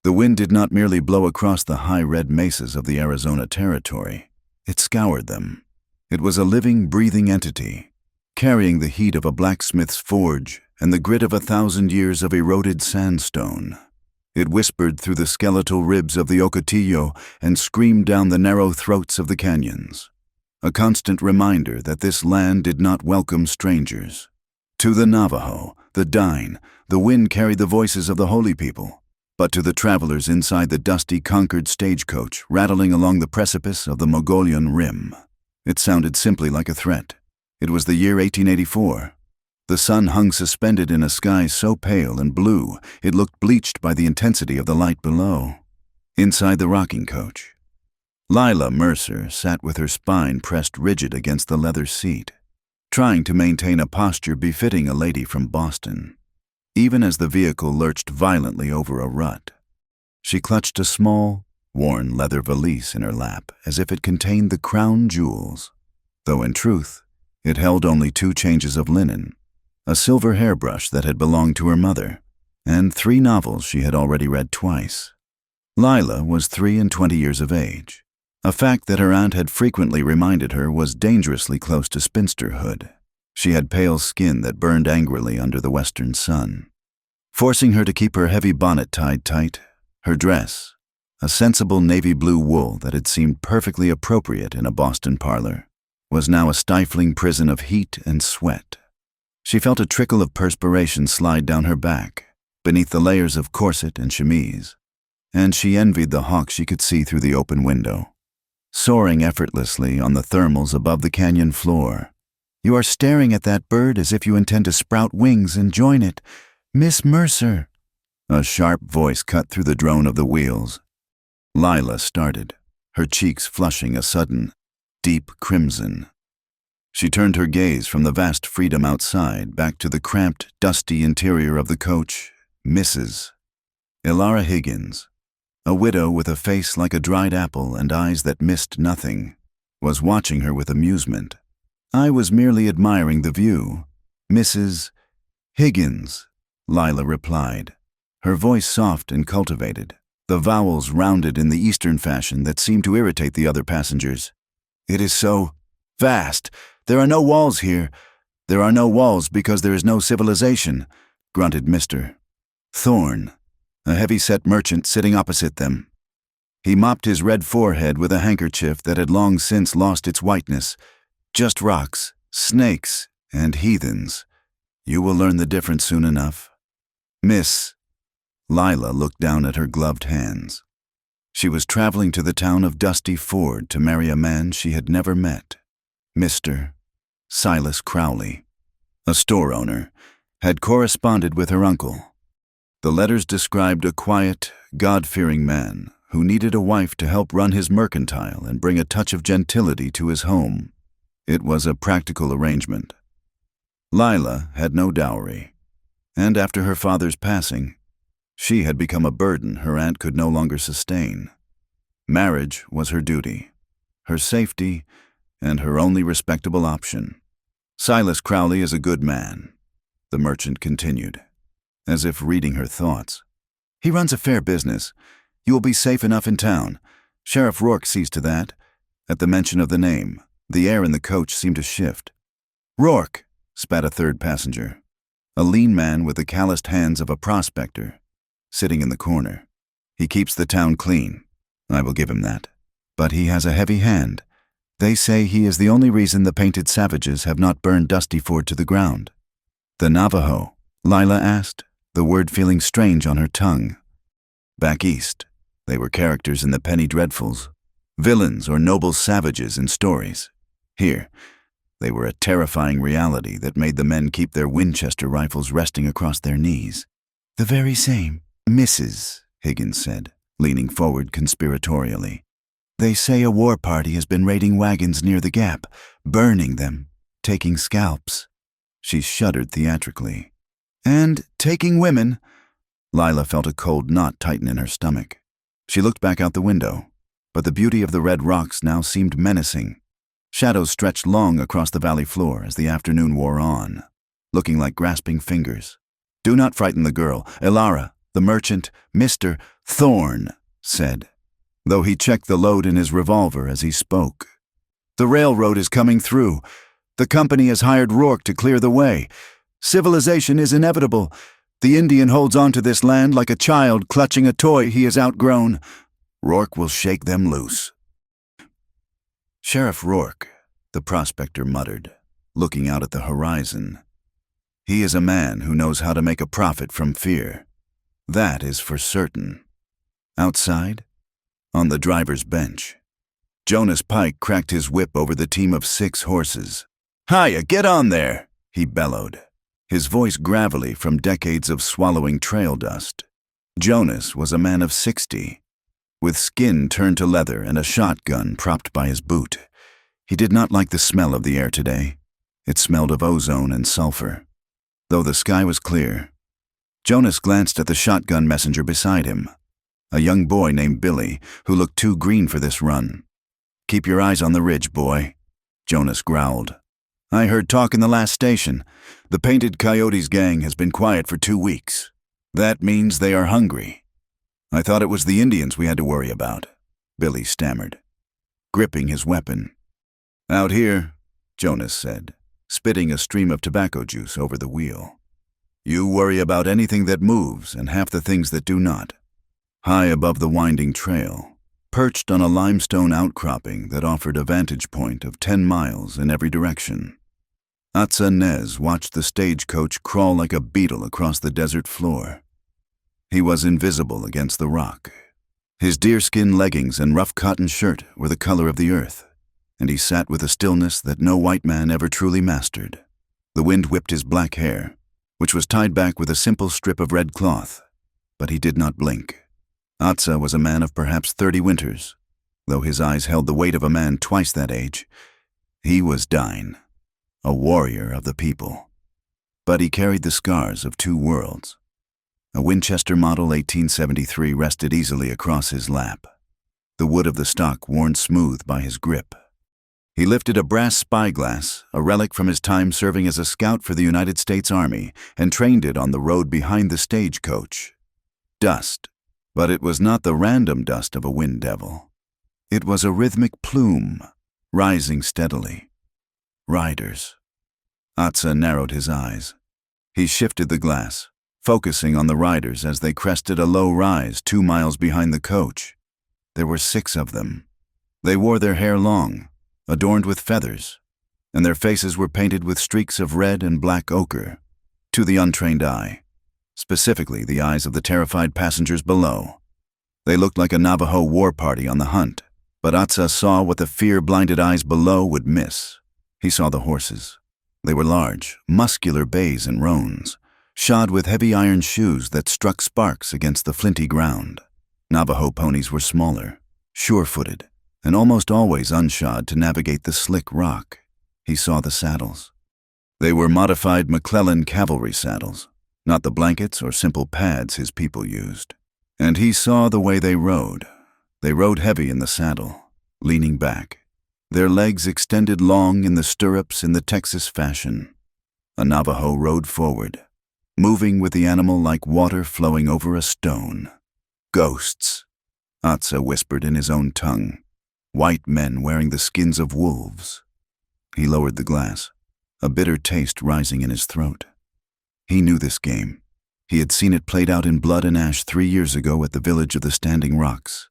The wind did not merely blow across the high red mesas of the Arizona Territory. It scoured them. It was a living, breathing entity, carrying the heat of a blacksmith's forge and the grit of 1,000 years of eroded sandstone. It whispered through the skeletal ribs of the Ocotillo and screamed down the narrow throats of the canyons, a constant reminder that this land did not welcome strangers. To the Navajo, the Dine, the wind carried the voices of the holy people, but to the travelers inside the dusty, conquered stagecoach rattling along the precipice of the Mogollon Rim, it sounded simply like a threat. It was the year 1884. The sun hung suspended in a sky so pale and blue it looked bleached by the intensity of the light below. Inside the rocking coach, Lila Mercer sat with her spine pressed rigid against the leather seat, trying to maintain a posture befitting a lady from Boston. Even as the vehicle lurched violently over a rut, she clutched a small, worn leather valise in her lap as if it contained the crown jewels, though in truth, it held only 2 changes of linen, a silver hairbrush that had belonged to her mother, and 3 novels she had already read twice. Lila was 23 years of age, a fact that her aunt had frequently reminded her was dangerously close to spinsterhood. She had pale skin that burned angrily under the western sun, forcing her to keep her heavy bonnet tied tight. Her dress, a sensible navy blue wool that had seemed perfectly appropriate in a Boston parlor, was now a stifling prison of heat and sweat. She felt a trickle of perspiration slide down her back, beneath the layers of corset and chemise, and she envied the hawk she could see through the open window, soaring effortlessly on the thermals above the canyon floor. "You are staring at that bird as if you intend to sprout wings and join it, Miss Mercer." A sharp voice cut through the drone of the wheels. Lila started, her cheeks flushing a sudden, deep crimson. She turned her gaze from the vast freedom outside back to the cramped, dusty interior of the coach. Mrs. Elara Higgins, a widow with a face like a dried apple and eyes that missed nothing, was watching her with amusement. "I was merely admiring the view, Mrs. Higgins," Lila replied, her voice soft and cultivated, the vowels rounded in the Eastern fashion that seemed to irritate the other passengers. "It is so vast. There are no walls here. There are no walls because there is no civilization," grunted Mr. Thorne, a heavy-set merchant sitting opposite them. He mopped his red forehead with a handkerchief that had long since lost its whiteness. "Just rocks, snakes, and heathens. You will learn the difference soon enough." "Miss." Lila looked down at her gloved hands. She was traveling to the town of Dusty Ford to marry a man she had never met. Mr. Silas Crowley, a store owner, had corresponded with her uncle. The letters described a quiet, God-fearing man who needed a wife to help run his mercantile and bring a touch of gentility to his home. It was a practical arrangement. Lila had no dowry, and after her father's passing, she had become a burden her aunt could no longer sustain. Marriage was her duty, her safety, and her only respectable option. "Silas Crowley is a good man," the merchant continued, as if reading her thoughts. "He runs a fair business. You will be safe enough in town. Sheriff Rourke sees to that." At the mention of the name, the air in the coach seemed to shift. "Rourke," spat a third passenger, a lean man with the calloused hands of a prospector, sitting in the corner. "He keeps the town clean. I will give him that. But he has a heavy hand. They say he is the only reason the painted savages have not burned Dusty Ford to the ground." "The Navajo?" Lila asked, the word feeling strange on her tongue. Back east, they were characters in the penny dreadfuls, villains or noble savages in stories. Here, they were a terrifying reality that made the men keep their Winchester rifles resting across their knees. "The very same, Mrs." Higgins said, leaning forward conspiratorially. "They say a war party has been raiding wagons near the Gap, burning them, taking scalps." She shuddered theatrically. "And taking women." Lila felt a cold knot tighten in her stomach. She looked back out the window, but the beauty of the red rocks now seemed menacing. Shadows stretched long across the valley floor as the afternoon wore on, looking like grasping fingers. "Do not frighten the girl. Elara," The merchant, Mr. Thorne, said, though he checked the load in his revolver as he spoke. The railroad is coming through. The company has hired Rourke to clear the way. Civilization is inevitable. The Indian holds on to this land like a child clutching a toy he has outgrown. Rourke will shake them loose. Sheriff Rourke, the prospector muttered, looking out at the horizon. He is a man who knows how to make a profit from fear. That is for certain. Outside, on the driver's bench, Jonas Pike cracked his whip over the team of 6 horses. "Hiya, get on there!" he bellowed, his voice gravelly from decades of swallowing trail dust. Jonas was a man of 60, with skin turned to leather and a shotgun propped by his boot. He did not like the smell of the air today. It smelled of ozone and sulfur. Though the sky was clear, Jonas glanced at the shotgun messenger beside him, a young boy named Billy who looked too green for this run. "Keep your eyes on the ridge, boy," Jonas growled. "I heard talk in the last station. The Painted Coyotes gang has been quiet for 2 weeks. That means they are hungry." "I thought it was the Indians we had to worry about," Billy stammered, gripping his weapon. "Out here," Jonas said, spitting a stream of tobacco juice over the wheel. "You worry about anything that moves and half the things that do not." High above the winding trail, perched on a limestone outcropping that offered a vantage point of 10 miles in every direction, Atza Nez watched the stagecoach crawl like a beetle across the desert floor. He was invisible against the rock. His deerskin leggings and rough cotton shirt were the color of the earth, and he sat with a stillness that no white man ever truly mastered. The wind whipped his black hair, which was tied back with a simple strip of red cloth, but he did not blink. Atza was a man of perhaps 30 winters, though his eyes held the weight of a man twice that age. He was dying, a warrior of the people. But he carried the scars of 2 worlds. A Winchester Model 1873 rested easily across his lap, the wood of the stock worn smooth by his grip. He lifted a brass spyglass, a relic from his time serving as a scout for the United States Army, and trained it on the road behind the stagecoach. Dust, but it was not the random dust of a wind devil. It was a rhythmic plume, rising steadily. Riders. Atza narrowed his eyes. He shifted the glass, focusing on the riders as they crested a low rise 2 miles behind the coach. There were 6 of them. They wore their hair long, adorned with feathers, and their faces were painted with streaks of red and black ochre. To the untrained eye, specifically the eyes of the terrified passengers below, they looked like a Navajo war party on the hunt, but Atza saw what the fear-blinded eyes below would miss. He saw the horses. They were large, muscular bays and roans, shod with heavy iron shoes that struck sparks against the flinty ground. Navajo ponies were smaller, sure-footed, and almost always unshod to navigate the slick rock. He saw the saddles. They were modified McClellan cavalry saddles, not the blankets or simple pads his people used. And he saw the way they rode. They rode heavy in the saddle, leaning back, their legs extended long in the stirrups in the Texas fashion. A Navajo rode forward, moving with the animal like water flowing over a stone. "Ghosts," Atza whispered in his own tongue. "White men wearing the skins of wolves." He lowered the glass, a bitter taste rising in his throat. He knew this game. He had seen it played out in blood and ash 3 years ago at the village of the Standing Rocks.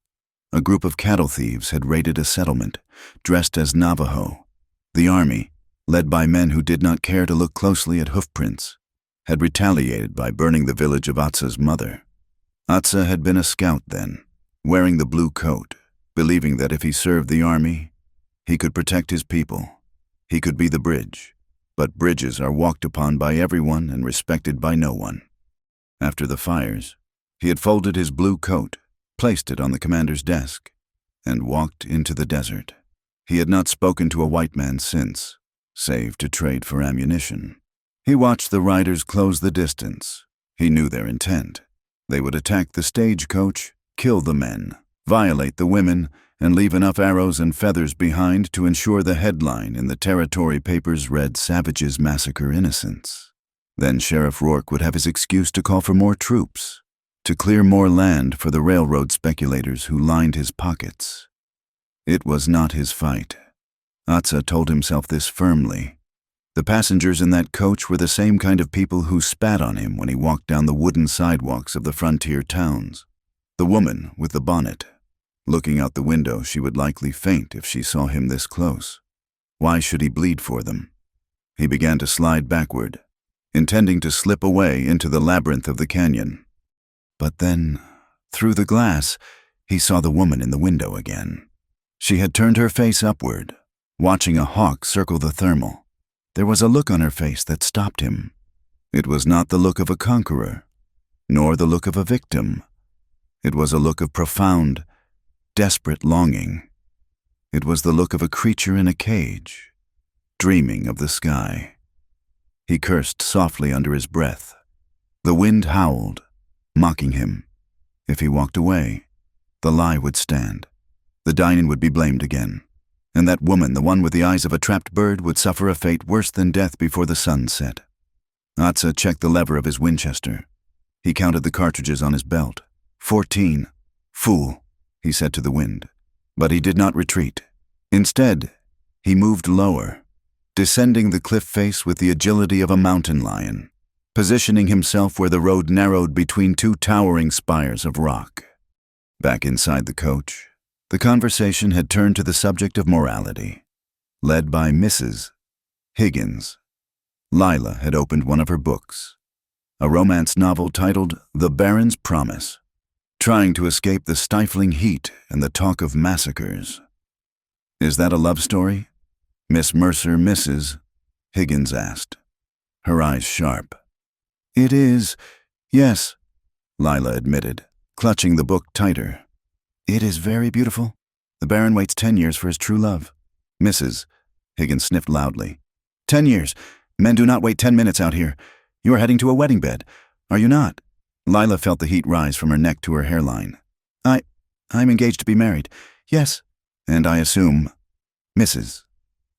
A group of cattle thieves had raided a settlement, dressed as Navajo. The army, led by men who did not care to look closely at hoofprints, had retaliated by burning the village of Atza's mother. Atza had been a scout then, wearing the blue coat, believing that if he served the army, he could protect his people. He could be the bridge, but bridges are walked upon by everyone and respected by no one. After the fires, he had folded his blue coat, placed it on the commander's desk, and walked into the desert. He had not spoken to a white man since, save to trade for ammunition. He watched the riders close the distance. He knew their intent. They would attack the stagecoach, kill the men, violate the women, and leave enough arrows and feathers behind to ensure the headline in the territory papers read "Savages Massacre Innocents." Then Sheriff Rourke would have his excuse to call for more troops, to clear more land for the railroad speculators who lined his pockets. It was not his fight. Atza told himself this firmly. The passengers in that coach were the same kind of people who spat on him when he walked down the wooden sidewalks of the frontier towns. The woman with the bonnet. Looking out the window, she would likely faint if she saw him this close. Why should he bleed for them? He began to slide backward, intending to slip away into the labyrinth of the canyon. But then, through the glass, he saw the woman in the window again. She had turned her face upward, watching a hawk circle the thermal. There was a look on her face that stopped him. It was not the look of a conqueror, nor the look of a victim. It was a look of profound, desperate longing. It was the look of a creature in a cage, dreaming of the sky. He cursed softly under his breath. The wind howled, mocking him. If he walked away, the lie would stand. The dine-in would be blamed again. And that woman, the one with the eyes of a trapped bird, would suffer a fate worse than death before the sun set. Atza checked the lever of his Winchester. He counted the cartridges on his belt. 14. Fool, he said to the wind. But he did not retreat. Instead, he moved lower, descending the cliff face with the agility of a mountain lion, positioning himself where the road narrowed between two towering spires of rock. Back inside the coach, the conversation had turned to the subject of morality, led by Mrs. Higgins. Lila had opened one of her books, a romance novel titled The Baron's Promise, trying to escape the stifling heat and the talk of massacres. "Is that a love story?" Miss Mercer, Mrs. Higgins asked, her eyes sharp. "It is, yes," Lila admitted, clutching the book tighter. "It is very beautiful. The Baron waits 10 years for his true love." "Mrs." Higgins sniffed loudly. 10 years. Men do not wait 10 minutes out here. You are heading to a wedding bed, are you not?" Lila felt the heat rise from her neck to her hairline. I'm engaged to be married. Yes. "And I assume—" "Mrs."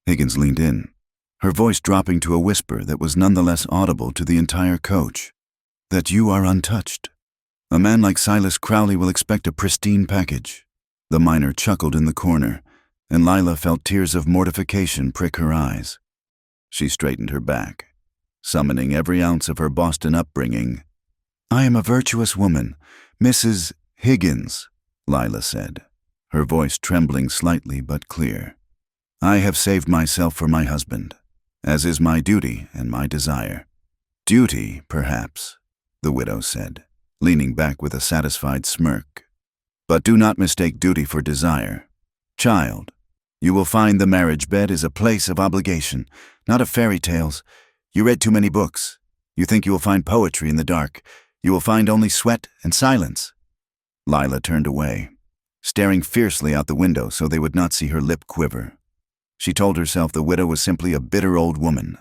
Higgins leaned in, her voice dropping to a whisper that was nonetheless audible to the entire coach, "that you are untouched. A man like Silas Crowley will expect a pristine package." The miner chuckled in the corner, and Lila felt tears of mortification prick her eyes. She straightened her back, summoning every ounce of her Boston upbringing. "I am a virtuous woman, Mrs. Higgins," Lila said, her voice trembling slightly but clear. "I have saved myself for my husband, as is my duty and my desire." "Duty, perhaps," the widow said, leaning back with a satisfied smirk. "But do not mistake duty for desire. Child, you will find the marriage bed is a place of obligation, not of fairy tales. You read too many books. You think you will find poetry in the dark. You will find only sweat and silence." Lila turned away, staring fiercely out the window so they would not see her lip quiver. She told herself the widow was simply a bitter old woman.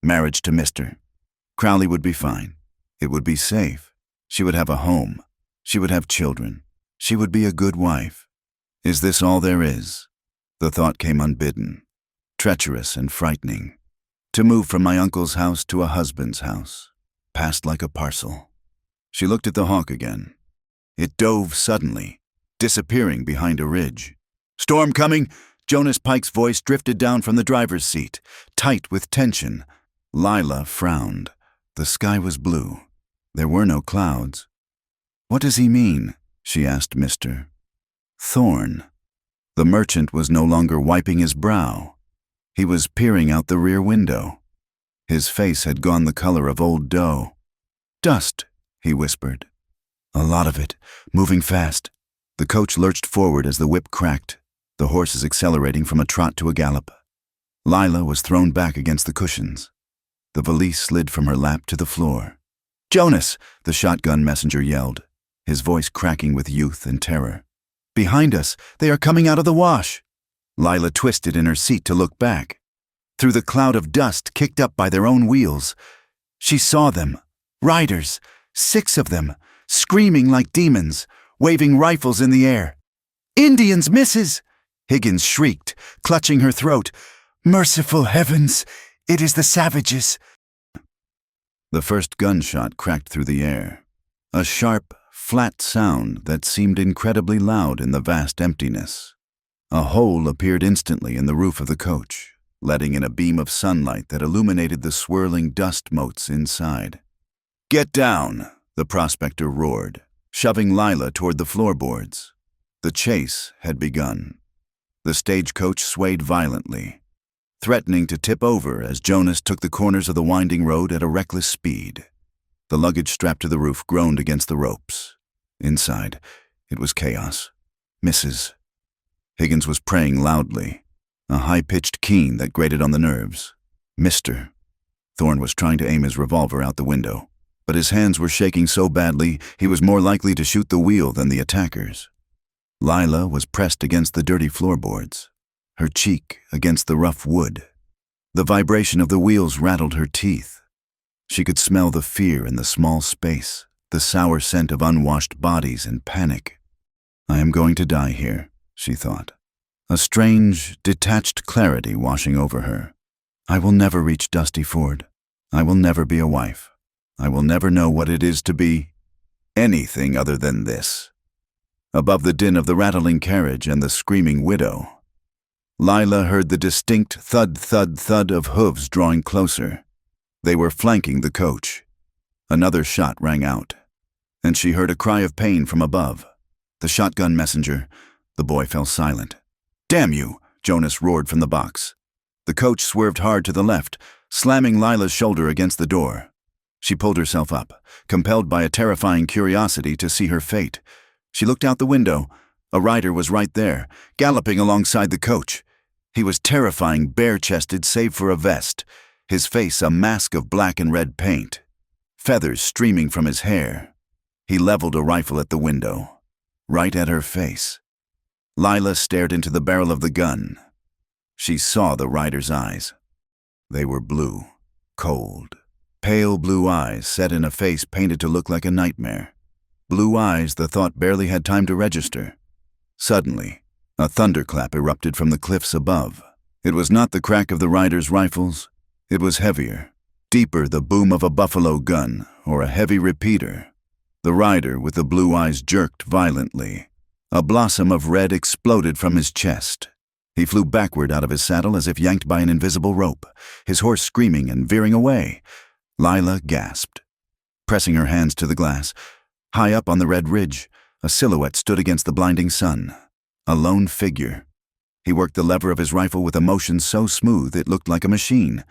Marriage to Mr. Crowley would be fine. It would be safe. She would have a home. She would have children. She would be a good wife. Is this all there is? The thought came unbidden, treacherous and frightening. To move from my uncle's house to a husband's house, passed like a parcel. She looked at the hawk again. It dove suddenly, disappearing behind a ridge. "Storm coming!" Jonas Pike's voice drifted down from the driver's seat, tight with tension. Lila frowned. The sky was blue. There were no clouds. "What does he mean?" she asked Mr. Thorne. The merchant was no longer wiping his brow. He was peering out the rear window. His face had gone the color of old dough. "Dust," he whispered. "A lot of it, moving fast." The coach lurched forward as the whip cracked, the horses accelerating from a trot to a gallop. Lila was thrown back against the cushions. The valise slid from her lap to the floor. "Jonas!" the shotgun messenger yelled, his voice cracking with youth and terror. "Behind us! They are coming out of the wash!" Lila twisted in her seat to look back. Through the cloud of dust kicked up by their own wheels, she saw them, riders, 6 of them, screaming like demons, waving rifles in the air. "Indians, Mrs.!" Higgins shrieked, clutching her throat. "Merciful heavens! It is the savages!" The first gunshot cracked through the air. A sharp, flat sound that seemed incredibly loud in the vast emptiness. A hole appeared instantly in the roof of the coach, letting in a beam of sunlight that illuminated the swirling dust motes inside. "Get down!" the prospector roared, shoving Lila toward the floorboards. The chase had begun. The stagecoach swayed violently, threatening to tip over as Jonas took the corners of the winding road at a reckless speed. The luggage strapped to the roof groaned against the ropes. Inside, it was chaos. Misses. Higgins was praying loudly, a high-pitched keen that grated on the nerves. Mister. Thorne was trying to aim his revolver out the window, but his hands were shaking so badly he was more likely to shoot the wheel than the attackers. Lila was pressed against the dirty floorboards, her cheek against the rough wood. The vibration of the wheels rattled her teeth. She could smell the fear in the small space, the sour scent of unwashed bodies and panic. "I am going to die here," she thought, a strange, detached clarity washing over her. "I will never reach Dusty Ford. I will never be a wife. I will never know what it is to be anything other than this." Above the din of the rattling carriage and the screaming widow, Lila heard the distinct thud, thud, thud of hooves drawing closer. They were flanking the coach. Another shot rang out, and she heard a cry of pain from above. The shotgun messenger. The boy fell silent. "Damn you!" Jonas roared from the box. The coach swerved hard to the left, slamming Lila's shoulder against the door. She pulled herself up, compelled by a terrifying curiosity to see her fate. She looked out the window. A rider was right there, galloping alongside the coach. He was terrifying, bare-chested save for a vest, his face a mask of black and red paint, feathers streaming from his hair. He leveled a rifle at the window, right at her face. Lila stared into the barrel of the gun. She saw the rider's eyes. They were blue, cold, pale blue eyes set in a face painted to look like a nightmare. Blue eyes the thought barely had time to register. Suddenly, a thunderclap erupted from the cliffs above. It was not the crack of the rider's rifles. It was heavier, deeper, the boom of a buffalo gun or a heavy repeater. The rider with the blue eyes jerked violently. A blossom of red exploded from his chest. He flew backward out of his saddle as if yanked by an invisible rope, his horse screaming and veering away. Lila gasped. Pressing her hands to the glass, high up on the red ridge, a silhouette stood against the blinding sun. A lone figure. He worked the lever of his rifle with a motion so smooth it looked like a machine.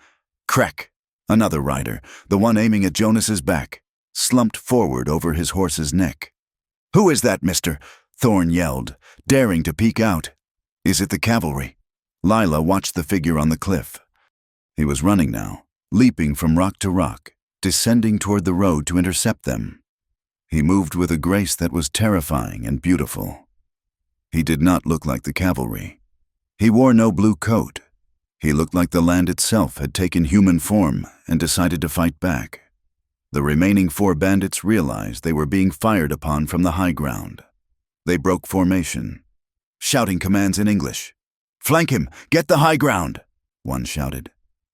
Crack! Another rider, the one aiming at Jonas's back, slumped forward over his horse's neck. "Who is that, mister?" Thorne yelled, daring to peek out. "Is it the cavalry?" Lila watched the figure on the cliff. He was running now, leaping from rock to rock, descending toward the road to intercept them. He moved with a grace that was terrifying and beautiful. He did not look like the cavalry. He wore no blue coat. He looked like the land itself had taken human form and decided to fight back. The remaining 4 bandits realized they were being fired upon from the high ground. They broke formation, shouting commands in English. "Flank him! Get the high ground!" one shouted.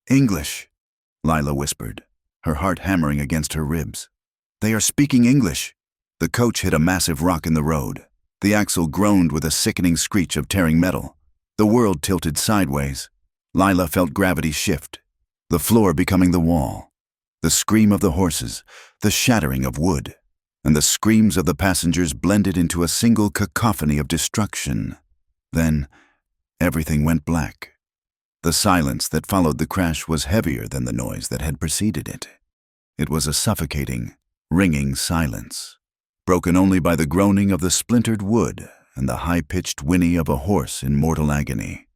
"English," Lila whispered, her heart hammering against her ribs. "They are speaking English." The coach hit a massive rock in the road. The axle groaned with a sickening screech of tearing metal. The world tilted sideways. Lila felt gravity shift, the floor becoming the wall. The scream of the horses, the shattering of wood, and the screams of the passengers blended into a single cacophony of destruction. Then, everything went black. The silence that followed the crash was heavier than the noise that had preceded it. It was a suffocating, ringing silence, broken only by the groaning of the splintered wood and the high-pitched whinny of a horse in mortal agony.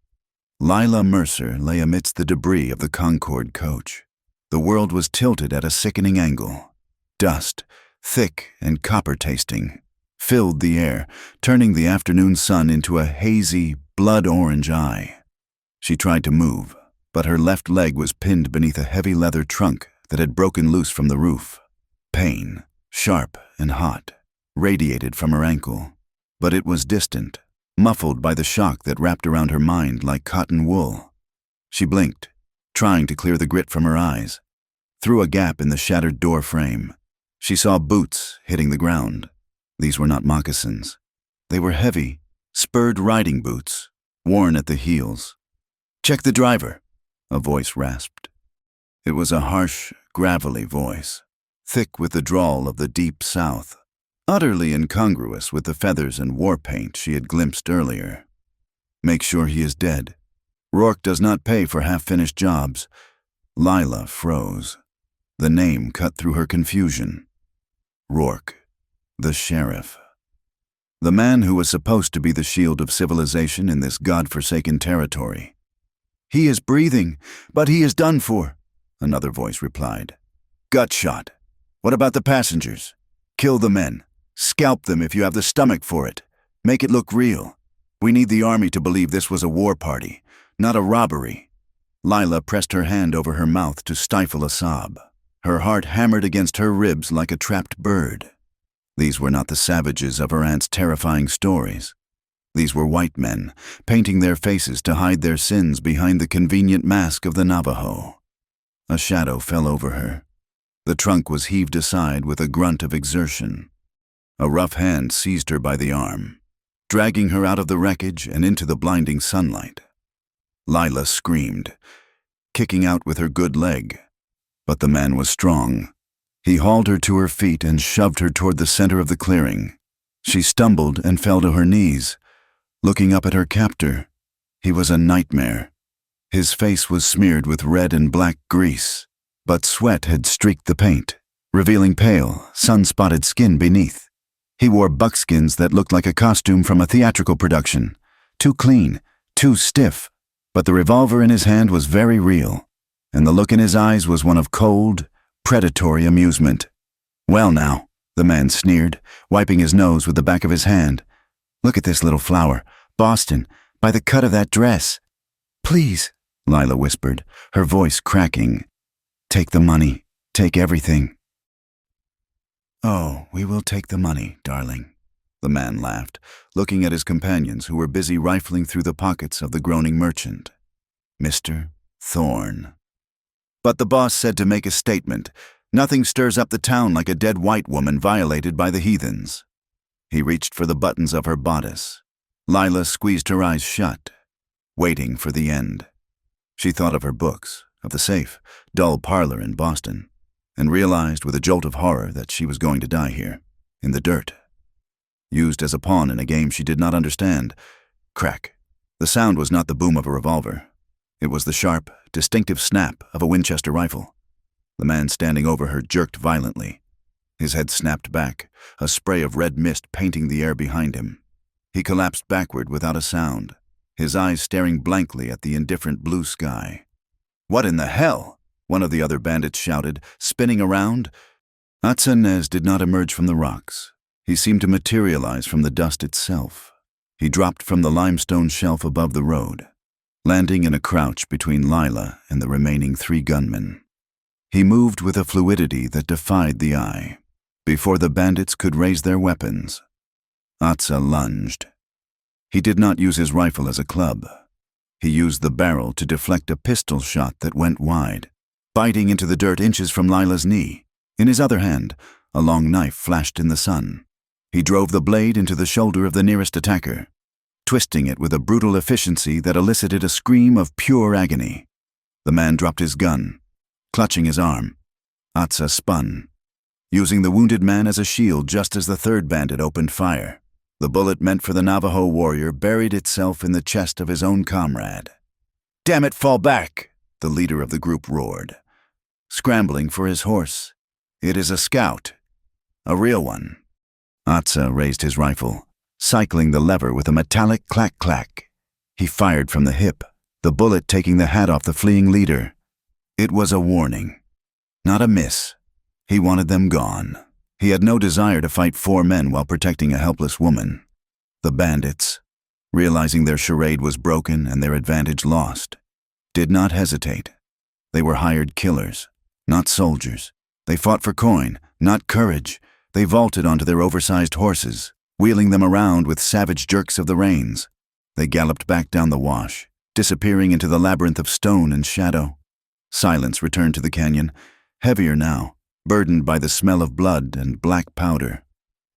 Lila Mercer lay amidst the debris of the Concorde coach. The world was tilted at a sickening angle. Dust, thick and copper-tasting, filled the air, turning the afternoon sun into a hazy, blood-orange eye. She tried to move, but her left leg was pinned beneath a heavy leather trunk that had broken loose from the roof. Pain, sharp and hot, radiated from her ankle, but it was distant, muffled by the shock that wrapped around her mind like cotton wool. She blinked, trying to clear the grit from her eyes. Through a gap in the shattered door frame, she saw boots hitting the ground. These were not moccasins. They were heavy, spurred riding boots, worn at the heels. "Check the driver," a voice rasped. It was a harsh, gravelly voice, thick with the drawl of the deep South, utterly incongruous with the feathers and war paint she had glimpsed earlier. "Make sure he is dead. Rourke does not pay for half-finished jobs." Lila froze. The name cut through her confusion. Rourke, the sheriff. The man who was supposed to be the shield of civilization in this God-forsaken territory. "He is breathing, but he is done for," another voice replied. "Gut shot. What about the passengers? Kill the men. Scalp them if you have the stomach for it. Make it look real. We need the army to believe this was a war party, not a robbery." Lila pressed her hand over her mouth to stifle a sob. Her heart hammered against her ribs like a trapped bird. These were not the savages of her aunt's terrifying stories. These were white men, painting their faces to hide their sins behind the convenient mask of the Navajo. A shadow fell over her. The trunk was heaved aside with a grunt of exertion. A rough hand seized her by the arm, dragging her out of the wreckage and into the blinding sunlight. Lila screamed, kicking out with her good leg. But the man was strong. He hauled her to her feet and shoved her toward the center of the clearing. She stumbled and fell to her knees, looking up at her captor. He was a nightmare. His face was smeared with red and black grease, but sweat had streaked the paint, revealing pale, sun-spotted skin beneath. He wore buckskins that looked like a costume from a theatrical production. Too clean, too stiff, but the revolver in his hand was very real, and the look in his eyes was one of cold, predatory amusement. "Well now," the man sneered, wiping his nose with the back of his hand. "Look at this little flower. Boston, by the cut of that dress." "Please," Lila whispered, her voice cracking. "Take the money. Take everything." "Oh, we will take the money, darling," the man laughed, looking at his companions who were busy rifling through the pockets of the groaning merchant. "Mr. Thorne." "But the boss said to make a statement. Nothing stirs up the town like a dead white woman violated by the heathens." He reached for the buttons of her bodice. Lila squeezed her eyes shut, waiting for the end. She thought of her books, of the safe, dull parlor in Boston, and realized with a jolt of horror that she was going to die here, in the dirt. Used as a pawn in a game she did not understand. Crack. The sound was not the boom of a revolver. It was the sharp, distinctive snap of a Winchester rifle. The man standing over her jerked violently. His head snapped back, a spray of red mist painting the air behind him. He collapsed backward without a sound, his eyes staring blankly at the indifferent blue sky. "What in the hell?" one of the other bandits shouted, spinning around. Atsanez did not emerge from the rocks. He seemed to materialize from the dust itself. He dropped from the limestone shelf above the road, landing in a crouch between Lila and the remaining 3 gunmen. He moved with a fluidity that defied the eye. Before the bandits could raise their weapons, Atsa lunged. He did not use his rifle as a club. He used the barrel to deflect a pistol shot that went wide, biting into the dirt inches from Lila's knee. In his other hand, a long knife flashed in the sun. He drove the blade into the shoulder of the nearest attacker, twisting it with a brutal efficiency that elicited a scream of pure agony. The man dropped his gun, clutching his arm. Atsa spun, using the wounded man as a shield just as the 3rd bandit opened fire. The bullet meant for the Navajo warrior buried itself in the chest of his own comrade. "Damn it, fall back!" the leader of the group roared, scrambling for his horse. "It is a scout. A real one." Atsa raised his rifle, cycling the lever with a metallic clack-clack. He fired from the hip, the bullet taking the hat off the fleeing leader. It was a warning, not a miss. He wanted them gone. He had no desire to fight 4 men while protecting a helpless woman. The bandits, realizing their charade was broken and their advantage lost, did not hesitate. They were hired killers, not soldiers. They fought for coin, not courage. They vaulted onto their oversized horses, wheeling them around with savage jerks of the reins. They galloped back down the wash, disappearing into the labyrinth of stone and shadow. Silence returned to the canyon, heavier now, burdened by the smell of blood and black powder.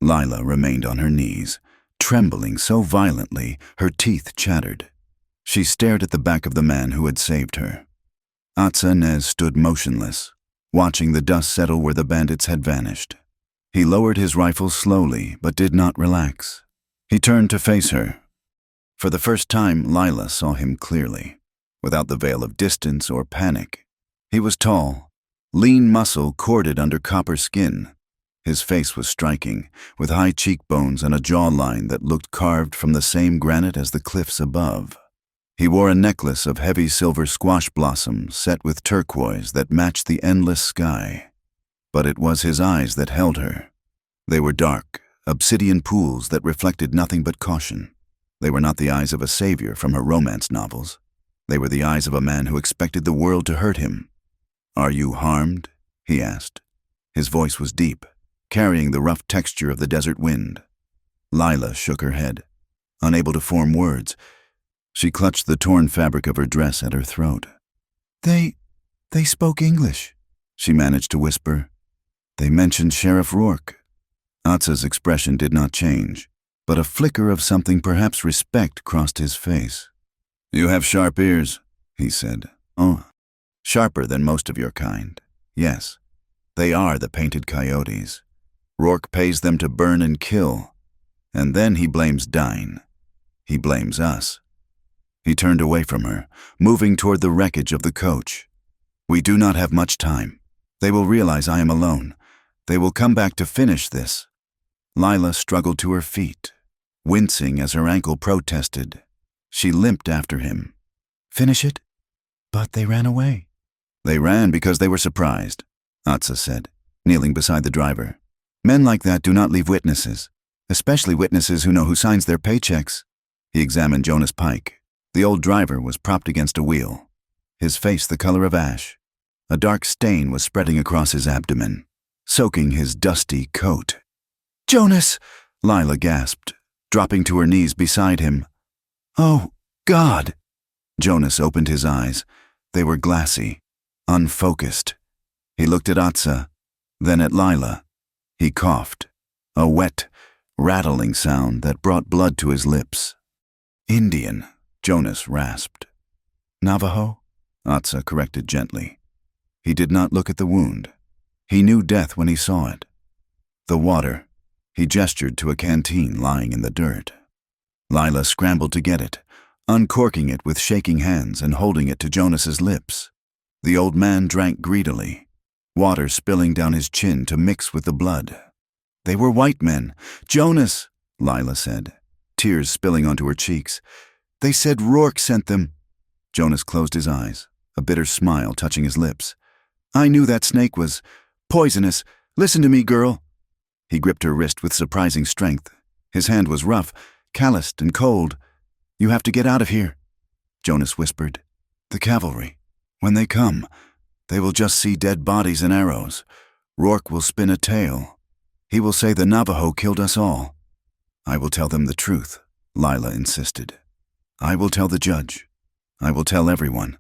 Lila remained on her knees, trembling so violently her teeth chattered. She stared at the back of the man who had saved her. Nez stood motionless, watching the dust settle where the bandits had vanished. He lowered his rifle slowly, but did not relax. He turned to face her. For the first time, Lila saw him clearly, without the veil of distance or panic. He was tall, lean muscle corded under copper skin. His face was striking, with high cheekbones and a jawline that looked carved from the same granite as the cliffs above. He wore a necklace of heavy silver squash blossoms set with turquoise that matched the endless sky. But it was his eyes that held her. They were dark, obsidian pools that reflected nothing but caution. They were not the eyes of a savior from her romance novels. They were the eyes of a man who expected the world to hurt him. "Are you harmed?" he asked. His voice was deep, carrying the rough texture of the desert wind. Lila shook her head, unable to form words. She clutched the torn fabric of her dress at her throat. They spoke English," she managed to whisper. "They mentioned Sheriff Rourke." Atsa's expression did not change, but a flicker of something, perhaps respect, crossed his face. "You have sharp ears," he said. "Oh, sharper than most of your kind. Yes, they are the painted coyotes. Rourke pays them to burn and kill, and then he blames Dine. He blames us." He turned away from her, moving toward the wreckage of the coach. "We do not have much time. They will realize I am alone. They will come back to finish this." Lila struggled to her feet, wincing as her ankle protested. She limped after him. "Finish it?" "But they ran away." "They ran because they were surprised," Atsa said, kneeling beside the driver. "Men like that do not leave witnesses, especially witnesses who know who signs their paychecks." He examined Jonas Pike. The old driver was propped against a wheel, his face the color of ash. A dark stain was spreading across his abdomen, soaking his dusty coat. "Jonas!" Lila gasped, dropping to her knees beside him. "Oh, God!" Jonas opened his eyes. They were glassy, unfocused. He looked at Atsa, then at Lila. He coughed, a wet, rattling sound that brought blood to his lips. "Indian," Jonas rasped. "Navajo?" Atsa corrected gently. He did not look at the wound. He knew death when he saw it. "The water." He gestured to a canteen lying in the dirt. Lila scrambled to get it, uncorking it with shaking hands and holding it to Jonas's lips. The old man drank greedily, water spilling down his chin to mix with the blood. "They were white men." "Jonas," Lila said, tears spilling onto her cheeks. "They said Rourke sent them." Jonas closed his eyes, a bitter smile touching his lips. "I knew that snake was poisonous. Listen to me, girl." He gripped her wrist with surprising strength. His hand was rough, calloused and cold. "You have to get out of here," Jonas whispered. "The cavalry. When they come, they will just see dead bodies and arrows. Rourke will spin a tale. He will say the Navajo killed us all." "I will tell them the truth," Lila insisted. "I will tell the judge. I will tell everyone."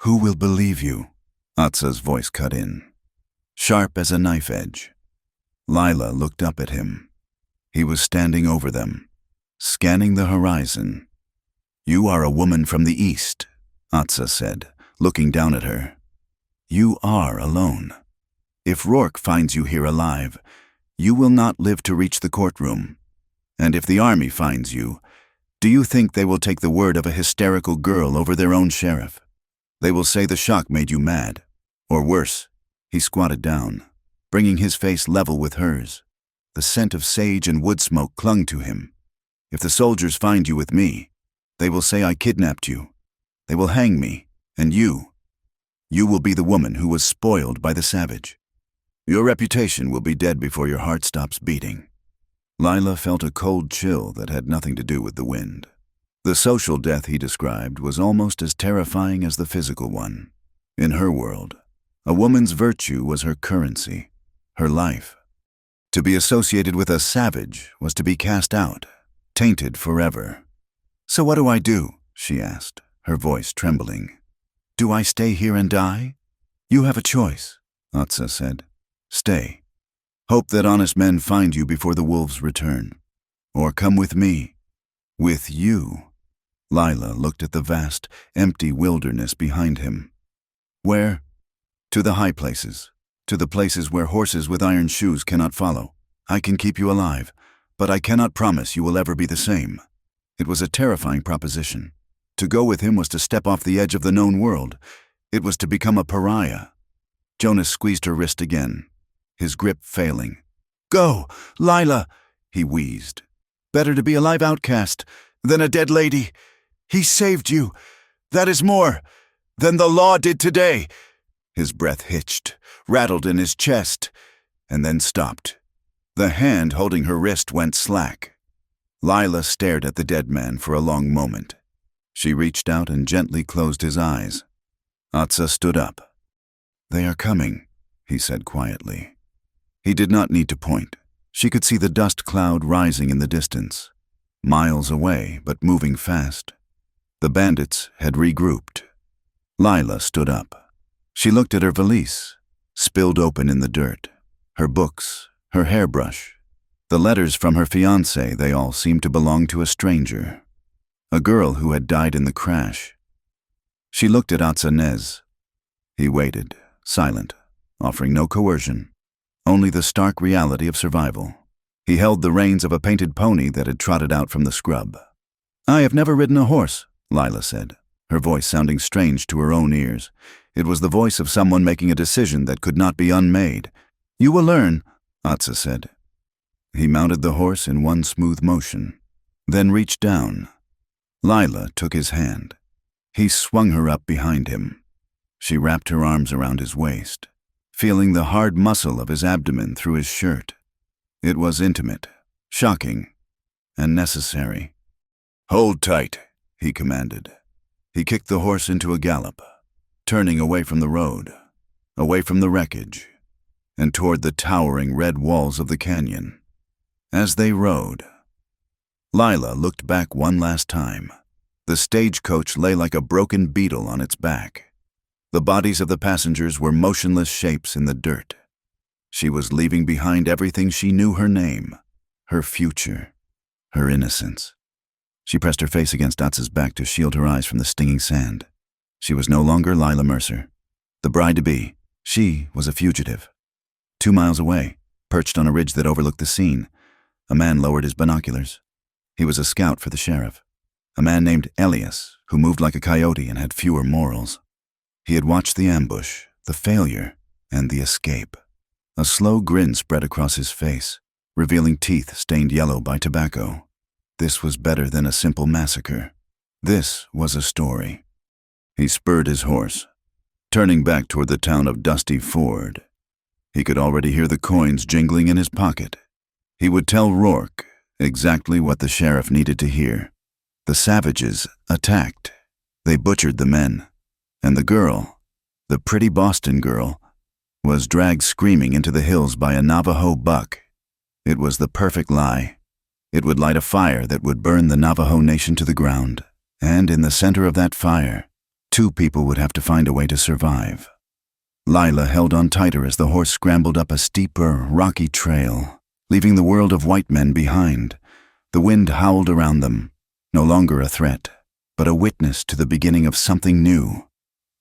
"Who will believe you?" Atsa's voice cut in, sharp as a knife edge. Lila looked up at him. He was standing over them, scanning the horizon. "You are a woman from the east," Atsa said, looking down at her. "You are alone. If Rourke finds you here alive, you will not live to reach the courtroom. And if the army finds you, do you think they will take the word of a hysterical girl over their own sheriff? They will say the shock made you mad. Or worse." He squatted down, bringing his face level with hers. The scent of sage and wood smoke clung to him. "If the soldiers find you with me, they will say I kidnapped you. They will hang me, and you will be the woman who was spoiled by the savage. Your reputation will be dead before your heart stops beating." Lila felt a cold chill that had nothing to do with the wind. The social death he described was almost as terrifying as the physical one. In her world, a woman's virtue was her currency, her life. To be associated with a savage was to be cast out, tainted forever. "So what do I do?" she asked, her voice trembling. "Do I stay here and die?" "You have a choice," Atsa said. "Stay. Hope that honest men find you before the wolves return. Or come with me. With you. Lila looked at the vast, empty wilderness behind him. Where? To the high places. To the places where horses with iron shoes cannot follow. I can keep you alive, but I cannot promise you will ever be the same. It was a terrifying proposition. To go with him was to step off the edge of the known world. It was to become a pariah. Jonas squeezed her wrist again, his grip failing. Go, Lila, he wheezed. Better to be a live outcast than a dead lady. He saved you. That is more than the law did today. His breath hitched, rattled in his chest, and then stopped. The hand holding her wrist went slack. Lila stared at the dead man for a long moment. She reached out and gently closed his eyes. Atsa stood up. They are coming, he said quietly. He did not need to point. She could see the dust cloud rising in the distance, miles away but moving fast. The bandits had regrouped. Lila stood up. She looked at her valise, spilled open in the dirt, her books, her hairbrush, the letters from her fiancé. They all seemed to belong to a stranger, a girl who had died in the crash. She looked at Atsanez. He waited, silent, offering no coercion, only the stark reality of survival. He held the reins of a painted pony that had trotted out from the scrub. I have never ridden a horse, Lila said, her voice sounding strange to her own ears. It was the voice of someone making a decision that could not be unmade. You will learn, Atsa said. He mounted the horse in one smooth motion, then reached down. Lila took his hand. He swung her up behind him. She wrapped her arms around his waist, feeling the hard muscle of his abdomen through his shirt. It was intimate, shocking, and necessary. Hold tight, he commanded. He kicked the horse into a gallop, turning away from the road, away from the wreckage, and toward the towering red walls of the canyon. As they rode, Lila looked back one last time. The stagecoach lay like a broken beetle on its back. The bodies of the passengers were motionless shapes in the dirt. She was leaving behind everything she knew: her name, her future, her innocence. She pressed her face against Atsa's back to shield her eyes from the stinging sand. She was no longer Lila Mercer, the bride-to-be. She was a fugitive. 2 miles away, perched on a ridge that overlooked the scene, a man lowered his binoculars. He was a scout for the sheriff, a man named Elias, who moved like a coyote and had fewer morals. He had watched the ambush, the failure, and the escape. A slow grin spread across his face, revealing teeth stained yellow by tobacco. This was better than a simple massacre. This was a story. He spurred his horse, turning back toward the town of Dusty Ford. He could already hear the coins jingling in his pocket. He would tell Rourke exactly what the sheriff needed to hear. The savages attacked. They butchered the men. And the girl, the pretty Boston girl, was dragged screaming into the hills by a Navajo buck. It was the perfect lie. It would light a fire that would burn the Navajo nation to the ground. And in the center of that fire, 2 people would have to find a way to survive. Lila held on tighter as the horse scrambled up a steeper, rocky trail, leaving the world of white men behind. The wind howled around them, no longer a threat, but a witness to the beginning of something new,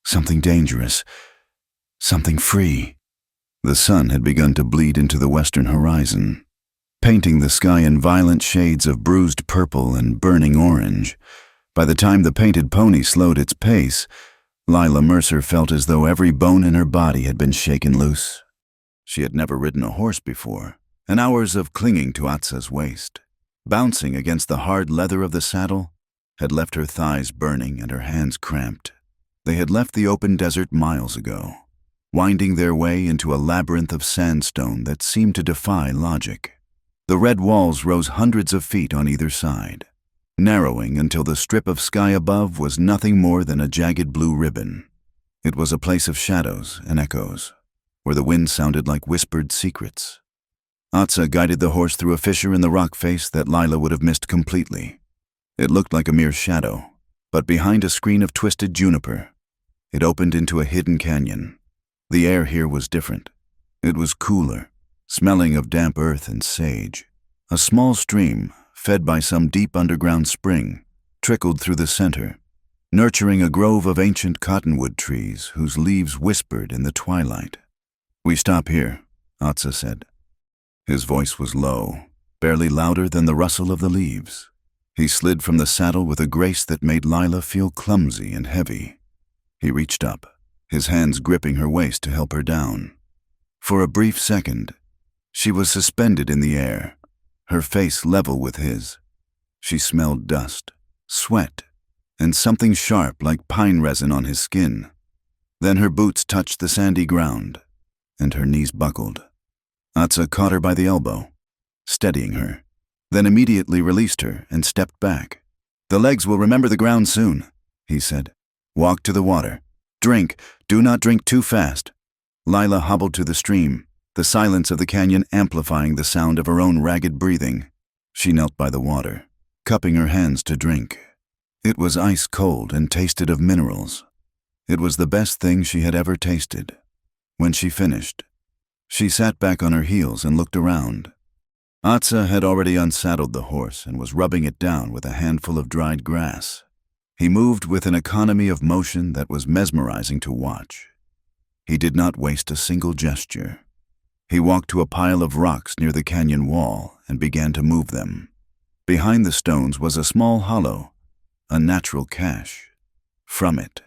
something dangerous, something free. The sun had begun to bleed into the western horizon, painting the sky in violent shades of bruised purple and burning orange. By the time the painted pony slowed its pace, Lila Mercer felt as though every bone in her body had been shaken loose. She had never ridden a horse before, and hours of clinging to Atsa's waist, bouncing against the hard leather of the saddle, had left her thighs burning and her hands cramped. They had left the open desert miles ago, winding their way into a labyrinth of sandstone that seemed to defy logic. The red walls rose hundreds of feet on either side, narrowing until the strip of sky above was nothing more than a jagged blue ribbon. It was a place of shadows and echoes, where the wind sounded like whispered secrets. Atsa guided the horse through a fissure in the rock face that Lila would have missed completely. It looked like a mere shadow, but behind a screen of twisted juniper, it opened into a hidden canyon. The air here was different. It was cooler, smelling of damp earth and sage. A small stream, fed by some deep underground spring, trickled through the center, nurturing a grove of ancient cottonwood trees whose leaves whispered in the twilight. "We stop here," Atsa said. His voice was low, barely louder than the rustle of the leaves. He slid from the saddle with a grace that made Lila feel clumsy and heavy. He reached up, his hands gripping her waist to help her down. For a brief second, she was suspended in the air, her face level with his. She smelled dust, sweat, and something sharp like pine resin on his skin. Then her boots touched the sandy ground, and her knees buckled. Atsa caught her by the elbow, steadying her, then immediately released her and stepped back. "The legs will remember the ground soon," he said. "Walk to the water. Drink. Do not drink too fast." Lila hobbled to the stream, the silence of the canyon amplifying the sound of her own ragged breathing. She knelt by the water, cupping her hands to drink. It was ice cold and tasted of minerals. It was the best thing she had ever tasted. When she finished, she sat back on her heels and looked around. Atsa had already unsaddled the horse and was rubbing it down with a handful of dried grass. He moved with an economy of motion that was mesmerizing to watch. He did not waste a single gesture. He walked to a pile of rocks near the canyon wall and began to move them. Behind the stones was a small hollow, a natural cache. From it,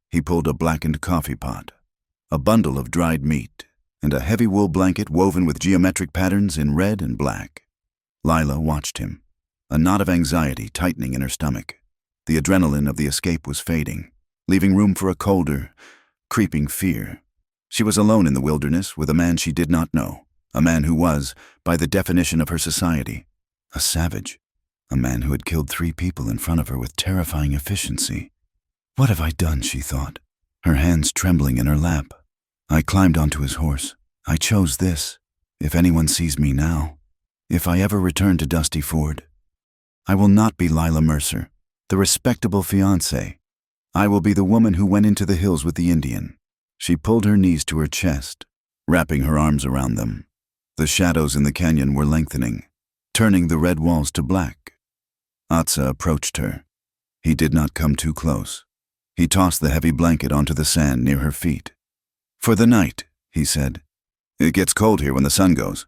he pulled a blackened coffee pot, a bundle of dried meat, and a heavy wool blanket woven with geometric patterns in red and black. Lila watched him, a knot of anxiety tightening in her stomach. The adrenaline of the escape was fading, leaving room for a colder, creeping fear. She was alone in the wilderness with a man she did not know, a man who was, by the definition of her society, a savage, a man who had killed 3 people in front of her with terrifying efficiency. "What have I done?" she thought, her hands trembling in her lap. "I climbed onto his horse. I chose this. If anyone sees me now, if I ever return to Dusty Ford, I will not be Lila Mercer, the respectable fiancée. I will be the woman who went into the hills with the Indian." She pulled her knees to her chest, wrapping her arms around them. The shadows in the canyon were lengthening, turning the red walls to black. Atsa approached her. He did not come too close. He tossed the heavy blanket onto the sand near her feet. "For the night," he said. "It gets cold here when the sun goes."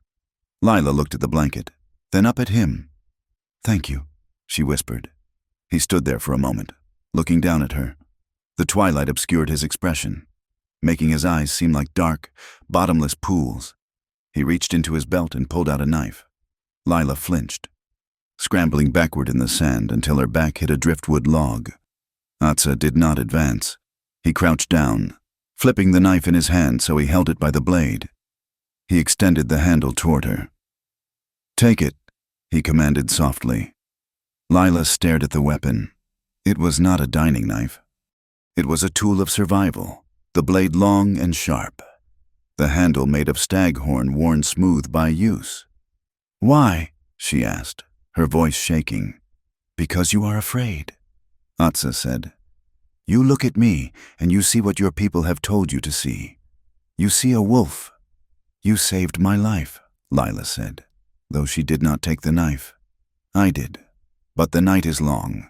Lila looked at the blanket, then up at him. "Thank you," she whispered. He stood there for a moment, looking down at her. The twilight obscured his expression, making his eyes seem like dark, bottomless pools. He reached into his belt and pulled out a knife. Lila flinched, scrambling backward in the sand until her back hit a driftwood log. Atsa did not advance. He crouched down, flipping the knife in his hand so he held it by the blade. He extended the handle toward her. "Take it," he commanded softly. Lila stared at the weapon. It was not a dining knife. It was a tool of survival, the blade long and sharp, the handle made of staghorn worn smooth by use. "Why?" she asked, her voice shaking. "Because you are afraid," Atsa said. "You look at me and you see what your people have told you to see. You see a wolf." "You saved my life," Lila said, though she did not take the knife. "I did. But the night is long,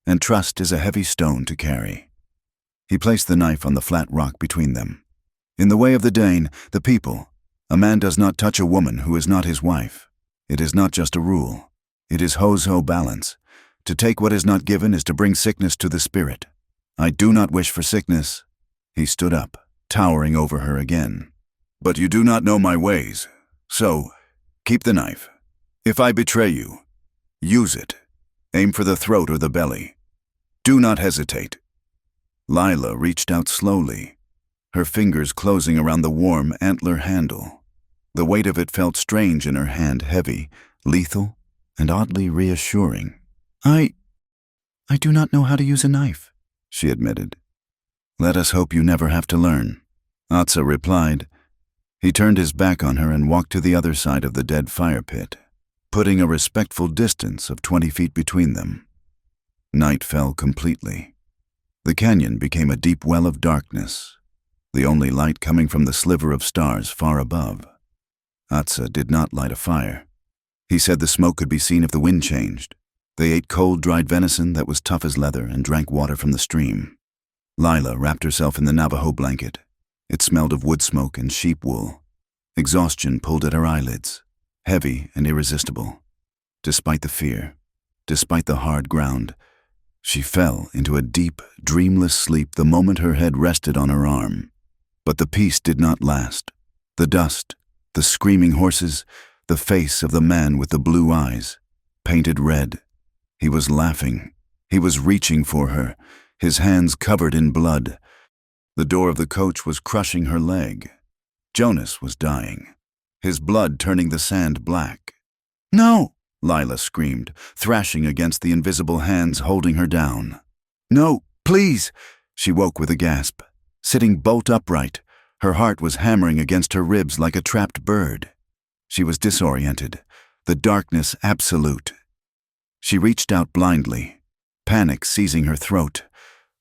and trust is a heavy stone to carry." He placed the knife on the flat rock between them. "In the way of the Dane, the people, a man does not touch a woman who is not his wife. It is not just a rule. It is ho-ho balance. To take what is not given is to bring sickness to the spirit. I do not wish for sickness." He stood up, towering over her again. "But you do not know my ways. So, keep the knife. If I betray you, use it. Aim for the throat or the belly. Do not hesitate." Lila reached out slowly, her fingers closing around the warm antler handle. The weight of it felt strange in her hand, heavy, lethal, and oddly reassuring. I do not know how to use a knife," she admitted. "Let us hope you never have to learn," Atsa replied. He turned his back on her and walked to the other side of the dead fire pit, putting a respectful distance of 20 feet between them. Night fell completely. The canyon became a deep well of darkness, the only light coming from the sliver of stars far above. Atsa did not light a fire. He said the smoke could be seen if the wind changed. They ate cold, dried venison that was tough as leather and drank water from the stream. Lila wrapped herself in the Navajo blanket. It smelled of wood smoke and sheep wool. Exhaustion pulled at her eyelids, heavy and irresistible. Despite the fear, despite the hard ground, she fell into a deep, dreamless sleep the moment her head rested on her arm. But the peace did not last. The dust, the screaming horses, the face of the man with the blue eyes, painted red. He was laughing. He was reaching for her, his hands covered in blood. The door of the coach was crushing her leg. Jonas was dying, his blood turning the sand black. "No!" Lila screamed, thrashing against the invisible hands holding her down. "No, please!" She woke with a gasp. Sitting bolt upright, her heart was hammering against her ribs like a trapped bird. She was disoriented, the darkness absolute. She reached out blindly, panic seizing her throat.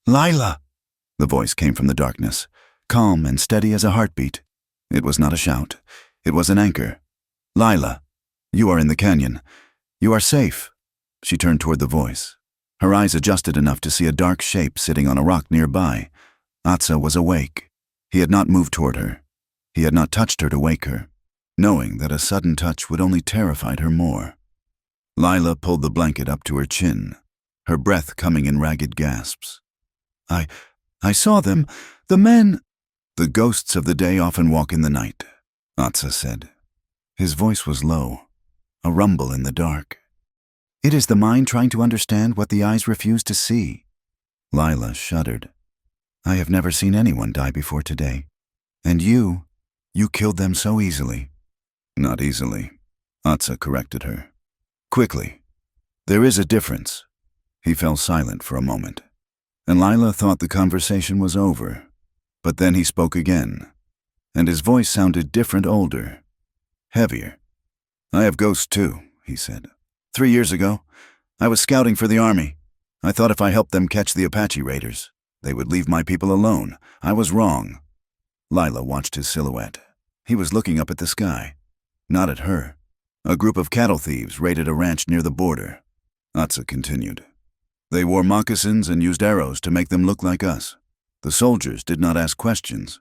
"Lila!" The voice came from the darkness, calm and steady as a heartbeat. It was not a shout. It was an anchor. "Lila, you are in the canyon. You are safe." She turned toward the voice. Her eyes adjusted enough to see a dark shape sitting on a rock nearby. Atsa was awake. He had not moved toward her. He had not touched her to wake her, knowing that a sudden touch would only terrify her more. Lila pulled the blanket up to her chin, her breath coming in ragged gasps. I saw them. The men." "The ghosts of the day often walk in the night," Atsa said. His voice was low, a rumble in the dark. "It is the mind trying to understand what the eyes refuse to see." Lila shuddered. "I have never seen anyone die before today. And you killed them so easily." "Not easily," Atsa corrected her. "Quickly. There is a difference." He fell silent for a moment, and Lila thought the conversation was over. But then he spoke again, and his voice sounded different, older, heavier. "I have ghosts too," he said. 3 years ago, I was scouting for the army. I thought if I helped them catch the Apache raiders, they would leave my people alone. I was wrong." Lila watched his silhouette. He was looking up at the sky, not at her. "A group of cattle thieves raided a ranch near the border," Atsa continued. "They wore moccasins and used arrows to make them look like us. The soldiers did not ask questions.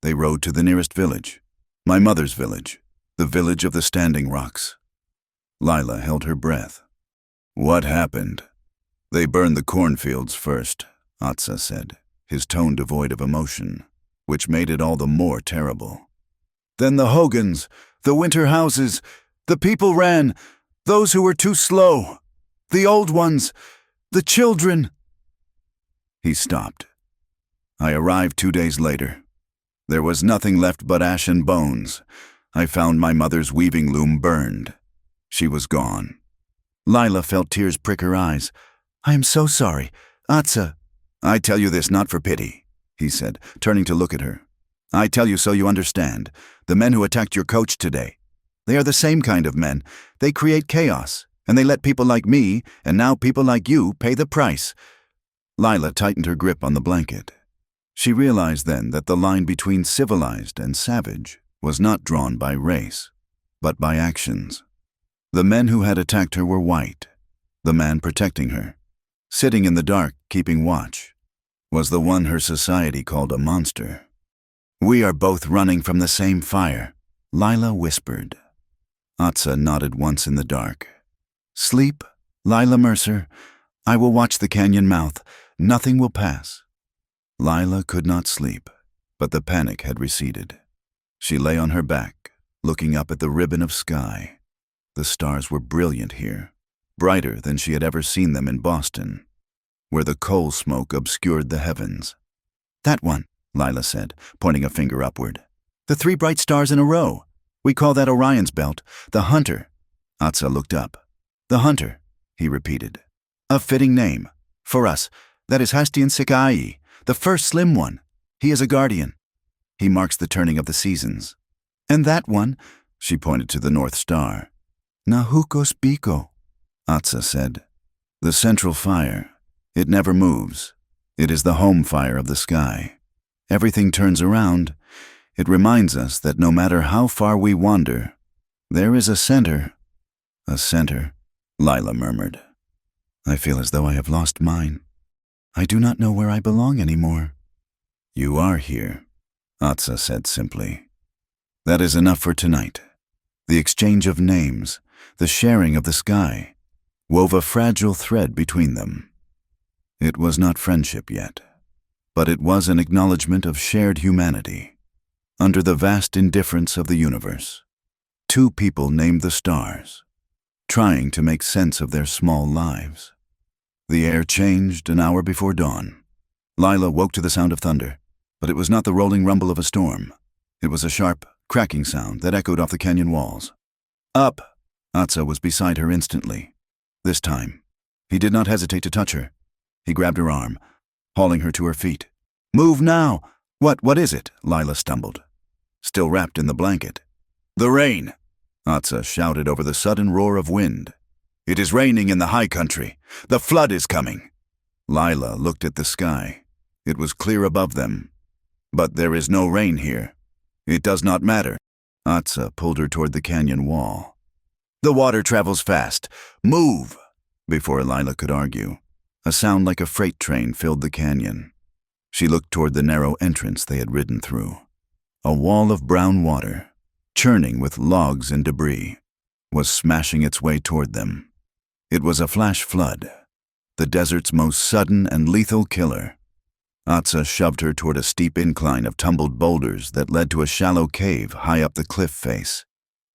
They rode to the nearest village, my mother's village, the village of the Standing Rocks." Lila held her breath. "What happened?" "They burned the cornfields first," Atsa said, his tone devoid of emotion, which made it all the more terrible. "Then the hogans, the winter houses, the people ran, those who were too slow, the old ones, the children." He stopped. "I arrived 2 days later. There was nothing left but ash and bones. I found my mother's weaving loom burned. She was gone." Lila felt tears prick her eyes. "I am so sorry. Atsa." "I tell you this not for pity," he said, turning to look at her. "I tell you so you understand. The men who attacked your coach today, they are the same kind of men. They create chaos, and they let people like me, and now people like you, pay the price." Lila tightened her grip on the blanket. She realized then that the line between civilized and savage was not drawn by race, but by actions. The men who had attacked her were white. The man protecting her, sitting in the dark keeping watch, was the one her society called a monster. "We are both running from the same fire," Lila whispered. Atsa nodded once in the dark. "Sleep, Lila Mercer. I will watch the canyon mouth. Nothing will pass." Lila could not sleep, but the panic had receded. She lay on her back, looking up at the ribbon of sky. The stars were brilliant here, brighter than she had ever seen them in Boston, where the coal smoke obscured the heavens. "That one," Lila said, pointing a finger upward. "The 3 bright stars in a row. We call that Orion's belt, the Hunter." Atsa looked up. "The Hunter," he repeated. "A fitting name. For us, that is Hastian Sikai, the first slim one. He is a guardian. He marks the turning of the seasons. And that one," she pointed to the North Star. "Nahukos Biko," Atsa said. "The central fire. It never moves. It is the home fire of the sky. Everything turns around. It reminds us that no matter how far we wander, There is a center. A center, Lila murmured. I feel as though I have lost mine. I do not know where I belong anymore. You are here, Atsa said simply. That is enough for tonight. The exchange of names, the sharing of the sky, wove a fragile thread between them. It was not friendship yet, but it was an acknowledgement of shared humanity. Under the vast indifference of the universe, two people named the stars, trying to make sense of their small lives. The air changed an hour before dawn. Lila woke to the sound of thunder, but it was not the rolling rumble of a storm. It was a sharp, cracking sound that echoed off the canyon walls. Up! Atsa was beside her instantly. This time, he did not hesitate to touch her. He grabbed her arm, hauling her to her feet. Move now! What is it? Lila stumbled, still wrapped in the blanket. The rain! Atsa shouted over the sudden roar of wind. It is raining in the high country. The flood is coming. Lila looked at the sky. It was clear above them. But there is no rain here. It does not matter. Atsa pulled her toward the canyon wall. The water travels fast. Move! Before Lila could argue, a sound like a freight train filled the canyon. She looked toward the narrow entrance they had ridden through. A wall of brown water, churning with logs and debris, was smashing its way toward them. It was a flash flood, the desert's most sudden and lethal killer. Atsa shoved her toward a steep incline of tumbled boulders that led to a shallow cave high up the cliff face.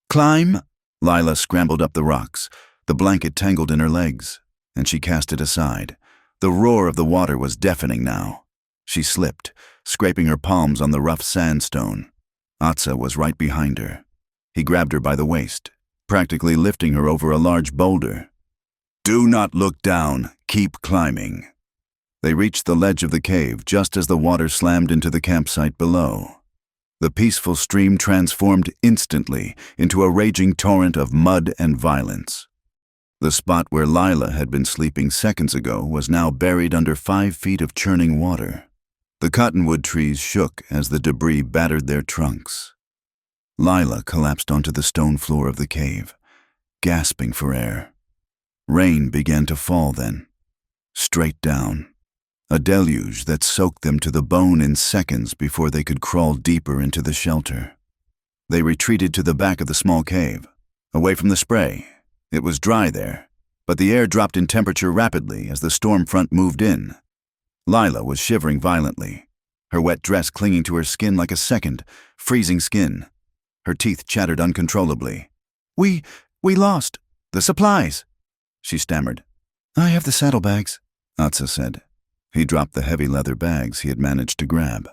Climb! Lila scrambled up the rocks, the blanket tangled in her legs, and she cast it aside. The roar of the water was deafening now. She slipped, scraping her palms on the rough sandstone. Atsa was right behind her. He grabbed her by the waist, practically lifting her over a large boulder. Do not look down. Keep climbing. They reached the ledge of the cave just as the water slammed into the campsite below. The peaceful stream transformed instantly into a raging torrent of mud and violence. The spot where Lila had been sleeping seconds ago was now buried under 5 feet of churning water. The cottonwood trees shook as the debris battered their trunks. Lila collapsed onto the stone floor of the cave, gasping for air. Rain began to fall then, straight down, a deluge that soaked them to the bone in seconds before they could crawl deeper into the shelter. They retreated to the back of the small cave, away from the spray. It was dry there, but the air dropped in temperature rapidly as the storm front moved in. Lila was shivering violently, her wet dress clinging to her skin like a second, freezing skin. Her teeth chattered uncontrollably. We lost the supplies, she stammered. I have the saddlebags, Atsa said. He dropped the heavy leather bags he had managed to grab.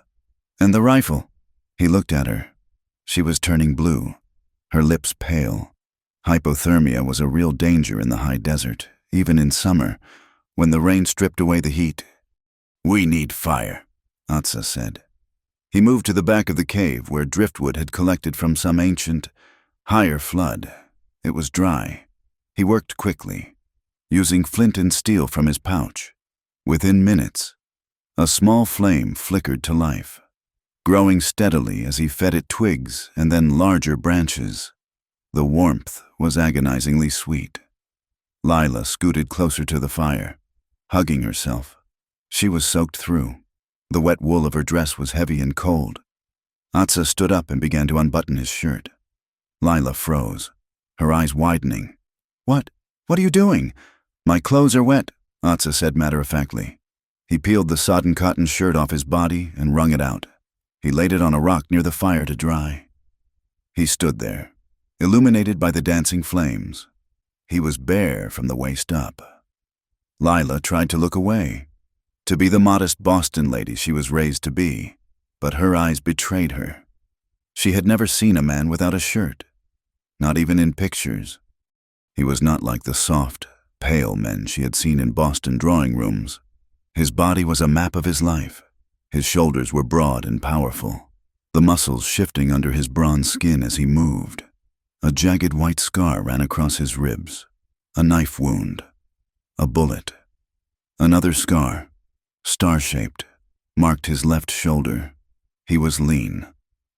And the rifle. He looked at her. She was turning blue, her lips pale. Hypothermia was a real danger in the high desert, even in summer, when the rain stripped away the heat. We need fire, Atsa said. He moved to the back of the cave where driftwood had collected from some ancient, higher flood. It was dry. He worked quickly, using flint and steel from his pouch. Within minutes, a small flame flickered to life, growing steadily as he fed it twigs and then larger branches. The warmth was agonizingly sweet. Lila scooted closer to the fire, hugging herself. She was soaked through. The wet wool of her dress was heavy and cold. Atsa stood up and began to unbutton his shirt. Lila froze, her eyes widening. What are you doing? My clothes are wet, Atsa said matter-of-factly. He peeled the sodden cotton shirt off his body and wrung it out. He laid it on a rock near the fire to dry. He stood there, illuminated by the dancing flames. He was bare from the waist up. Lila tried to look away, to be the modest Boston lady she was raised to be, but her eyes betrayed her. She had never seen a man without a shirt, not even in pictures. He was not like the soft, pale men she had seen in Boston drawing rooms. His body was a map of his life. His shoulders were broad and powerful, the muscles shifting under his bronze skin as he moved. A jagged white scar ran across his ribs, a knife wound, a bullet. Another scar, star-shaped, marked his left shoulder. He was lean,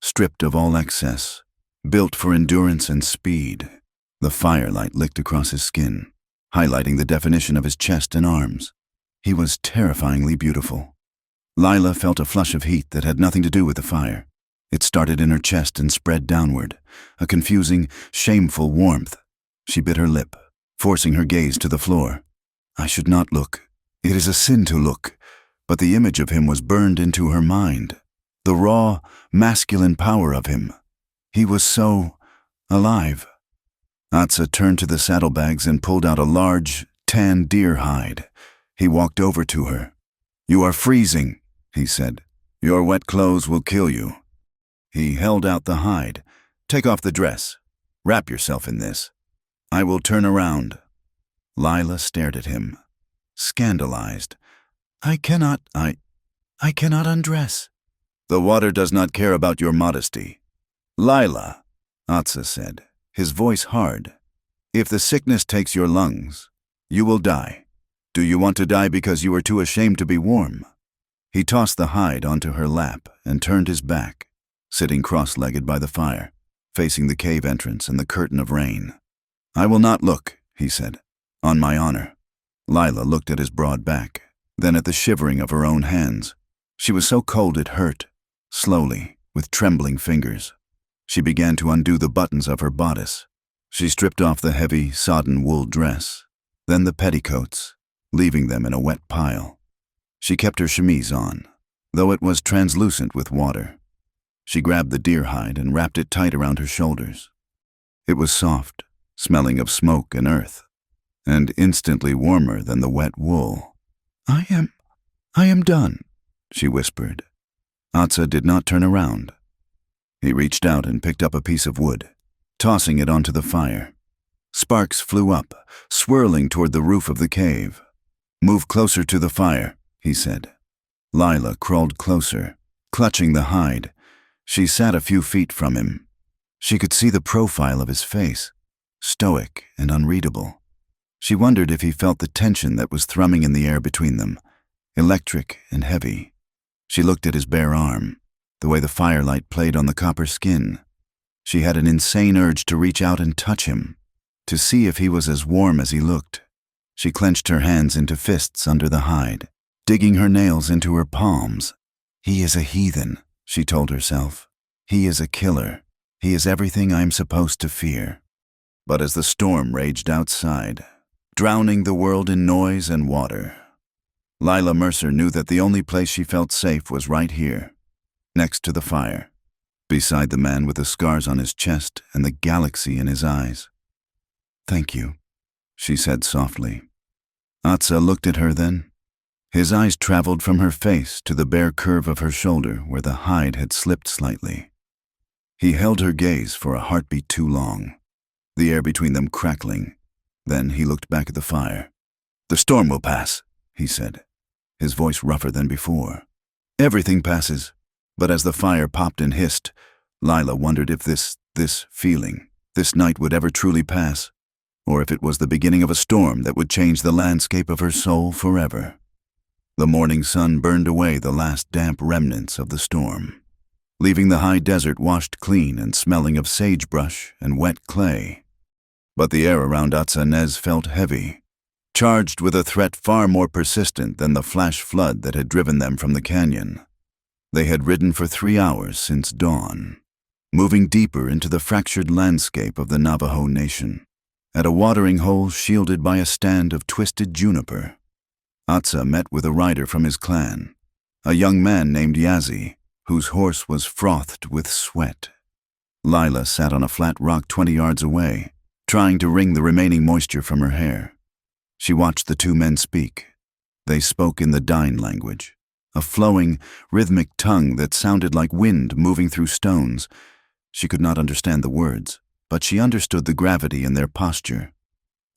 stripped of all excess, built for endurance and speed. The firelight licked across his skin, highlighting the definition of his chest and arms. He was terrifyingly beautiful. Lila felt a flush of heat that had nothing to do with the fire. It started in her chest and spread downward, a confusing, shameful warmth. She bit her lip, forcing her gaze to the floor. I should not look. It is a sin to look. But the image of him was burned into her mind. The raw, masculine power of him. He was so alive. Atsa turned to the saddlebags and pulled out a large, tan deer hide. He walked over to her. You are freezing, he said. Your wet clothes will kill you. He held out the hide. Take off the dress. Wrap yourself in this. I will turn around. Lila stared at him, scandalized. I cannot undress. The water does not care about your modesty. Lila, Atsa said, his voice hard. If the sickness takes your lungs, you will die. Do you want to die because you are too ashamed to be warm? He tossed the hide onto her lap and turned his back, sitting cross-legged by the fire, facing the cave entrance and the curtain of rain. I will not look, he said, on my honor. Lila looked at his broad back, then at the shivering of her own hands. She was so cold it hurt. Slowly, with trembling fingers, she began to undo the buttons of her bodice. She stripped off the heavy, sodden wool dress, then the petticoats, leaving them in a wet pile. She kept her chemise on, though it was translucent with water. She grabbed the deer hide and wrapped it tight around her shoulders. It was soft, smelling of smoke and earth, and instantly warmer than the wet wool. I am done, she whispered. Atsa did not turn around. He reached out and picked up a piece of wood, tossing it onto the fire. Sparks flew up, swirling toward the roof of the cave. Move closer to the fire, he said. Lila crawled closer, clutching the hide. She sat a few feet from him. She could see the profile of his face, stoic and unreadable. She wondered if he felt the tension that was thrumming in the air between them, electric and heavy. She looked at his bare arm, the way the firelight played on the copper skin. She had an insane urge to reach out and touch him, to see if he was as warm as he looked. She clenched her hands into fists under the hide, digging her nails into her palms. He is a heathen, she told herself. He is a killer. He is everything I am supposed to fear. But as the storm raged outside, drowning the world in noise and water, Lila Mercer knew that the only place she felt safe was right here, next to the fire, beside the man with the scars on his chest and the galaxy in his eyes. Thank you, she said softly. Atsa looked at her then. His eyes traveled from her face to the bare curve of her shoulder where the hide had slipped slightly. He held her gaze for a heartbeat too long, the air between them crackling. Then he looked back at the fire. The storm will pass, he said, his voice rougher than before. Everything passes. But as the fire popped and hissed, Lila wondered if this feeling, this night would ever truly pass, or if it was the beginning of a storm that would change the landscape of her soul forever. The morning sun burned away the last damp remnants of the storm, leaving the high desert washed clean and smelling of sagebrush and wet clay. But the air around Atsa felt heavy, charged with a threat far more persistent than the flash flood that had driven them from the canyon. They had ridden for 3 hours since dawn, moving deeper into the fractured landscape of the Navajo nation, at a watering hole shielded by a stand of twisted juniper. Atsa met with a rider from his clan, a young man named Yazi, whose horse was frothed with sweat. Lila sat on a flat rock 20 yards away, trying to wring the remaining moisture from her hair. She watched the two men speak. They spoke in the Dine language, a flowing, rhythmic tongue that sounded like wind moving through stones. She could not understand the words, but she understood the gravity in their posture.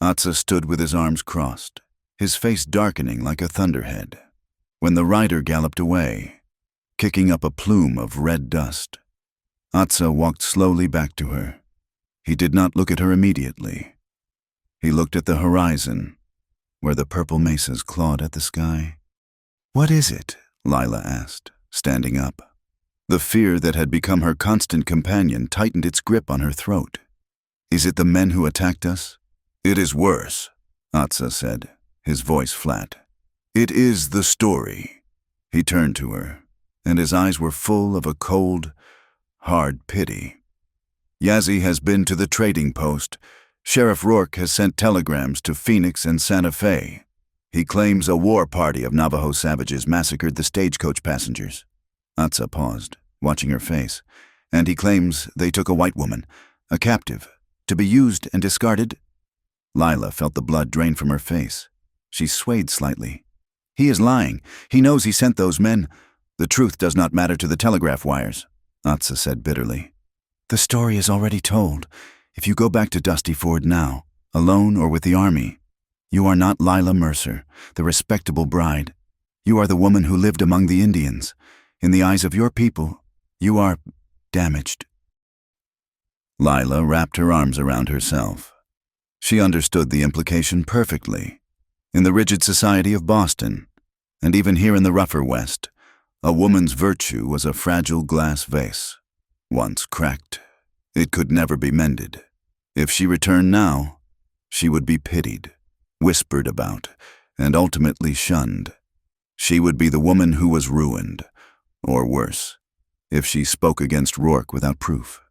Atsa stood with his arms crossed, his face darkening like a thunderhead. When the rider galloped away, kicking up a plume of red dust, Atsa walked slowly back to her. He did not look at her immediately. He looked at the horizon, where the purple mesas clawed at the sky. What is it? Lila asked, standing up. The fear that had become her constant companion tightened its grip on her throat. Is it the men who attacked us? It is worse, Atsa said, his voice flat. It is the story. He turned to her, and his eyes were full of a cold, hard pity. Yazzie has been to the trading post. Sheriff Rourke has sent telegrams to Phoenix and Santa Fe. He claims a war party of Navajo savages massacred the stagecoach passengers. Atsa paused, watching her face, and he claims they took a white woman, a captive, to be used and discarded. Lila felt the blood drain from her face. She swayed slightly. He is lying. He knows he sent those men. The truth does not matter to the telegraph wires, Atsa said bitterly. The story is already told. If you go back to Dusty Ford now, alone or with the army, you are not Lila Mercer, the respectable bride. You are the woman who lived among the Indians. In the eyes of your people, you are damaged. Lila wrapped her arms around herself. She understood the implication perfectly. In the rigid society of Boston, and even here in the rougher West, a woman's virtue was a fragile glass vase. Once cracked, it could never be mended. If she returned now, she would be pitied, whispered about, and ultimately shunned. She would be the woman who was ruined, or worse, if she spoke against Rourke without proof.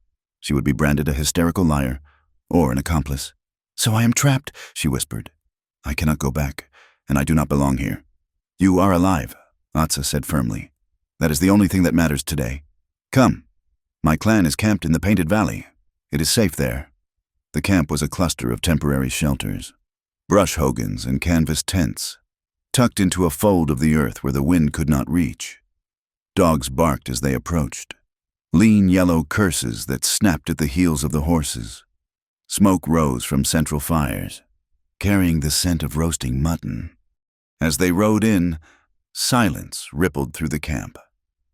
She would be branded a hysterical liar or an accomplice. So I am trapped, she whispered. I cannot go back, and I do not belong here. You are alive, Atsa said firmly. That is the only thing that matters today. Come. My clan is camped in the Painted Valley. It is safe there. The camp was a cluster of temporary shelters, brush hogans and canvas tents, tucked into a fold of the earth where the wind could not reach. Dogs barked as they approached, lean yellow curses that snapped at the heels of the horses. Smoke rose from central fires, carrying the scent of roasting mutton. As they rode in, silence rippled through the camp.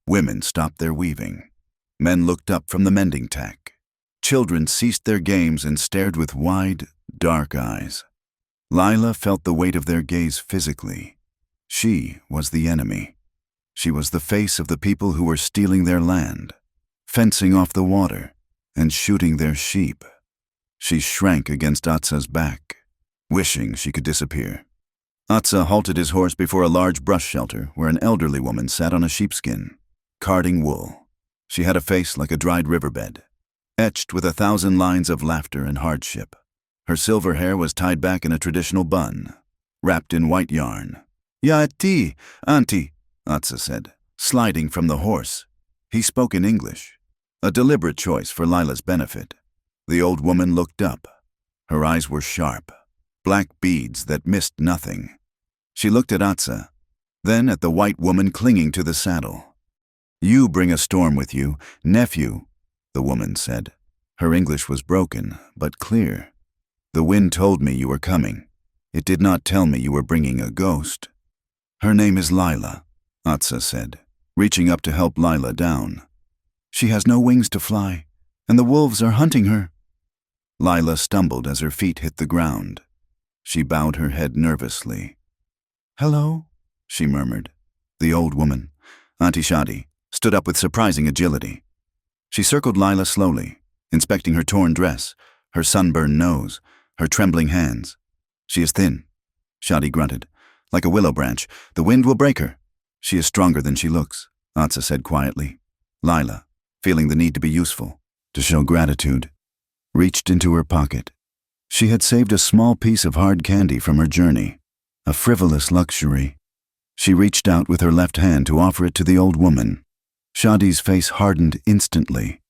Women stopped their weaving. Men looked up from the mending tack. Children ceased their games and stared with wide, dark eyes. Lila felt the weight of their gaze physically. She was the enemy. She was the face of the people who were stealing their land, fencing off the water, and shooting their sheep. She shrank against Atsa's back, wishing she could disappear. Atsa halted his horse before a large brush shelter where an elderly woman sat on a sheepskin, carding wool. She had a face like a dried riverbed, etched with 1,000 lines of laughter and hardship. Her silver hair was tied back in a traditional bun, wrapped in white yarn. "Ya'ti, auntie," Atsa said, sliding from the horse. He spoke in English, a deliberate choice for Lila's benefit. The old woman looked up. Her eyes were sharp, black beads that missed nothing. She looked at Atsa, then at the white woman clinging to the saddle. "You bring a storm with you, nephew," the woman said. Her English was broken, but clear. "The wind told me you were coming. It did not tell me you were bringing a ghost." "Her name is Lila," Atsa said, reaching up to help Lila down. "She has no wings to fly, and the wolves are hunting her." Lila stumbled as her feet hit the ground. She bowed her head nervously. "Hello," she murmured. The old woman, Auntie Shadi, stood up with surprising agility. She circled Lila slowly, inspecting her torn dress, her sunburned nose, her trembling hands. "She is thin," Shadi grunted. "Like a willow branch. The wind will break her." "She is stronger than she looks," Atsa said quietly. Lila, feeling the need to be useful, to show gratitude, reached into her pocket. She had saved a small piece of hard candy from her journey, a frivolous luxury. She reached out with her left hand to offer it to the old woman. Shadi's face hardened instantly.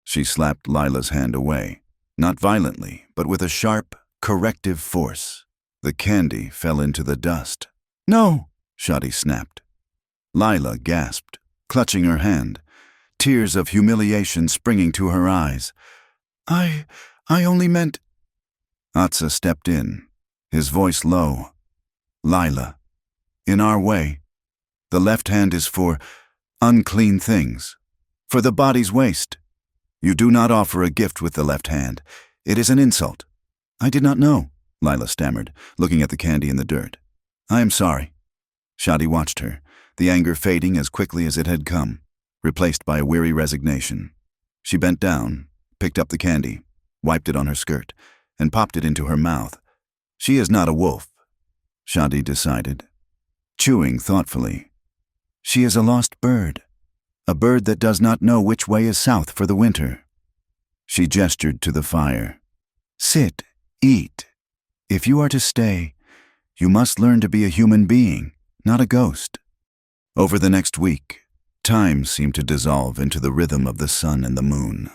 She slapped Lila's hand away, not violently, but with a sharp, corrective force. The candy fell into the dust. "No!" Shadi snapped. Lila gasped, clutching her hand, tears of humiliation springing to her eyes. I only meant—" Atsa stepped in, his voice low. "Lila, in our way, the left hand is for unclean things, for the body's waste. You do not offer a gift with the left hand. It is an insult." "I did not know," Lila stammered, looking at the candy in the dirt. "I am sorry." Shadi watched her, the anger fading as quickly as it had come. replaced by a weary resignation. She bent down, picked up the candy, wiped it on her skirt, and popped it into her mouth. She is not a wolf, Shadi decided, chewing thoughtfully. She is a lost bird, a bird that does not know which way is south for the winter. She gestured to the fire. Sit, eat. If you are to stay, you must learn to be a human being, not a ghost. Over the next week, time seemed to dissolve into the rhythm of the sun and the moon.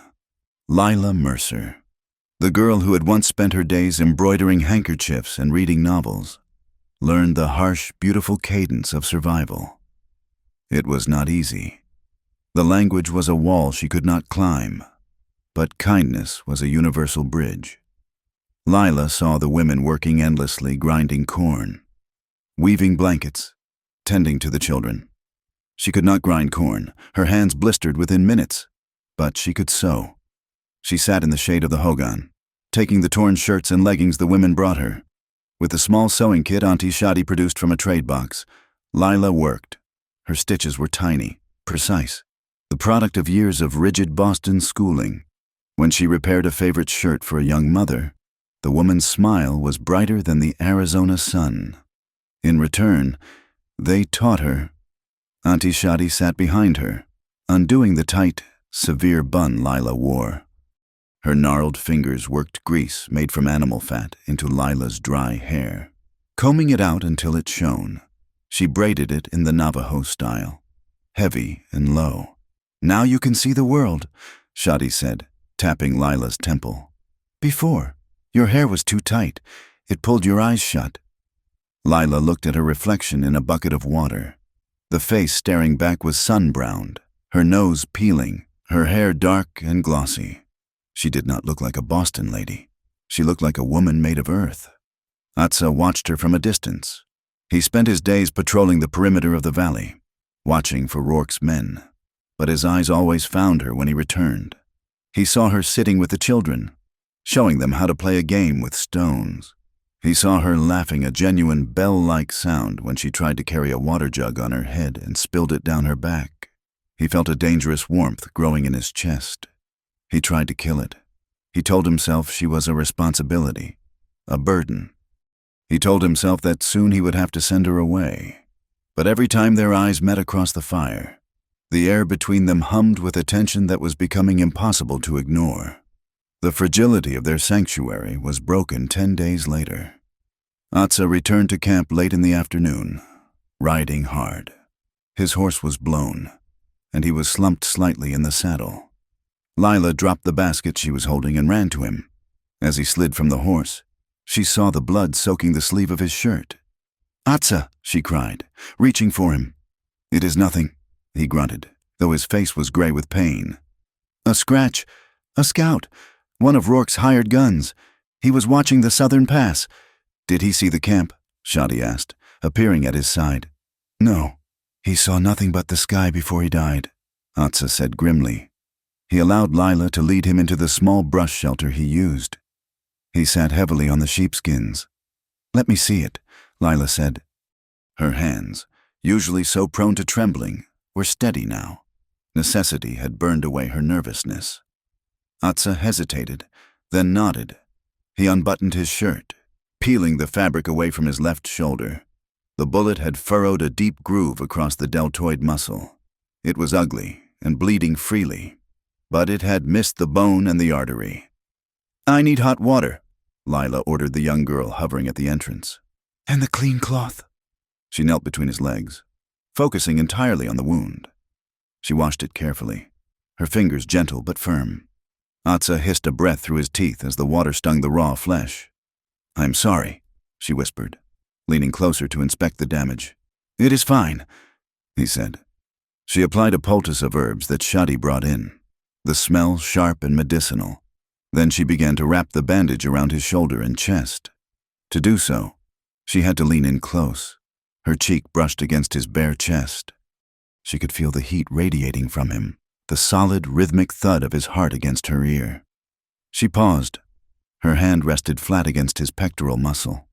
Lila Mercer, the girl who had once spent her days embroidering handkerchiefs and reading novels, learned the harsh, beautiful cadence of survival. It was not easy. The language was a wall she could not climb, but kindness was a universal bridge. Lila saw the women working endlessly, grinding corn, weaving blankets, tending to the children. She could not grind corn. Her hands blistered within minutes, but she could sew. She sat in the shade of the hogan, taking the torn shirts and leggings the women brought her. With the small sewing kit Auntie Shadi produced from a trade box, Lila worked. Her stitches were tiny, precise, the product of years of rigid Boston schooling. When she repaired a favorite shirt for a young mother, the woman's smile was brighter than the Arizona sun. In return, they taught her. Auntie Shadi sat behind her, undoing the tight, severe bun Lila wore. Her gnarled fingers worked grease made from animal fat into Lila's dry hair. Combing it out until it shone, she braided it in the Navajo style, heavy and low. Now you can see the world, Shadi said, tapping Lila's temple. Before, your hair was too tight. It pulled your eyes shut. Lila looked at her reflection in a bucket of water. The face staring back was sun-browned, her nose peeling, her hair dark and glossy. She did not look like a Boston lady. She looked like a woman made of earth. Atsa watched her from a distance. He spent his days patrolling the perimeter of the valley, watching for Rourke's men. But his eyes always found her when he returned. He saw her sitting with the children, showing them how to play a game with stones. He saw her laughing a genuine bell-like sound when she tried to carry a water jug on her head and spilled it down her back. He felt a dangerous warmth growing in his chest. He tried to kill it. He told himself she was a responsibility, a burden. He told himself that soon he would have to send her away. But every time their eyes met across the fire, the air between them hummed with a tension that was becoming impossible to ignore. The fragility of their sanctuary was broken 10 days later. Atsa returned to camp late in the afternoon, riding hard. His horse was blown, and he was slumped slightly in the saddle. Lila dropped the basket she was holding and ran to him. As he slid from the horse, she saw the blood soaking the sleeve of his shirt. "Atsa!" she cried, reaching for him. "It is nothing," he grunted, though his face was gray with pain. "A scratch. A scout. One of Rourke's hired guns. He was watching the southern pass." "Did he see the camp?" Shadi asked, appearing at his side. "No. He saw nothing but the sky before he died," Atsa said grimly. He allowed Lila to lead him into the small brush shelter he used. He sat heavily on the sheepskins. "Let me see it," Lila said. Her hands, usually so prone to trembling, were steady now. Necessity had burned away her nervousness. Atsa hesitated, then nodded. He unbuttoned his shirt, peeling the fabric away from his left shoulder. The bullet had furrowed a deep groove across the deltoid muscle. It was ugly and bleeding freely, but it had missed the bone and the artery. "I need hot water," Lila ordered the young girl hovering at the entrance. "And the clean cloth." She knelt between his legs, focusing entirely on the wound. She washed it carefully, her fingers gentle but firm. Atsa hissed a breath through his teeth as the water stung the raw flesh. "I'm sorry," she whispered, leaning closer to inspect the damage. "It is fine," he said. She applied a poultice of herbs that Shadi brought in, the smell sharp and medicinal. Then she began to wrap the bandage around his shoulder and chest. To do so, she had to lean in close. Her cheek brushed against his bare chest. She could feel the heat radiating from him, the solid, rhythmic thud of his heart against her ear. She paused. Her hand rested flat against his pectoral muscle,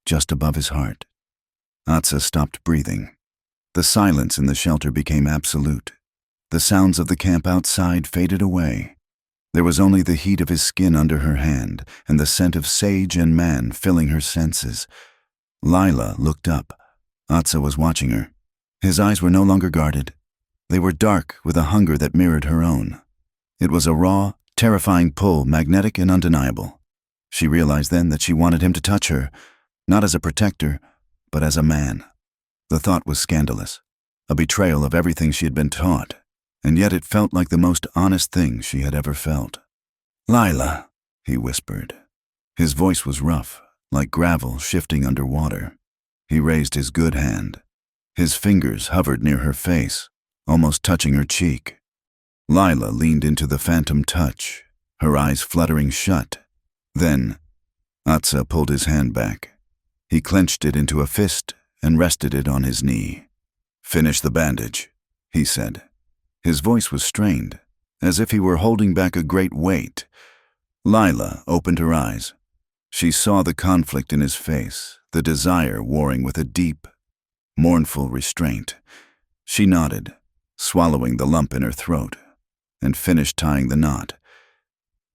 just above his heart. Atsa stopped breathing. The silence in the shelter became absolute. The sounds of the camp outside faded away. There was only the heat of his skin under her hand and the scent of sage and man filling her senses. Lila looked up. Atsa was watching her. His eyes were no longer guarded. They were dark with a hunger that mirrored her own. It was a raw, terrifying pull, magnetic and undeniable. She realized then that she wanted him to touch her, not as a protector, but as a man. The thought was scandalous, a betrayal of everything she had been taught, and yet it felt like the most honest thing she had ever felt. "Lila," he whispered. His voice was rough, like gravel shifting under water. He raised his good hand. His fingers hovered near her face, almost touching her cheek. Lila leaned into the phantom touch, her eyes fluttering shut. Then, Atsa pulled his hand back. He clenched it into a fist and rested it on his knee. "Finish the bandage," he said. His voice was strained, as if he were holding back a great weight. Lila opened her eyes. She saw the conflict in his face, the desire warring with a deep, mournful restraint. She nodded, swallowing the lump in her throat, and finished tying the knot.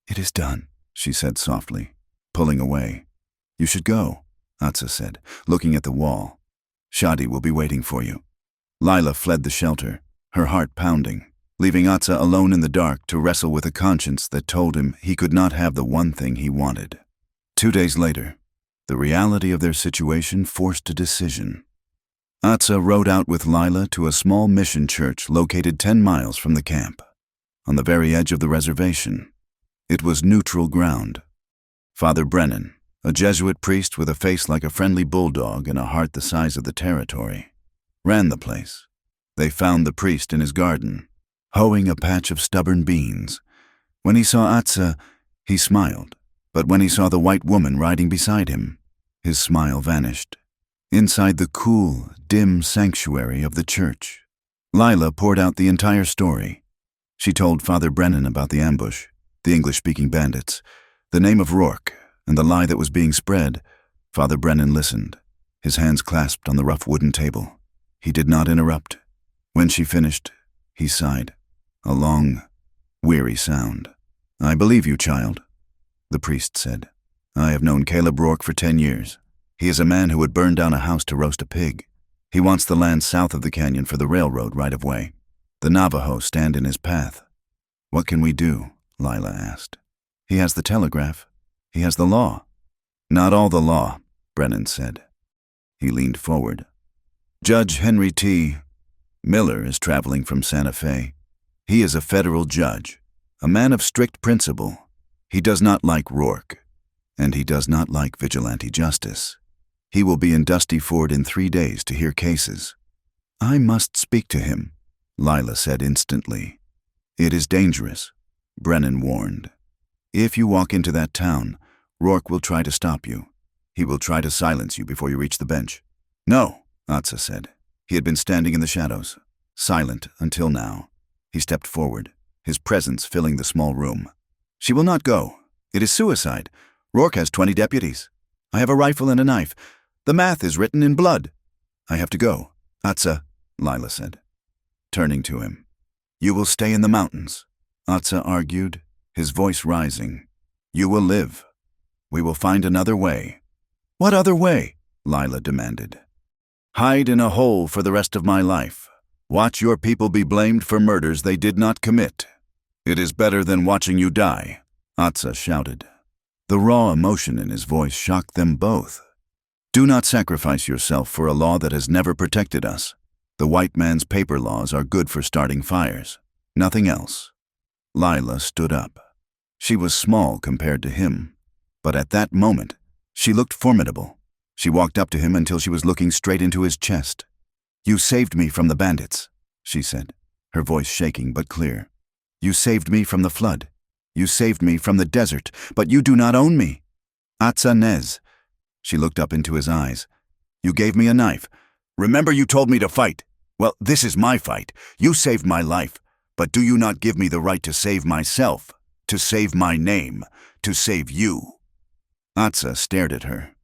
"It is done," she said softly, pulling away. "You should go," Atsa said, looking at the wall. "Shadi will be waiting for you." Lila fled the shelter, her heart pounding, leaving Atsa alone in the dark to wrestle with a conscience that told him he could not have the one thing he wanted. 2 days later, the reality of their situation forced a decision. Atsa rode out with Lila to a small mission church located 10 miles from the camp, on the very edge of the reservation. It was neutral ground. Father Brennan, a Jesuit priest with a face like a friendly bulldog and a heart the size of the territory, ran the place. They found the priest in his garden, hoeing a patch of stubborn beans. When he saw Atsa, he smiled, but when he saw the white woman riding beside him, his smile vanished. Inside the cool, dim sanctuary of the church, Lila poured out the entire story. She told Father Brennan about the ambush, the English-speaking bandits, the name of Rourke, and the lie that was being spread. Father Brennan listened, his hands clasped on the rough wooden table. He did not interrupt. When she finished, he sighed, a long, weary sound. "I believe you, child," the priest said. "I have known Caleb Rourke for 10 years. He is a man who would burn down a house to roast a pig. He wants the land south of the canyon for the railroad right-of-way. The Navajo stand in his path." "What can we do?" Lila asked. "He has the telegraph. He has the law." "Not all the law," Brennan said. He leaned forward. "Judge Henry T. Miller is traveling from Santa Fe. He is a federal judge, a man of strict principle. He does not like Rourke, and he does not like vigilante justice. He will be in Dusty Ford in 3 days to hear cases." "I must speak to him," Lila said instantly. "It is dangerous," Brennan warned. "If you walk into that town, Rourke will try to stop you. He will try to silence you before you reach the bench." "No," Atsa said. He had been standing in the shadows, silent until now. He stepped forward, his presence filling the small room. "She will not go. It is suicide. Rourke has 20 deputies. I have a rifle and a knife. The math is written in blood. I have to go." "Atsa," Lila said, turning to him. "You will stay in the mountains," Atsa argued, his voice rising. "You will live. We will find another way." "What other way?" Lila demanded. "Hide in a hole for the rest of my life. Watch your people be blamed for murders they did not commit. It is better than watching you die," Atsa shouted. The raw emotion in his voice shocked them both. "Do not sacrifice yourself for a law that has never protected us. The white man's paper laws are good for starting fires. Nothing else." Lila stood up. She was small compared to him, but at that moment, she looked formidable. She walked up to him until she was looking straight into his chest. "You saved me from the bandits," she said, her voice shaking but clear. "You saved me from the flood. You saved me from the desert, but you do not own me." "Atsa Nez." She looked up into his eyes. "You gave me a knife. Remember you told me to fight. Well, this is my fight. You saved my life, but do you not give me the right to save myself, to save my name, to save you?" Atsa stared at her.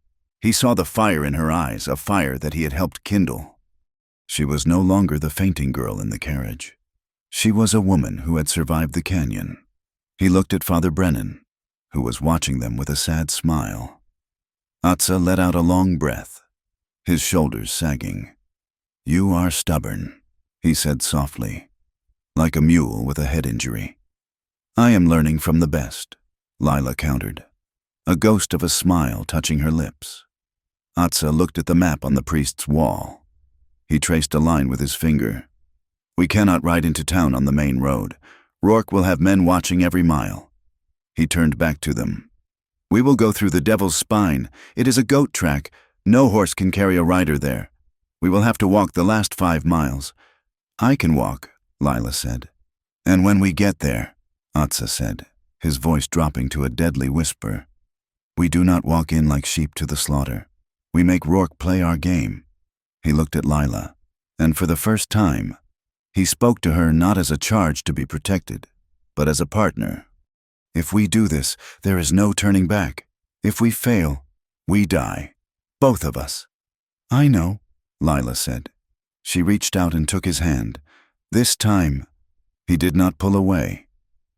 He saw the fire in her eyes, a fire that he had helped kindle. She was no longer the fainting girl in the carriage. She was a woman who had survived the canyon. He looked at Father Brennan, who was watching them with a sad smile. Atsa let out a long breath, his shoulders sagging. "You are stubborn," he said softly, like a mule with a head injury. "I am learning from the best," Lila countered, a ghost of a smile touching her lips. Atsa looked at the map on the priest's wall. He traced a line with his finger. "We cannot ride into town on the main road. Rourke will have men watching every mile." He turned back to them. "We will go through the Devil's Spine. It is a goat track. No horse can carry a rider there. We will have to walk the last 5 miles. "I can walk," Lila said. "And when we get there," Atsa said, his voice dropping to a deadly whisper, "we do not walk in like sheep to the slaughter. We make Rourke play our game." He looked at Lila, and for the first time, he spoke to her not as a charge to be protected, but as a partner. "If we do this, there is no turning back. If we fail, we die. Both of us." "I know," Lila said. She reached out and took his hand. This time, he did not pull away.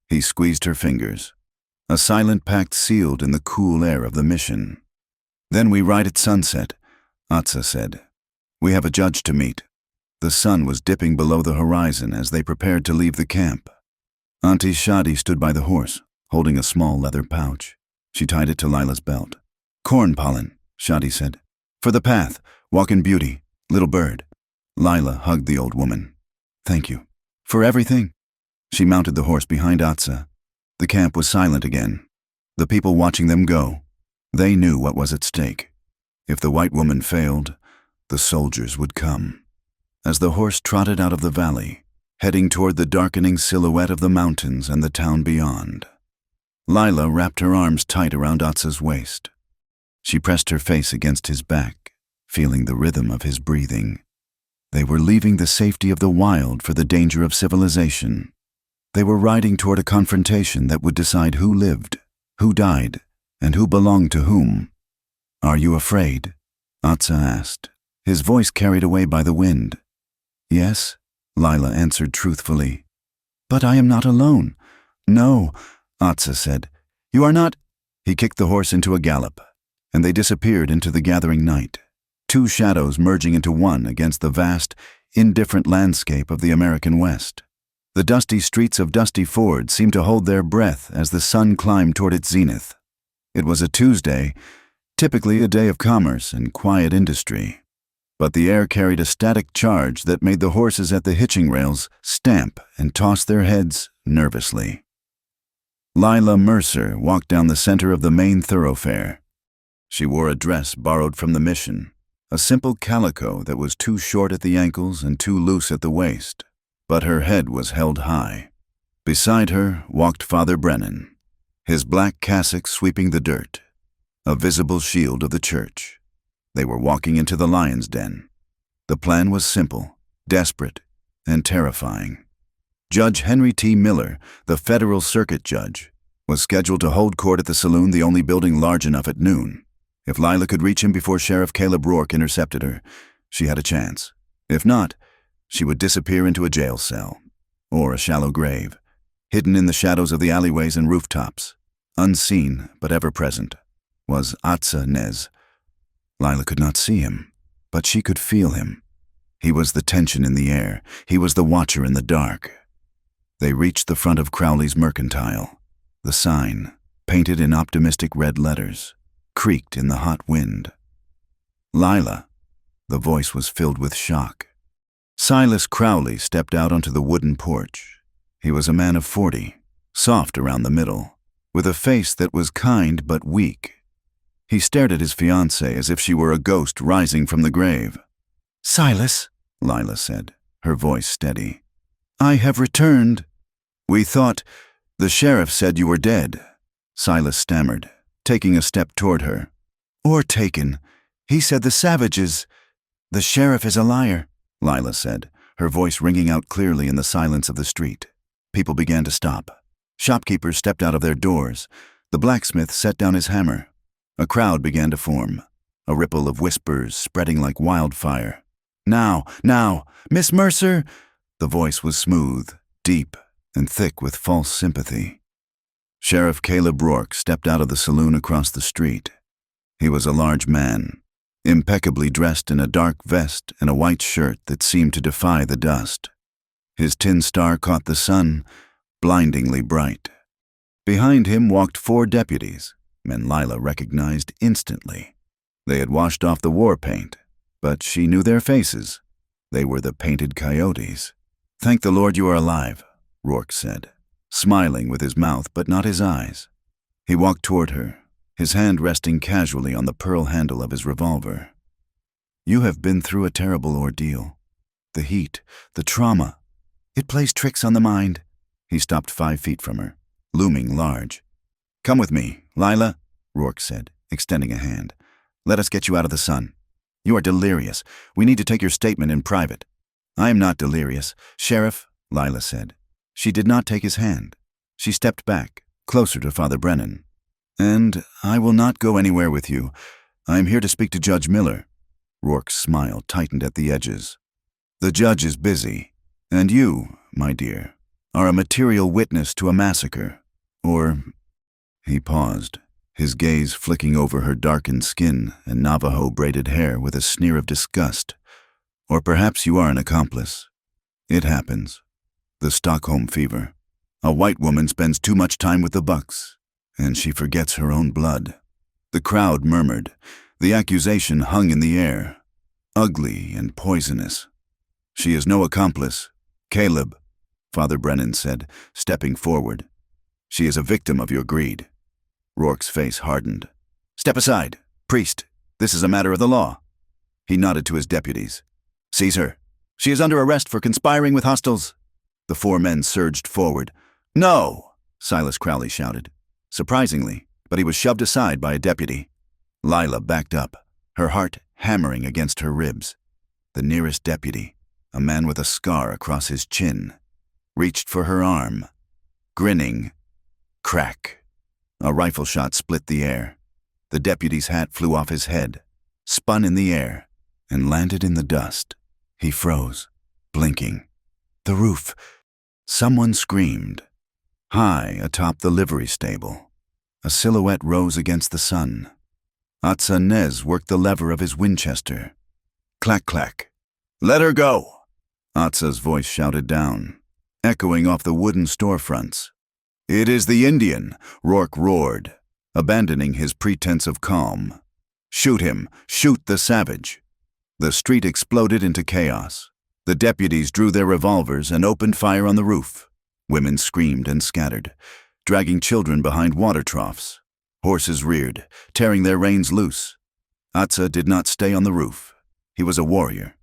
He squeezed her fingers. A silent pact sealed in the cool air of the mission. "Then we ride at sunset," Atsa said. "We have a judge to meet." The sun was dipping below the horizon as they prepared to leave the camp. Auntie Shadi stood by the horse, holding a small leather pouch. She tied it to Lila's belt. "Corn pollen," Shadi said. "For the path, walk in beauty, little bird." Lila hugged the old woman. "Thank you. For everything." She mounted the horse behind Atsa. The camp was silent again. The people watching them go, they knew what was at stake. If the white woman failed, the soldiers would come. As the horse trotted out of the valley, heading toward the darkening silhouette of the mountains and the town beyond, Lila wrapped her arms tight around Atsa's waist. She pressed her face against his back, feeling the rhythm of his breathing. They were leaving the safety of the wild for the danger of civilization. They were riding toward a confrontation that would decide who lived, who died, and who belonged to whom. "Are you afraid?" Atsa asked, his voice carried away by the wind. "Yes," Lila answered truthfully. "But I am not alone." "No," Atsa said. "You are not—" He kicked the horse into a gallop, and they disappeared into the gathering night, 2 shadows merging into one against the vast, indifferent landscape of the American West. The dusty streets of Dusty Ford seemed to hold their breath as the sun climbed toward its zenith. It was a Tuesday, typically a day of commerce and quiet industry, but the air carried a static charge that made the horses at the hitching rails stamp and toss their heads nervously. Lila Mercer walked down the center of the main thoroughfare. She wore a dress borrowed from the mission, a simple calico that was too short at the ankles and too loose at the waist, but her head was held high. Beside her walked Father Brennan, his black cassock sweeping the dirt, a visible shield of the church. They were walking into the lion's den. The plan was simple, desperate, and terrifying. Judge Henry T. Miller, the federal circuit judge, was scheduled to hold court at the saloon, the only building large enough, at noon. If Lila could reach him before Sheriff Caleb Rourke intercepted her, she had a chance. If not, she would disappear into a jail cell, or a shallow grave, hidden in the shadows of the alleyways and rooftops. Unseen, but ever present, was Atsa Nez. Lila could not see him, but she could feel him. He was the tension in the air. He was the watcher in the dark. They reached the front of Crowley's Mercantile. The sign, painted in optimistic red letters, creaked in the hot wind. "Lila," the voice was filled with shock. Silas Crowley stepped out onto the wooden porch. He was a man of 40, soft around the middle, with a face that was kind but weak. He stared at his fiancée as if she were a ghost rising from the grave. "Silas," Lila said, her voice steady, "I have returned." "We thought the sheriff said you were dead," Silas stammered, taking a step toward her. "Or taken. He said the savages—" "The sheriff is a liar," Lila said, her voice ringing out clearly in the silence of the street. People began to stop. Shopkeepers stepped out of their doors. The blacksmith set down his hammer. A crowd began to form, a ripple of whispers spreading like wildfire. Now, Miss Mercer!" The voice was smooth, deep and thick with false sympathy. Sheriff Caleb Rourke stepped out of the saloon across the street. He was a large man, impeccably dressed in a dark vest and a white shirt that seemed to defy the dust. His tin star caught the sun, blindingly bright. Behind him walked 4 deputies, men Lila recognized instantly. They had washed off the war paint, but she knew their faces. They were the painted coyotes. "Thank the Lord you are alive," Rourke said, smiling with his mouth but not his eyes. He walked toward her, his hand resting casually on the pearl handle of his revolver. "You have been through a terrible ordeal. The heat, the trauma. It plays tricks on the mind." He stopped 5 feet from her, looming large. "Come with me, Lila," Rourke said, extending a hand. "Let us get you out of the sun. You are delirious. We need to take your statement in private." "I am not delirious, Sheriff," Lila said. She did not take his hand. She stepped back, closer to Father Brennan. "And I will not go anywhere with you. I am here to speak to Judge Miller." Rourke's smile tightened at the edges. "The judge is busy, and you, my dear, are a material witness to a massacre. Or—" He paused, his gaze flicking over her darkened skin and Navajo braided hair with a sneer of disgust. "Or perhaps you are an accomplice. It happens. The Stockholm fever. A white woman spends too much time with the bucks, and she forgets her own blood." The crowd murmured. The accusation hung in the air, ugly and poisonous. "She is no accomplice, Caleb," Father Brennan said, stepping forward. "She is a victim of your greed." Rourke's face hardened. "Step aside, priest. This is a matter of the law." He nodded to his deputies. "Seize her. She is under arrest for conspiring with hostiles." The 4 men surged forward. "No!" Silas Crowley shouted. Surprisingly, but he was shoved aside by a deputy. Lila backed up, her heart hammering against her ribs. The nearest deputy, a man with a scar across his chin, reached for her arm. Grinning, crack. A rifle shot split the air. The deputy's hat flew off his head, spun in the air, and landed in the dust. He froze, blinking. The roof. Someone screamed. High atop the livery stable, a silhouette rose against the sun. Atza Nez worked the lever of his Winchester. Clack, clack. "Let her go!" Atza's voice shouted down, echoing off the wooden storefronts. "It is the Indian," Rourke roared, abandoning his pretense of calm. "Shoot him! Shoot the savage!" The street exploded into chaos. The deputies drew their revolvers and opened fire on the roof. Women screamed and scattered, dragging children behind water troughs. Horses reared, tearing their reins loose. Atza did not stay on the roof. He was a warrior,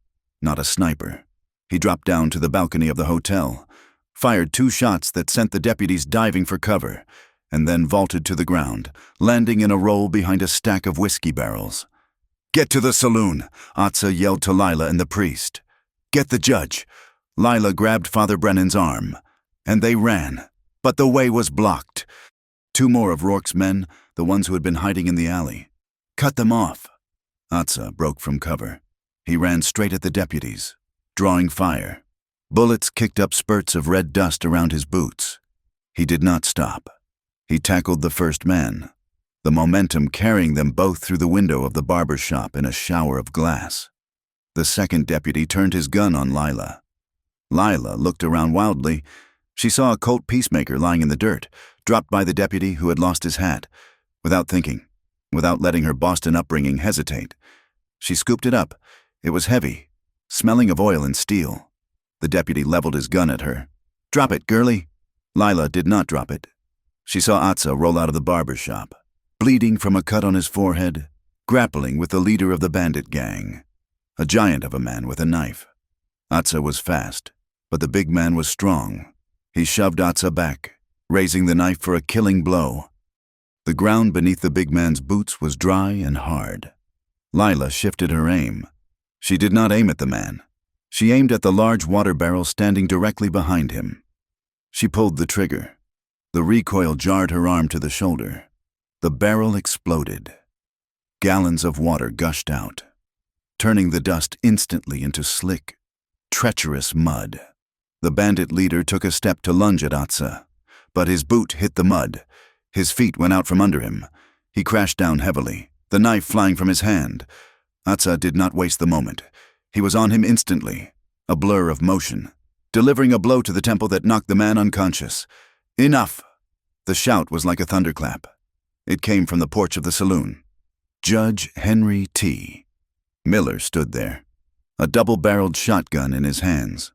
not a sniper. He dropped down to the balcony of the hotel, fired 2 shots that sent the deputies diving for cover, and then vaulted to the ground, landing in a roll behind a stack of whiskey barrels. "Get to the saloon," Atza yelled to Lila and the priest. "Get the judge." Lila grabbed Father Brennan's arm, and they ran, but the way was blocked. 2 more of Rourke's men, the ones who had been hiding in the alley. "Cut them off." Atza broke from cover. He ran straight at the deputies, drawing fire. Bullets kicked up spurts of red dust around his boots. He did not stop. He tackled the first man, the momentum carrying them both through the window of the barber shop in a shower of glass. The second deputy turned his gun on Lila. Lila looked around wildly. She saw a Colt Peacemaker lying in the dirt, dropped by the deputy who had lost his hat. Without thinking, without letting her Boston upbringing hesitate, she scooped it up. It was heavy, smelling of oil and steel. The deputy leveled his gun at her. "Drop it, girlie." Lila did not drop it. She saw Atza roll out of the barber shop, bleeding from a cut on his forehead, grappling with the leader of the bandit gang, a giant of a man with a knife. Atza was fast, but the big man was strong. He shoved Atza back, raising the knife for a killing blow. The ground beneath the big man's boots was dry and hard. Lila shifted her aim. She did not aim at the man. She aimed at the large water barrel standing directly behind him. She pulled the trigger. The recoil jarred her arm to the shoulder. The barrel exploded. Gallons of water gushed out, turning the dust instantly into slick, treacherous mud. The bandit leader took a step to lunge at Atsa, but his boot hit the mud. His feet went out from under him. He crashed down heavily, the knife flying from his hand. Atsa did not waste the moment. He was on him instantly, a blur of motion, delivering a blow to the temple that knocked the man unconscious. Enough! The shout was like a thunderclap. It came from the porch of the saloon. Judge Henry T. Miller stood there, a double-barreled shotgun in his hands.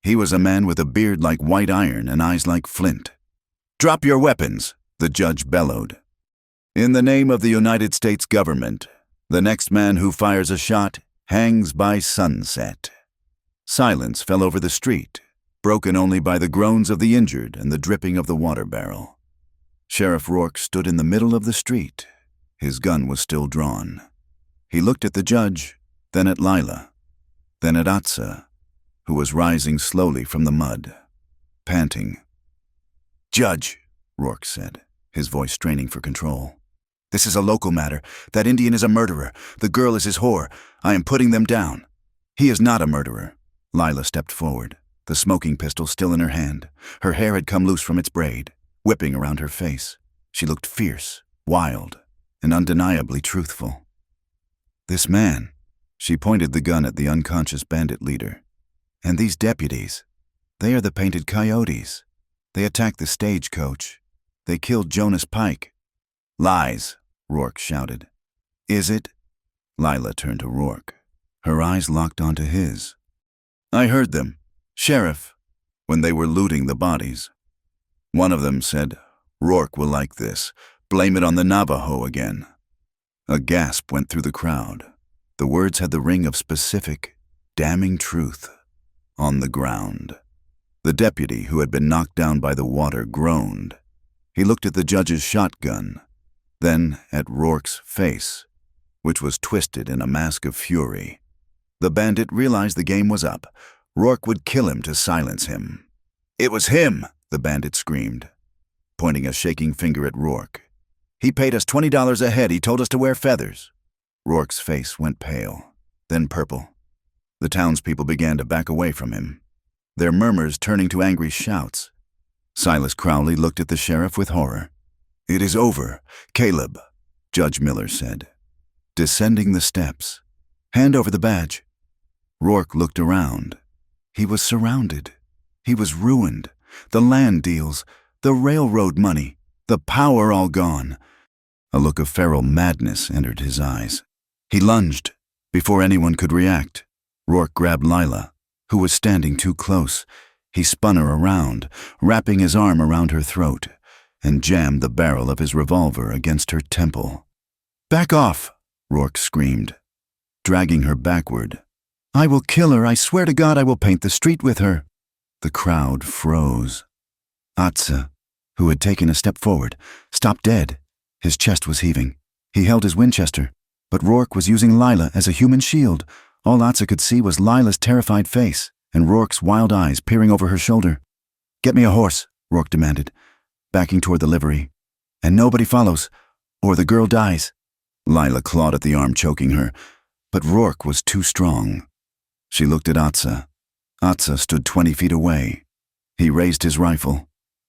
He was a man with a beard like white iron and eyes like flint. "Drop your weapons," the judge bellowed. "In the name of the United States government, the next man who fires a shot hangs by sunset." Silence fell over the street, broken only by the groans of the injured and the dripping of the water barrel. Sheriff Rourke stood in the middle of the street. His gun was still drawn. He looked at the judge, then at Lila, then at Atsa, who was rising slowly from the mud, panting. "Judge," Rourke said, his voice straining for control. "This is a local matter. That Indian is a murderer. The girl is his whore. I am putting them down." "He is not a murderer." Lila stepped forward, the smoking pistol still in her hand. Her hair had come loose from its braid, whipping around her face. She looked fierce, wild, and undeniably truthful. "This man," she pointed the gun at the unconscious bandit leader, "and these deputies, they are the painted coyotes. They attacked the stagecoach. They killed Jonas Pike." "Lies," Rourke shouted. "Is it?" Lila turned to Rourke, her eyes locked onto his. "I heard them, Sheriff, when they were looting the bodies. One of them said, 'Rourke will like this. Blame it on the Navajo again.'" A gasp went through the crowd. The words had the ring of specific, damning truth. On the ground. The deputy, who had been knocked down by the water, groaned. He looked at the judge's shotgun, then at Rourke's face, which was twisted in a mask of fury. The bandit realized the game was up. Rourke would kill him to silence him. "It was him!" the bandit screamed, pointing a shaking finger at Rourke. "He paid us $20 a head. He told us to wear feathers." Rourke's face went pale, then purple. The townspeople began to back away from him, their murmurs turning to angry shouts. Silas Crowley looked at the sheriff with horror. "It is over, Caleb," Judge Miller said, descending the steps. "Hand over the badge." Rourke looked around. He was surrounded. He was ruined. The land deals, the railroad money, the power all gone. A look of feral madness entered his eyes. He lunged. Before anyone could react, Rourke grabbed Lila, who was standing too close. He spun her around, wrapping his arm around her throat, and jammed the barrel of his revolver against her temple. "Back off!" Rourke screamed, dragging her backward. "I will kill her. I swear to God I will paint the street with her." The crowd froze. Atsa, who had taken a step forward, stopped dead. His chest was heaving. He held his Winchester, but Rourke was using Lila as a human shield. All Atsa could see was Lila's terrified face and Rourke's wild eyes peering over her shoulder. "Get me a horse," Rourke demanded, backing toward the livery. "And nobody follows, or the girl dies." Lila clawed at the arm choking her, but Rourke was too strong. She looked at Atsa. Atsa stood 20 feet away. He raised his rifle.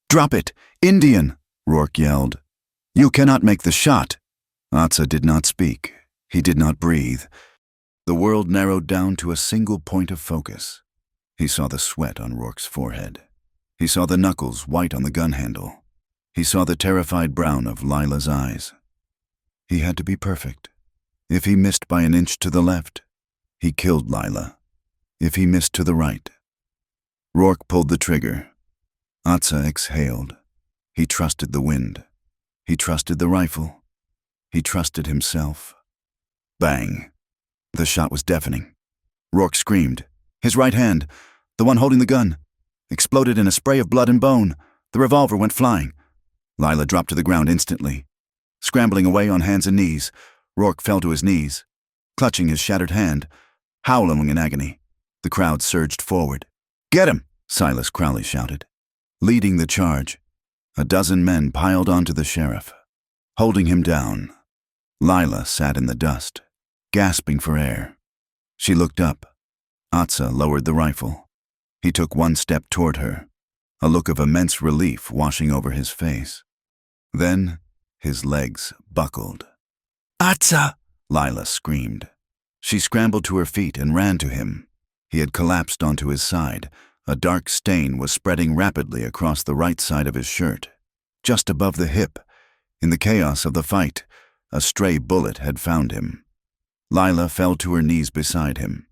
"Drop it! Indian!" Rourke yelled. "You cannot make the shot." Atsa did not speak. He did not breathe. The world narrowed down to a single point of focus. He saw the sweat on Rourke's forehead. He saw the knuckles white on the gun handle. He saw the terrified brown of Lila's eyes. He had to be perfect. If he missed by an inch to the left, he killed Lila. If he missed to the right. Rourke pulled the trigger. Atsa exhaled. He trusted the wind. He trusted the rifle. He trusted himself. Bang. The shot was deafening. Rourke screamed. His right hand, the one holding the gun, exploded in a spray of blood and bone. The revolver went flying. Lila dropped to the ground instantly. Scrambling away on hands and knees, Rourke fell to his knees, clutching his shattered hand, howling in agony. The crowd surged forward. "Get him!" Silas Crowley shouted. Leading the charge, a dozen men piled onto the sheriff, holding him down. Lila sat in the dust, gasping for air. She looked up. Atsa lowered the rifle. He took one step toward her, a look of immense relief washing over his face. Then his legs buckled. "Atsa!" Lila screamed. She scrambled to her feet and ran to him. He had collapsed onto his side. A dark stain was spreading rapidly across the right side of his shirt. Just above the hip, in the chaos of the fight, a stray bullet had found him. Lila fell to her knees beside him.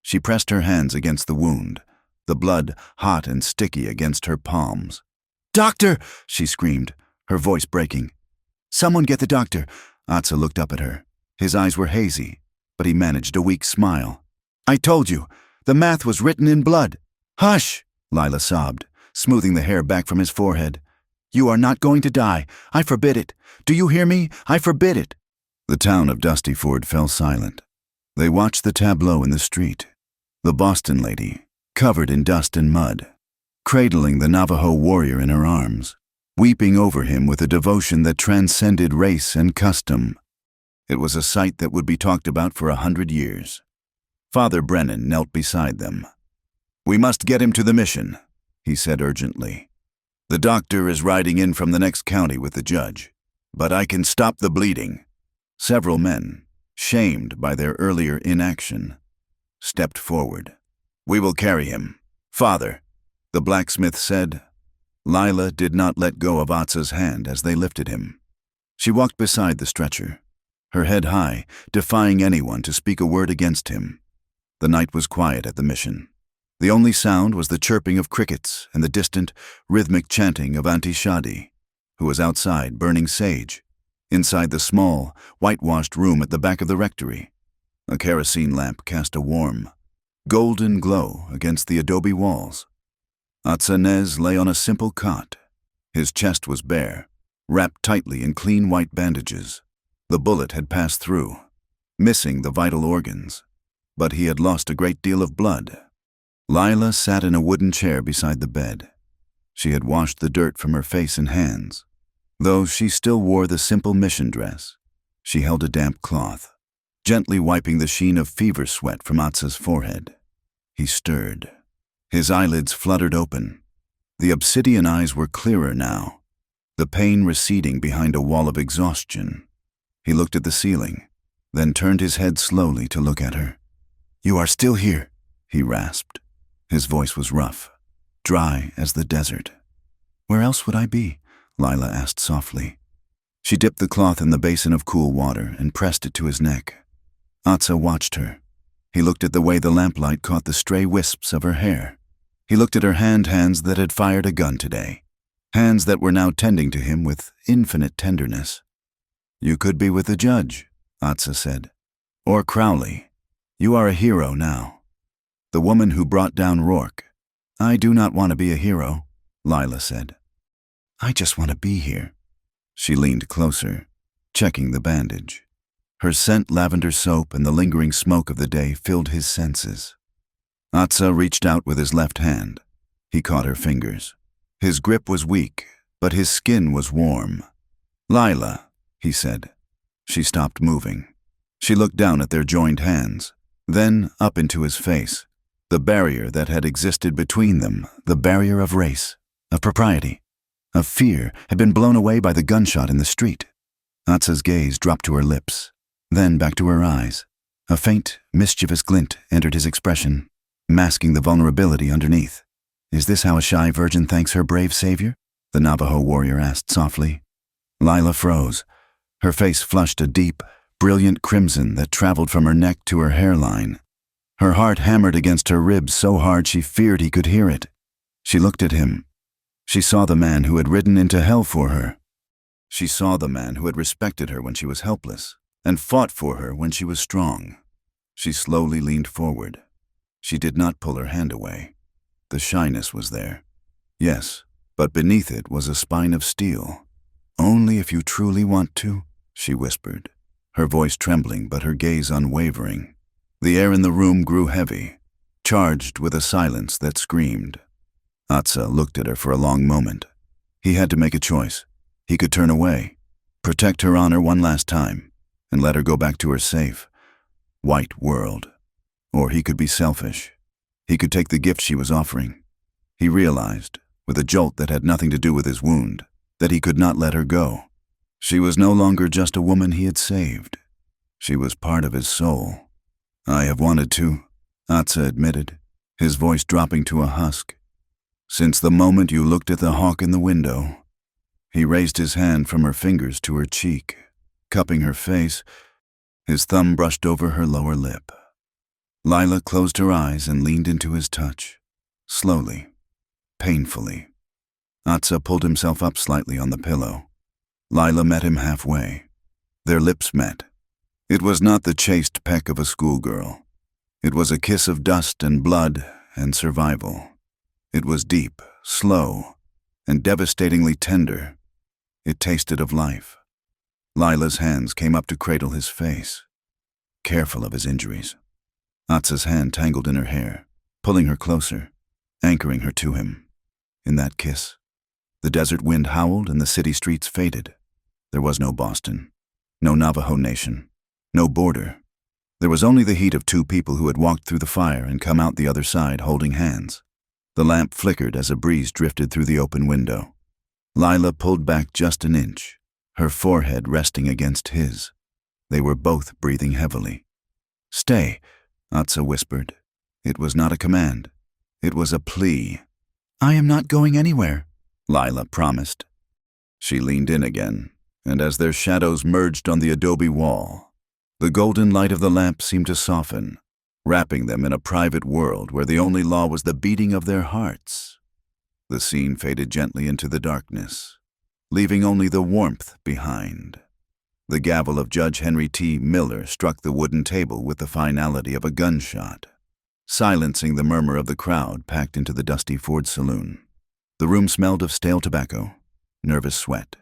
She pressed her hands against the wound, the blood hot and sticky against her palms. "Doctor!" she screamed, her voice breaking. "Someone get the doctor." Atsa looked up at her. His eyes were hazy, but he managed a weak smile. "I told you, the math was written in blood." "Hush!" Lila sobbed, smoothing the hair back from his forehead. "You are not going to die. I forbid it. Do you hear me? I forbid it." The town of Dusty Ford fell silent. They watched the tableau in the street. The Boston lady, covered in dust and mud, cradling the Navajo warrior in her arms, weeping over him with a devotion that transcended race and custom. It was a sight that would be talked about for 100 years. Father Brennan knelt beside them. "We must get him to the mission," he said urgently. "The doctor is riding in from the next county with the judge, but I can stop the bleeding." Several men, shamed by their earlier inaction, stepped forward. "We will carry him. Father," the blacksmith said. Lila did not let go of Atsa's hand as they lifted him. She walked beside the stretcher, her head high, defying anyone to speak a word against him. The night was quiet at the mission. The only sound was the chirping of crickets and the distant, rhythmic chanting of Auntie Shadi, who was outside burning sage, inside the small, whitewashed room at the back of the rectory. A kerosene lamp cast a warm, golden glow against the adobe walls. Atsanez lay on a simple cot. His chest was bare, wrapped tightly in clean white bandages. The bullet had passed through, missing the vital organs, but he had lost a great deal of blood. Lila sat in a wooden chair beside the bed. She had washed the dirt from her face and hands. Though she still wore the simple mission dress, she held a damp cloth, gently wiping the sheen of fever sweat from Atsa's forehead. He stirred. His eyelids fluttered open. The obsidian eyes were clearer now, the pain receding behind a wall of exhaustion. He looked at the ceiling, then turned his head slowly to look at her. "You are still here," he rasped. His voice was rough, dry as the desert. "Where else would I be?" Lila asked softly. She dipped the cloth in the basin of cool water and pressed it to his neck. Atsa watched her. He looked at the way the lamplight caught the stray wisps of her hair. He looked at her hands that had fired a gun today, hands that were now tending to him with infinite tenderness. "You could be with the judge," Atsa said. "Or Crowley. You are a hero now. The woman who brought down Rourke." "I do not want to be a hero," Lila said. "I just want to be here." She leaned closer, checking the bandage. Her scent lavender soap and the lingering smoke of the day filled his senses. Atsa reached out with his left hand. He caught her fingers. His grip was weak, but his skin was warm. "Lila," he said. She stopped moving. She looked down at their joined hands, then up into his face. The barrier that had existed between them, the barrier of race, of propriety, of fear, had been blown away by the gunshot in the street. Atsa's gaze dropped to her lips, then back to her eyes. A faint, mischievous glint entered his expression, masking the vulnerability underneath. "Is this how a shy virgin thanks her brave savior?" the Navajo warrior asked softly. Lila froze. Her face flushed a deep, brilliant crimson that traveled from her neck to her hairline. Her heart hammered against her ribs so hard she feared he could hear it. She looked at him. She saw the man who had ridden into hell for her. She saw the man who had respected her when she was helpless and fought for her when she was strong. She slowly leaned forward. She did not pull her hand away. The shyness was there. Yes, but beneath it was a spine of steel. "Only if you truly want to," she whispered, her voice trembling but her gaze unwavering. The air in the room grew heavy, charged with a silence that screamed. Atsa looked at her for a long moment. He had to make a choice. He could turn away, protect her honor one last time, and let her go back to her safe, white world. Or he could be selfish, He could take the gift she was offering. He realized, with a jolt that had nothing to do with his wound, that he could not let her go. She was no longer just a woman he had saved. She was part of his soul. "I have wanted to," Atsa admitted, his voice dropping to a husk. "Since the moment you looked at the hawk in the window." He raised his hand from her fingers to her cheek, cupping her face. His thumb brushed over her lower lip. Lila closed her eyes and leaned into his touch, slowly, painfully. Atsa pulled himself up slightly on the pillow. Lila met him halfway. Their lips met. It was not the chaste peck of a schoolgirl. It was a kiss of dust and blood and survival. It was deep, slow, and devastatingly tender. It tasted of life. Lila's hands came up to cradle his face, careful of his injuries. Atsa's hand tangled in her hair, pulling her closer, anchoring her to him. In that kiss, the desert wind howled and the city streets faded. There was no Boston, no Navajo nation, no border. There was only the heat of two people who had walked through the fire and come out the other side holding hands. The lamp flickered as a breeze drifted through the open window. Lila pulled back just an inch, her forehead resting against his. They were both breathing heavily. "Stay," Atsa whispered. It was not a command. It was a plea. "I am not going anywhere," Lila promised. She leaned in again, and as their shadows merged on the adobe wall, the golden light of the lamp seemed to soften, wrapping them in a private world where the only law was the beating of their hearts. The scene faded gently into the darkness, leaving only the warmth behind. The gavel of Judge Henry T. Miller struck the wooden table with the finality of a gunshot, silencing the murmur of the crowd packed into the dusty Ford saloon. The room smelled of stale tobacco, nervous sweat,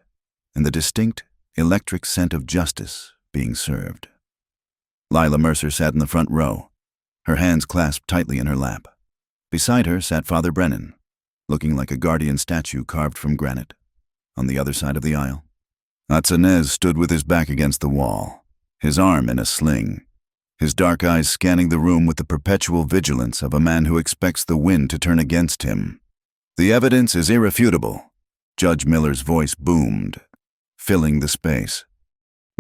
and the distinct, electric scent of justice being served. Lila Mercer sat in the front row, her hands clasped tightly in her lap. Beside her sat Father Brennan, looking like a guardian statue carved from granite. On the other side of the aisle, Atsa stood with his back against the wall, his arm in a sling, his dark eyes scanning the room with the perpetual vigilance of a man who expects the wind to turn against him. "The evidence is irrefutable," Judge Miller's voice boomed, filling the space.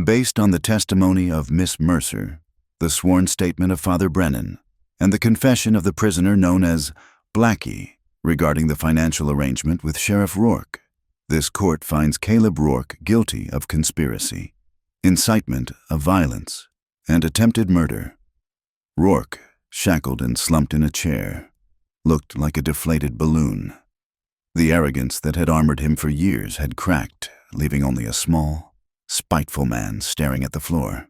"Based on the testimony of Miss Mercer, the sworn statement of Father Brennan, and the confession of the prisoner known as Blackie regarding the financial arrangement with Sheriff Rourke, this court finds Caleb Rourke guilty of conspiracy, incitement of violence, and attempted murder." Rourke, shackled and slumped in a chair, looked like a deflated balloon. The arrogance that had armored him for years had cracked, leaving only a small, spiteful man staring at the floor.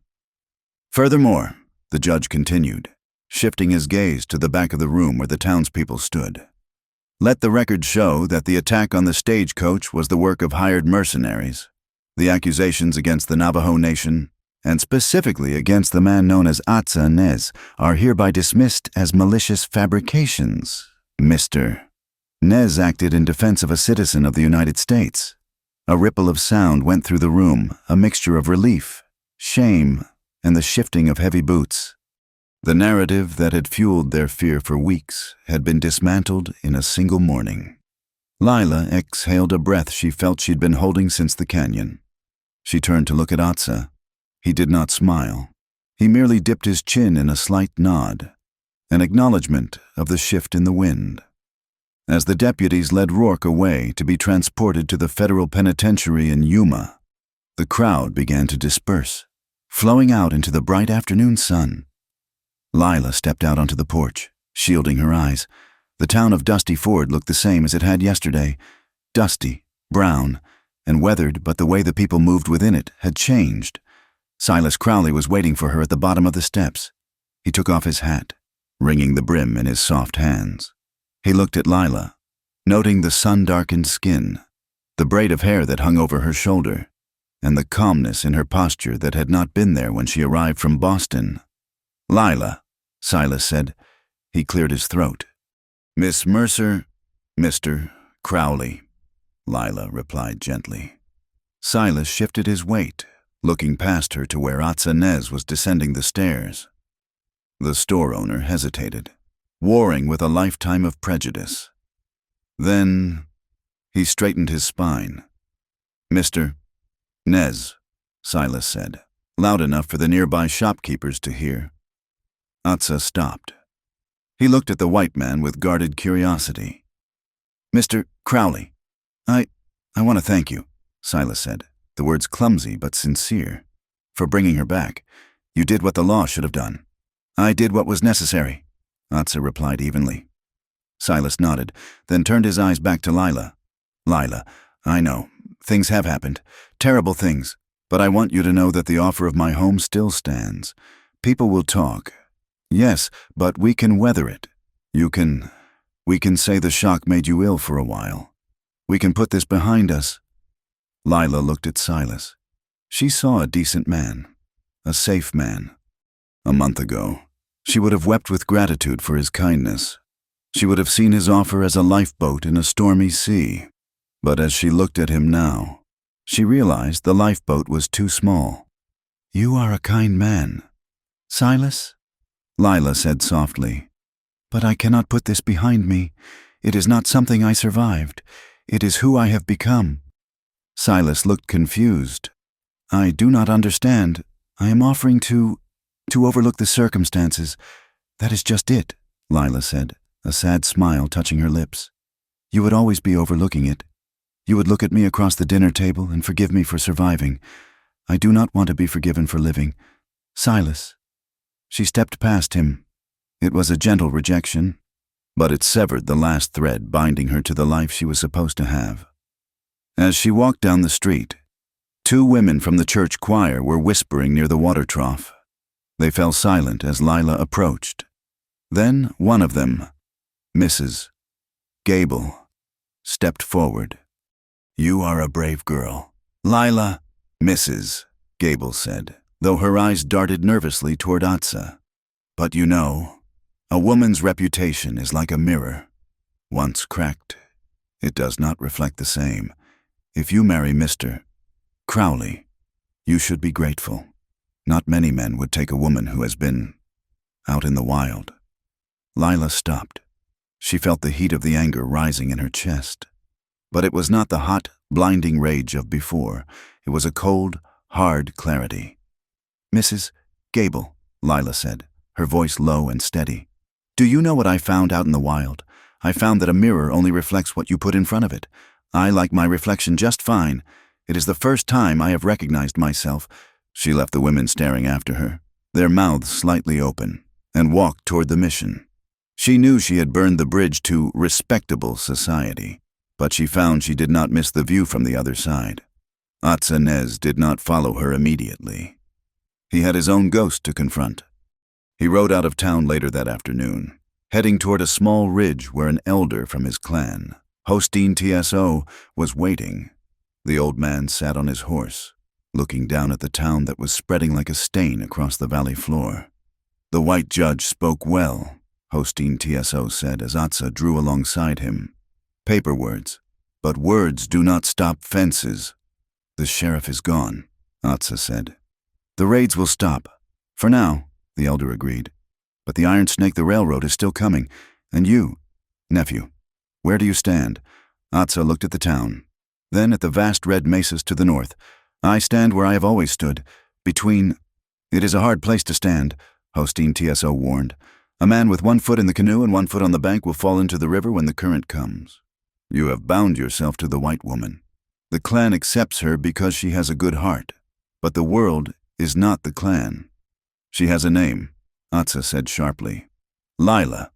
"Furthermore," the judge continued, shifting his gaze to the back of the room where the townspeople stood, "let the record show that the attack on the stagecoach was the work of hired mercenaries. The accusations against the Navajo Nation, and specifically against the man known as Atsa Nez, are hereby dismissed as malicious fabrications. Mr. Nez acted in defense of a citizen of the United States." A ripple of sound went through the room, a mixture of relief, shame, and the shifting of heavy boots. The narrative that had fueled their fear for weeks had been dismantled in a single morning. Lila exhaled a breath she felt she'd been holding since the canyon. She turned to look at Atsa. He did not smile. He merely dipped his chin in a slight nod, an acknowledgement of the shift in the wind. As the deputies led Rourke away to be transported to the federal penitentiary in Yuma, the crowd began to disperse, flowing out into the bright afternoon sun. Lila stepped out onto the porch, shielding her eyes. The town of Dusty Ford looked the same as it had yesterday, dusty, brown, and weathered, but the way the people moved within it had changed. Silas Crowley was waiting for her at the bottom of the steps. He took off his hat, wringing the brim in his soft hands. He looked at Lila, noting the sun-darkened skin, the braid of hair that hung over her shoulder, and the calmness in her posture that had not been there when she arrived from Boston. "Lila," Silas said. He cleared his throat. "Miss Mercer, Mr. Crowley," Lila replied gently. Silas shifted his weight, looking past her to where Atsa Nez was descending the stairs. The store owner hesitated. warring with a lifetime of prejudice. Then he straightened his spine. "Mr. Nez," Silas said, loud enough for the nearby shopkeepers to hear. Atsa stopped. He looked at the white man with guarded curiosity. "Mr. Crowley, I want to thank you," Silas said, the words clumsy but sincere, "for bringing her back. You did what the law should have done." "I did what was necessary," Atsa replied evenly. Silas nodded, then turned his eyes back to Lila. "Lila, I know, things have happened, terrible things, but I want you to know that the offer of my home still stands. People will talk. Yes, but we can weather it. We can say the shock made you ill for a while. We can put this behind us." Lila looked at Silas. She saw a decent man, a safe man. A month ago, she would have wept with gratitude for his kindness. She would have seen his offer as a lifeboat in a stormy sea. But as she looked at him now, she realized the lifeboat was too small. "You are a kind man, Silas," Lila said softly. "But I cannot put this behind me. It is not something I survived. It is who I have become." Silas looked confused. "I do not understand. I am offering to overlook the circumstances. That is just it," Lila said, a sad smile touching her lips. "You would always be overlooking it. You would look at me across the dinner table and forgive me for surviving. I do not want to be forgiven for living. Silas." She stepped past him. It was a gentle rejection, but it severed the last thread binding her to the life she was supposed to have. As she walked down the street, 2 women from the church choir were whispering near the water trough. They fell silent as Lila approached. Then one of them, Mrs. Gable, stepped forward. "You are a brave girl, Lila," Mrs. Gable said, though her eyes darted nervously toward Atsa. "But you know, a woman's reputation is like a mirror. Once cracked, it does not reflect the same. If you marry Mr. Crowley, you should be grateful. Not many men would take a woman who has been out in the wild." Lila stopped. She felt the heat of the anger rising in her chest. But it was not the hot, blinding rage of before. It was a cold, hard clarity. "Mrs. Gable," Lila said, her voice low and steady. "Do you know what I found out in the wild? I found that a mirror only reflects what you put in front of it. I like my reflection just fine. It is the first time I have recognized myself." She left the women staring after her, their mouths slightly open, and walked toward the mission. She knew she had burned the bridge to respectable society, but she found she did not miss the view from the other side. Atsa Nez did not follow her immediately. He had his own ghost to confront. He rode out of town later that afternoon, heading toward a small ridge where an elder from his clan, Hosteen TSO, was waiting. The old man sat on his horse, looking down at the town that was spreading like a stain across the valley floor. "The white judge spoke well," Hosteen TSO said as Atsa drew alongside him. "Paper words, but words do not stop fences." "The sheriff is gone," Atsa said. "The raids will stop. For now," the elder agreed. "But the Iron Snake, the railroad, is still coming. And you, nephew, where do you stand?" Atsa looked at the town, then at the vast red mesas to the north. "I stand where I have always stood, between—" "It is a hard place to stand," Hosteen TSO warned. "A man with 1 foot in the canoe and 1 foot on the bank will fall into the river when the current comes. You have bound yourself to the white woman. The clan accepts her because she has a good heart, but the world is not the clan. She has a name," Atsa said sharply. "Lila."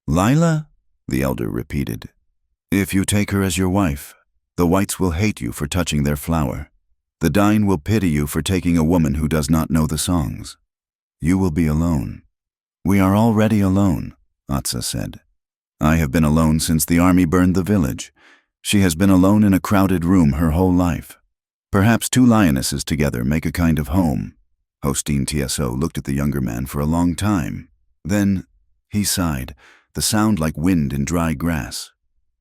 "Lila?" the elder repeated. "If you take her as your wife, the whites will hate you for touching their flower. The Dine will pity you for taking a woman who does not know the songs. You will be alone." "We are already alone," Atsa said. "I have been alone since the army burned the village. She has been alone in a crowded room her whole life. Perhaps 2 lionesses together make a kind of home." Hosteen TSO looked at the younger man for a long time. Then he sighed, the sound like wind in dry grass.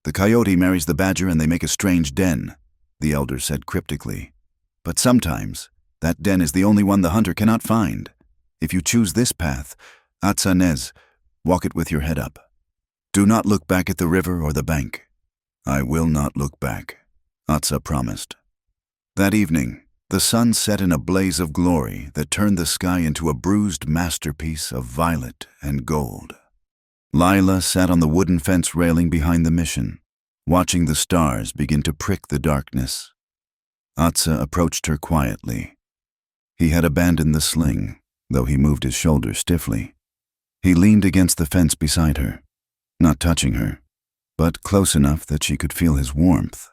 "The coyote marries the badger and they make a strange den," the elder said cryptically. "But sometimes that den is the only one the hunter cannot find. If you choose this path, Atsa Nez, Walk it with your head up. Do not look back at the river or the bank. I will not look back, Atsa promised. That evening, the sun set in a blaze of glory that turned the sky into a bruised masterpiece of violet and gold. Lila sat on the wooden fence railing behind the mission, watching the stars begin to prick the darkness. Atsa approached her quietly. He had abandoned the sling, though he moved his shoulders stiffly. He leaned against the fence beside her, not touching her, but close enough that she could feel his warmth.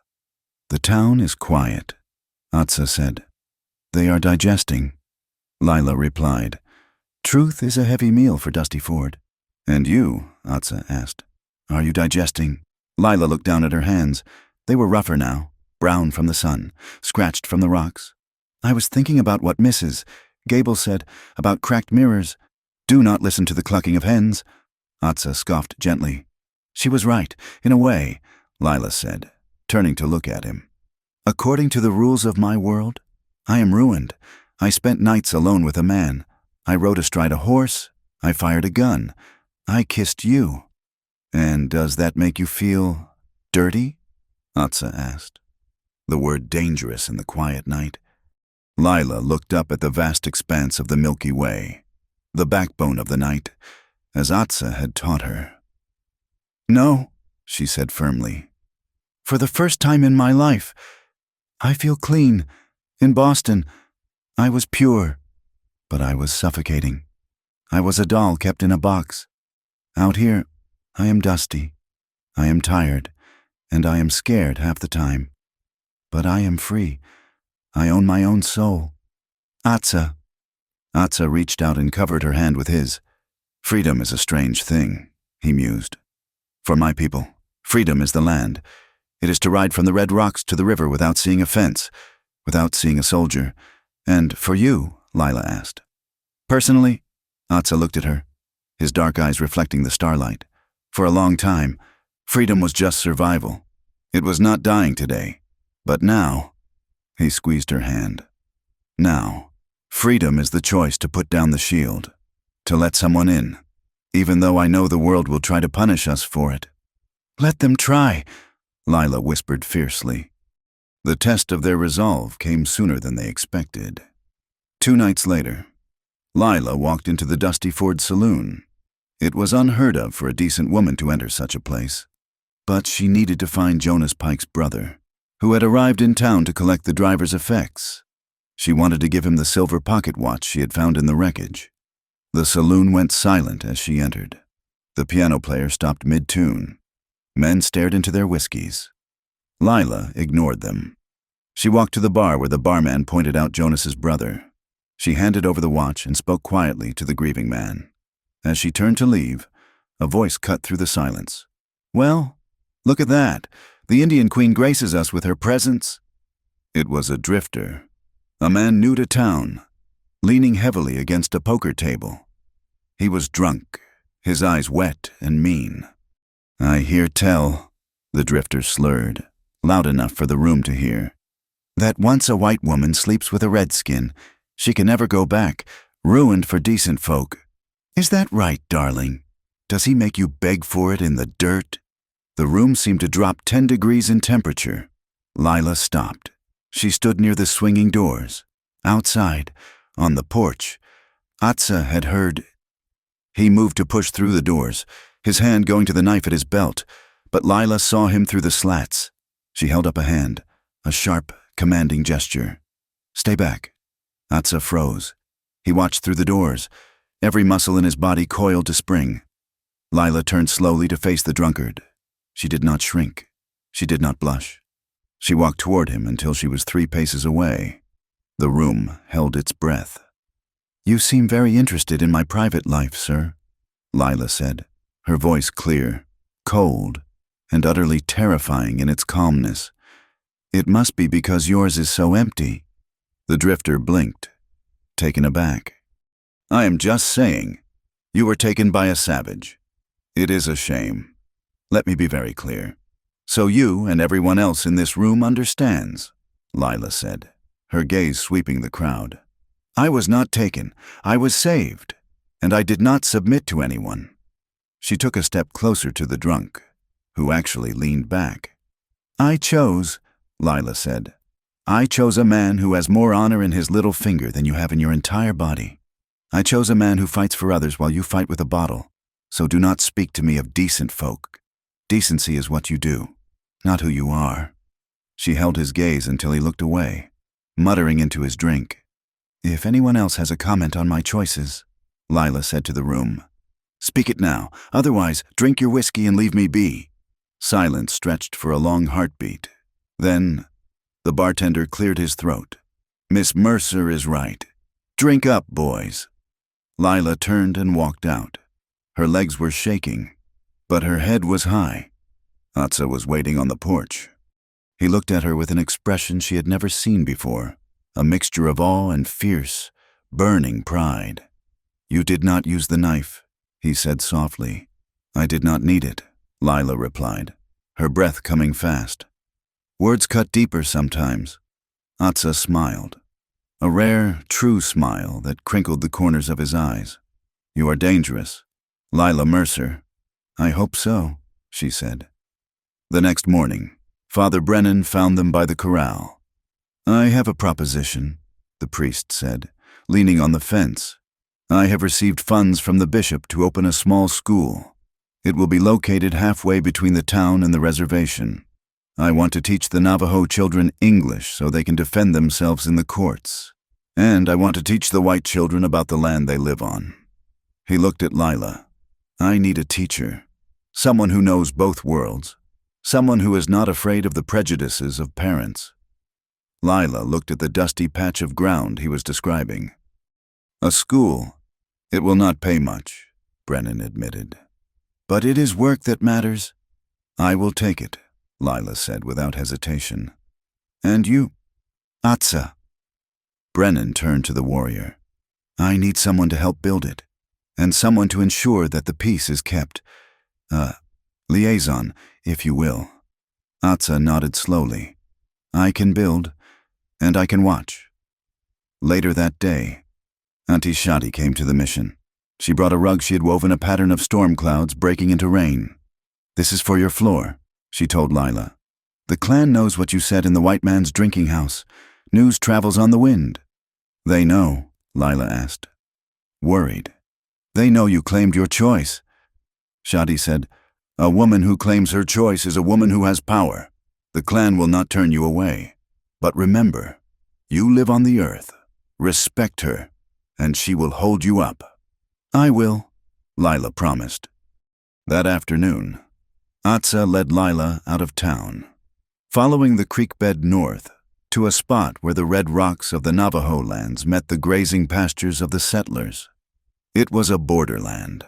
The town is quiet, Atsa said. They are digesting, Lila replied. Truth is a heavy meal for Dusty Ford. And you, Atsa asked, are you digesting? Lila looked down at her hands. They were rougher now, brown from the sun, scratched from the rocks. I was thinking about what Mrs. Gable said about cracked mirrors. Do not listen to the clucking of hens. Atsa scoffed gently. She was right, in a way, Lila said, turning to look at him. According to the rules of my world, I am ruined. I spent nights alone with a man. I rode astride a horse. I fired a gun. I kissed you. And does that make you feel dirty? Atsa asked. The word dangerous in the quiet night. Lila looked up at the vast expanse of the Milky Way, the backbone of the night, as Atsa had taught her. No, she said firmly. For the first time in my life, I feel clean. In Boston, I was pure, but I was suffocating. I was a doll kept in a box. Out here, I am dusty. I am tired, and I am scared half the time. But I am free. I own my own soul. Atsa. Atsa reached out and covered her hand with his. Freedom is a strange thing, he mused. For my people, freedom is the land. It is to ride from the red rocks to the river without seeing a fence, without seeing a soldier. And for you, Lila asked. Personally, Atsa looked at her, his dark eyes reflecting the starlight. For a long time, freedom was just survival. It was not dying today. But now, he squeezed her hand. Now, freedom is the choice to put down the shield, to let someone in, even though I know the world will try to punish us for it. Let them try, Lila whispered fiercely. The test of their resolve came sooner than they expected. 2 nights later, Lila walked into the Dusty Ford saloon. It was unheard of for a decent woman to enter such a place, but she needed to find Jonas Pike's brother, who had arrived in town to collect the driver's effects. She wanted to give him the silver pocket watch she had found in the wreckage. The saloon went silent as she entered. The piano player stopped mid-tune. Men stared into their whiskeys. Lila ignored them. She walked to the bar where the barman pointed out Jonas's brother. She handed over the watch and spoke quietly to the grieving man. As she turned to leave, a voice cut through the silence. Well, look at that. The Indian Queen graces us with her presence. It was a drifter, a man new to town, leaning heavily against a poker table. He was drunk, his eyes wet and mean. I hear tell, the drifter slurred, loud enough for the room to hear, that once a white woman sleeps with a redskin, she can never go back, ruined for decent folk. Is that right, darling? Does he make you beg for it in the dirt? The room seemed to drop 10 degrees in temperature. Lila stopped. She stood near the swinging doors. Outside, on the porch, Atsa had heard. He moved to push through the doors, his hand going to the knife at his belt, but Lila saw him through the slats. She held up a hand, a sharp, commanding gesture. Stay back. Atsa froze. He watched through the doors, every muscle in his body coiled to spring. Lila turned slowly to face the drunkard. She did not shrink. She did not blush. She walked toward him until she was 3 paces away. The room held its breath. You seem very interested in my private life, sir, Lila said, her voice clear, cold, and utterly terrifying in its calmness. It must be because yours is so empty. The drifter blinked, taken aback. I am just saying, you were taken by a savage. It is a shame. Let me be very clear. So you and everyone else in this room understands, Lila said, her gaze sweeping the crowd. I was not taken. I was saved, and I did not submit to anyone. She took a step closer to the drunk, who actually leaned back. I chose, Lila said. I chose a man who has more honor in his little finger than you have in your entire body. I chose a man who fights for others while you fight with a bottle. So do not speak to me of decent folk. Decency is what you do, not who you are. She held his gaze until he looked away, muttering into his drink. If anyone else has a comment on my choices, Lila said to the room, speak it now, otherwise drink your whiskey and leave me be. Silence stretched for a long heartbeat. Then, the bartender cleared his throat. Miss Mercer is right. Drink up, boys. Lila turned and walked out. Her legs were shaking, but her head was high. Atsa was waiting on the porch. He looked at her with an expression she had never seen before, a mixture of awe and fierce, burning pride. You did not use the knife, he said softly. I did not need it, Lila replied, her breath coming fast. Words cut deeper sometimes. Atsa smiled, a rare, true smile that crinkled the corners of his eyes. You are dangerous, Lila Mercer. I hope so, she said. The next morning, Father Brennan found them by the corral. I have a proposition, the priest said, leaning on the fence. I have received funds from the bishop to open a small school. It will be located halfway between the town and the reservation. I want to teach the Navajo children English so they can defend themselves in the courts. And I want to teach the white children about the land they live on. He looked at Lila. I need a teacher, someone who knows both worlds, someone who is not afraid of the prejudices of parents. Lila looked at the dusty patch of ground he was describing. A school. It will not pay much, Brennan admitted. But it is work that matters. I will take it, Lila said without hesitation. And you? Atsa. Brennan turned to the warrior. I need someone to help build it, and someone to ensure that the peace is kept. Liaison, if you will. Atsa nodded slowly. I can build, and I can watch. Later that day, Auntie Shadi came to the mission. She brought a rug she had woven a pattern of storm clouds breaking into rain. This is for your floor, she told Lila. The clan knows what you said in the white man's drinking house. News travels on the wind. They know, Lila asked. Worried. They know you claimed your choice. Shadi said, a woman who claims her choice is a woman who has power. The clan will not turn you away. But remember, you live on the earth. Respect her, and she will hold you up. I will, Lila promised. That afternoon, Atsa led Lila out of town, following the creek bed north to a spot where the red rocks of the Navajo lands met the grazing pastures of the settlers. It was a borderland,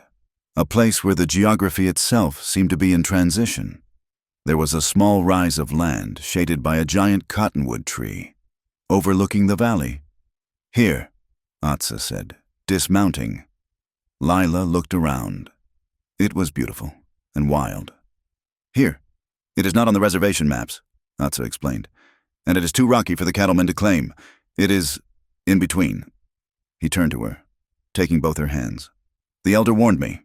a place where the geography itself seemed to be in transition. There was a small rise of land shaded by a giant cottonwood tree, overlooking the valley. Here, Atsa said, dismounting. Lila looked around. It was beautiful and wild. Here, it is not on the reservation maps, Atsa explained, and it is too rocky for the cattlemen to claim. It is in between. He turned to her, taking both her hands. The elder warned me,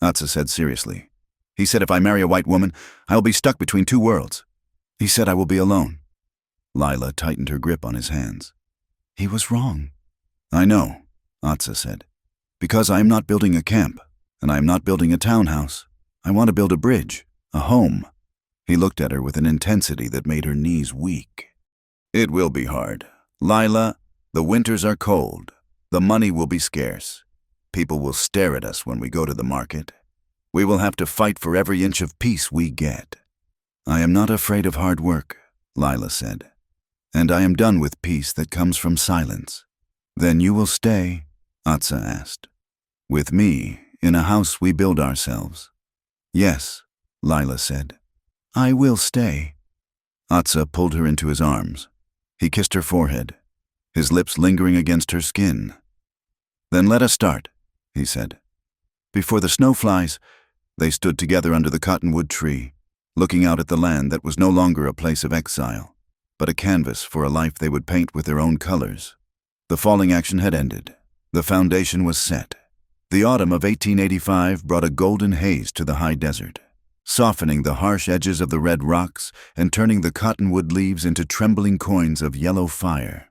Atsa said seriously. He said if I marry a white woman, I will be stuck between two worlds. He said I will be alone. Lila tightened her grip on his hands. He was wrong. I know, Atsa said, because I am not building a camp, and I am not building a townhouse. I want to build a bridge, a home. He looked at her with an intensity that made her knees weak. It will be hard. Lila, the winters are cold. The money will be scarce. People will stare at us when we go to the market. We will have to fight for every inch of peace we get. I am not afraid of hard work, Lila said, and I am done with peace that comes from silence. Then you will stay, Atsa asked. With me, in a house we build ourselves. Yes, Lila said. I will stay. Atsa pulled her into his arms. He kissed her forehead, his lips lingering against her skin. Then let us start, he said. Before the snow flies, they stood together under the cottonwood tree, looking out at the land that was no longer a place of exile, but a canvas for a life they would paint with their own colors. The falling action had ended. The foundation was set. The autumn of 1885 brought a golden haze to the high desert, softening the harsh edges of the red rocks and turning the cottonwood leaves into trembling coins of yellow fire.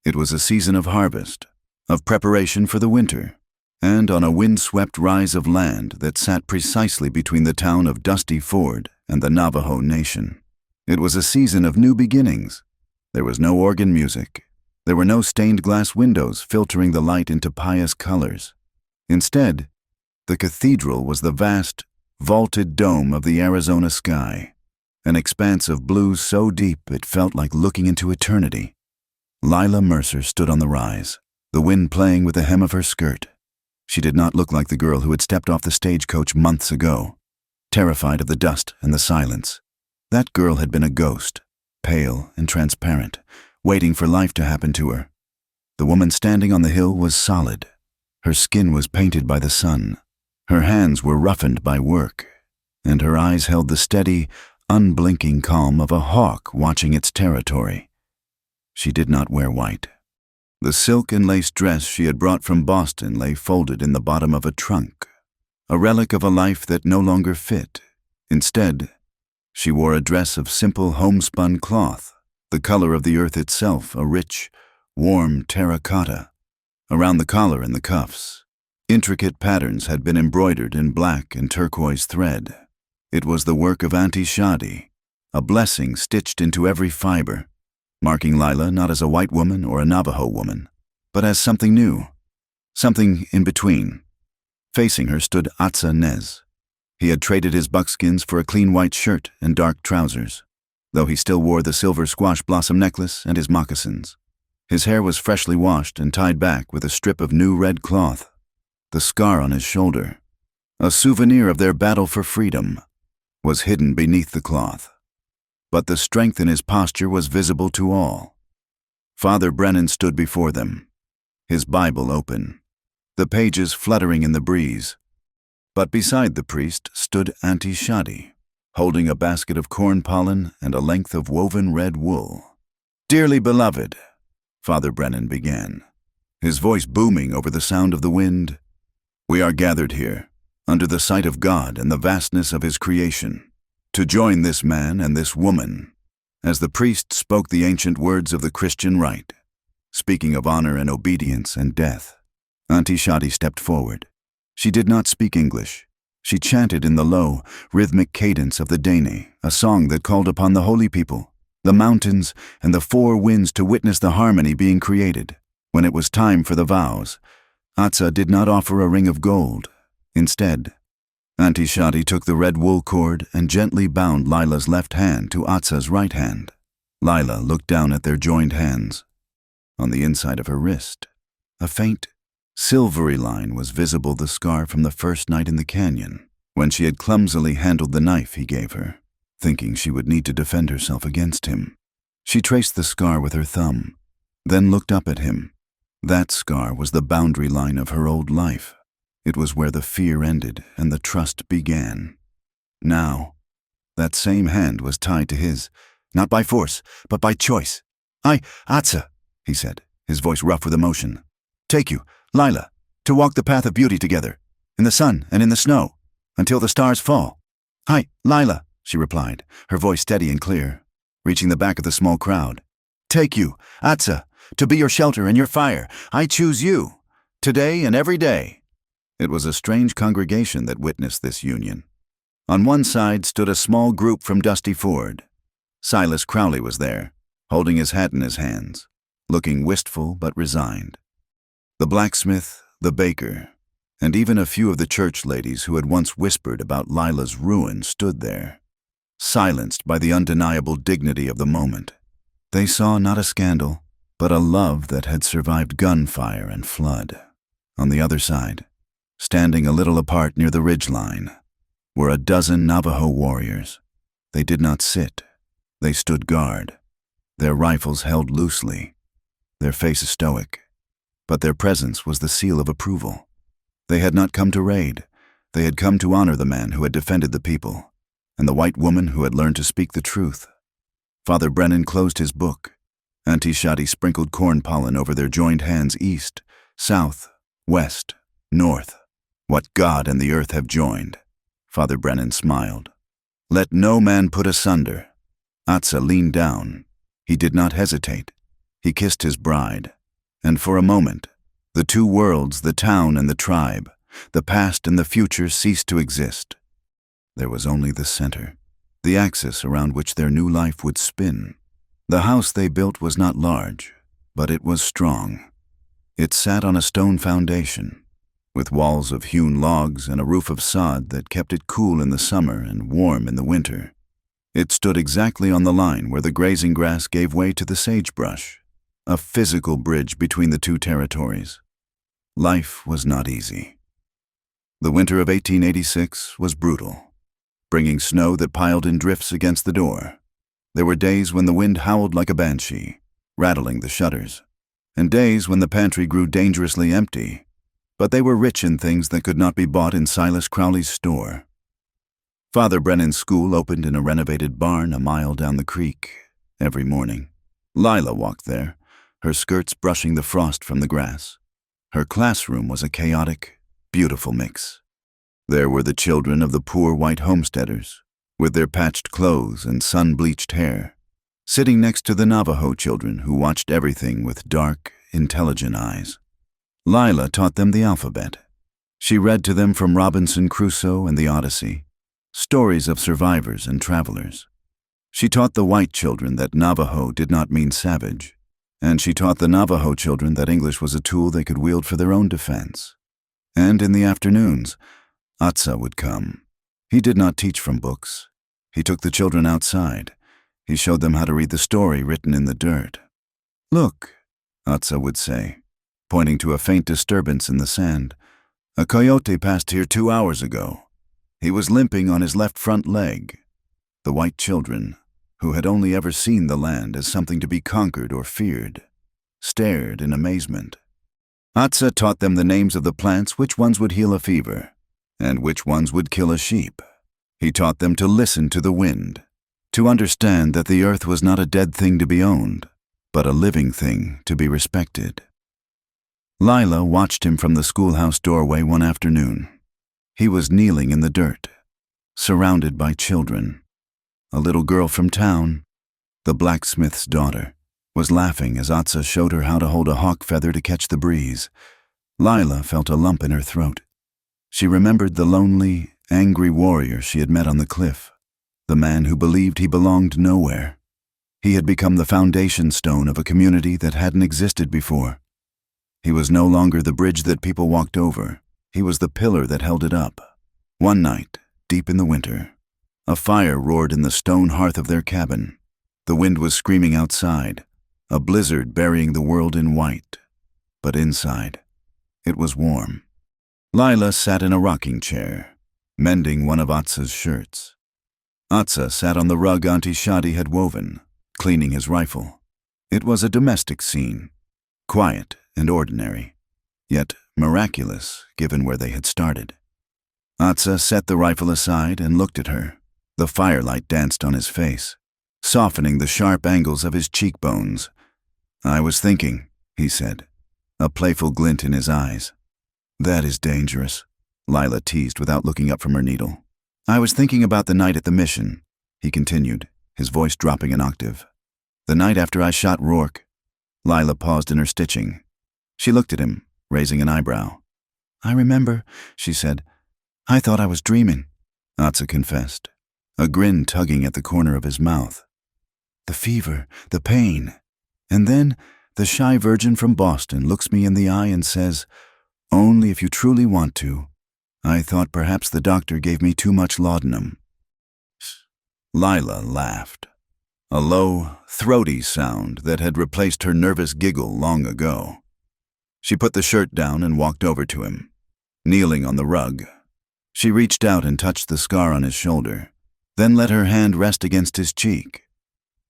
It was a season of harvest, of preparation for the winter, and on a wind-swept rise of land that sat precisely between the town of Dusty Ford and the Navajo Nation. It was a season of new beginnings. There was no organ music. There were no stained glass windows filtering the light into pious colors. Instead, the cathedral was the vast, vaulted dome of the Arizona sky, an expanse of blue so deep it felt like looking into eternity. Lila Mercer stood on the rise, the wind playing with the hem of her skirt. She did not look like the girl who had stepped off the stagecoach months ago, terrified of the dust and the silence. That girl had been a ghost, pale and transparent, waiting for life to happen to her. The woman standing on the hill was solid. Her skin was painted by the sun. Her hands were roughened by work, and her eyes held the steady, unblinking calm of a hawk watching its territory. She did not wear white. The silk and lace dress she had brought from Boston lay folded in the bottom of a trunk, a relic of a life that no longer fit. Instead, she wore a dress of simple homespun cloth, the color of the earth itself, a rich, warm terracotta. Around the collar and the cuffs, intricate patterns had been embroidered in black and turquoise thread. It was the work of Auntie Shadi, a blessing stitched into every fiber, marking Lila not as a white woman or a Navajo woman, but as something new, something in between. Facing her stood Atsa Nez. He had traded his buckskins for a clean white shirt and dark trousers, though he still wore the silver squash blossom necklace and his moccasins. His hair was freshly washed and tied back with a strip of new red cloth. The scar on his shoulder, a souvenir of their battle for freedom, was hidden beneath the cloth. But the strength in his posture was visible to all. Father Brennan stood before them, his Bible open, the pages fluttering in the breeze. But beside the priest stood Auntie Shadi, holding a basket of corn pollen and a length of woven red wool. "Dearly beloved," Father Brennan began, his voice booming over the sound of the wind, "we are gathered here, under the sight of God and the vastness of His creation, to join this man and this woman," as the priest spoke the ancient words of the Christian rite, speaking of honor and obedience and death. Auntie Shadi stepped forward. She did not speak English. She chanted in the low, rhythmic cadence of the Dene, a song that called upon the holy people, the mountains, and the four winds to witness the harmony being created. When it was time for the vows, Atsa did not offer a ring of gold. Instead, Auntie Shadi took the red wool cord and gently bound Lila's left hand to Atsa's right hand. Lila looked down at their joined hands. On the inside of her wrist, a faint, silvery line was visible, the scar from the first night in the canyon, when she had clumsily handled the knife he gave her, thinking she would need to defend herself against him. She traced the scar with her thumb, then looked up at him. That scar was the boundary line of her old life. It was where the fear ended and the trust began. Now, that same hand was tied to his, not by force, but by choice. Atsa," he said, his voice rough with emotion, "take you, Lila, to walk the path of beauty together, in the sun and in the snow, until the stars fall." "Hi, Lila," she replied, her voice steady and clear, reaching the back of the small crowd. "Take you, Atsa, to be your shelter and your fire. I choose you, today and every day." It was a strange congregation that witnessed this union. On one side stood a small group from Dusty Ford. Silas Crowley was there, holding his hat in his hands, looking wistful but resigned. The blacksmith, the baker, and even a few of the church ladies who had once whispered about Lila's ruin stood there, silenced by the undeniable dignity of the moment. They saw not a scandal, but a love that had survived gunfire and flood. On the other side, standing a little apart near the ridgeline, were a dozen Navajo warriors. They did not sit. They stood guard, their rifles held loosely, their faces stoic, but their presence was the seal of approval. They had not come to raid. They had come to honor the man who had defended the people, and the white woman who had learned to speak the truth. Father Brennan closed his book. Auntie Shadi sprinkled corn pollen over their joined hands east, south, west, north. What God and the earth have joined. Father Brennan smiled. Let no man put asunder. Atsa leaned down. He did not hesitate. He kissed his bride. And for a moment, the two worlds, the town and the tribe, the past and the future ceased to exist. There was only the center, the axis around which their new life would spin. The house they built was not large, but it was strong. It sat on a stone foundation, with walls of hewn logs and a roof of sod that kept it cool in the summer and warm in the winter. It stood exactly on the line where the grazing grass gave way to the sagebrush, a physical bridge between the two territories. Life was not easy. The winter of 1886 was brutal, bringing snow that piled in drifts against the door. There were days when the wind howled like a banshee, rattling the shutters, and days when the pantry grew dangerously empty, but they were rich in things that could not be bought in Silas Crowley's store. Father Brennan's school opened in a renovated barn a mile down the creek every morning. Lila walked there, her skirts brushing the frost from the grass. Her classroom was a chaotic, beautiful mix. There were the children of the poor white homesteaders, with their patched clothes and sun-bleached hair, sitting next to the Navajo children who watched everything with dark, intelligent eyes. Lila taught them the alphabet. She read to them from Robinson Crusoe and the Odyssey, stories of survivors and travelers. She taught the white children that Navajo did not mean savage, and she taught the Navajo children that English was a tool they could wield for their own defense. And in the afternoons, Atsa would come. He did not teach from books. He took the children outside. He showed them how to read the story written in the dirt. Look, Atsa would say, pointing to a faint disturbance in the sand. A coyote passed here 2 hours ago. He was limping on his left front leg. The white children, who had only ever seen the land as something to be conquered or feared, stared in amazement. Atsa taught them the names of the plants, which ones would heal a fever, and which ones would kill a sheep. He taught them to listen to the wind, to understand that the earth was not a dead thing to be owned, but a living thing to be respected. Lila watched him from the schoolhouse doorway one afternoon. He was kneeling in the dirt, surrounded by children. A little girl from town, the blacksmith's daughter, was laughing as Atsa showed her how to hold a hawk feather to catch the breeze. Lila felt a lump in her throat. She remembered the lonely, angry warrior she had met on the cliff, the man who believed he belonged nowhere. He had become the foundation stone of a community that hadn't existed before. He was no longer the bridge that people walked over. He was the pillar that held it up. One night, deep in the winter, a fire roared in the stone hearth of their cabin. The wind was screaming outside, a blizzard burying the world in white. But inside, it was warm. Lila sat in a rocking chair, mending one of Atsa's shirts. Atsa sat on the rug Auntie Shadi had woven, cleaning his rifle. It was a domestic scene, quiet and ordinary, yet miraculous given where they had started. Atsa set the rifle aside and looked at her. The firelight danced on his face, softening the sharp angles of his cheekbones. "I was thinking," he said, a playful glint in his eyes. "That is dangerous," Lila teased without looking up from her needle. "I was thinking about the night at the mission," he continued, his voice dropping an octave. "The night after I shot Rourke." Lila paused in her stitching. She looked at him, raising an eyebrow. "I remember," she said. "I thought I was dreaming," Atsa confessed, a grin tugging at the corner of his mouth. "The fever, the pain. And then the shy virgin from Boston looks me in the eye and says, 'Only if you truly want to.' I thought perhaps the doctor gave me too much laudanum." Lila laughed, a low, throaty sound that had replaced her nervous giggle long ago. She put the shirt down and walked over to him, kneeling on the rug. She reached out and touched the scar on his shoulder, then let her hand rest against his cheek.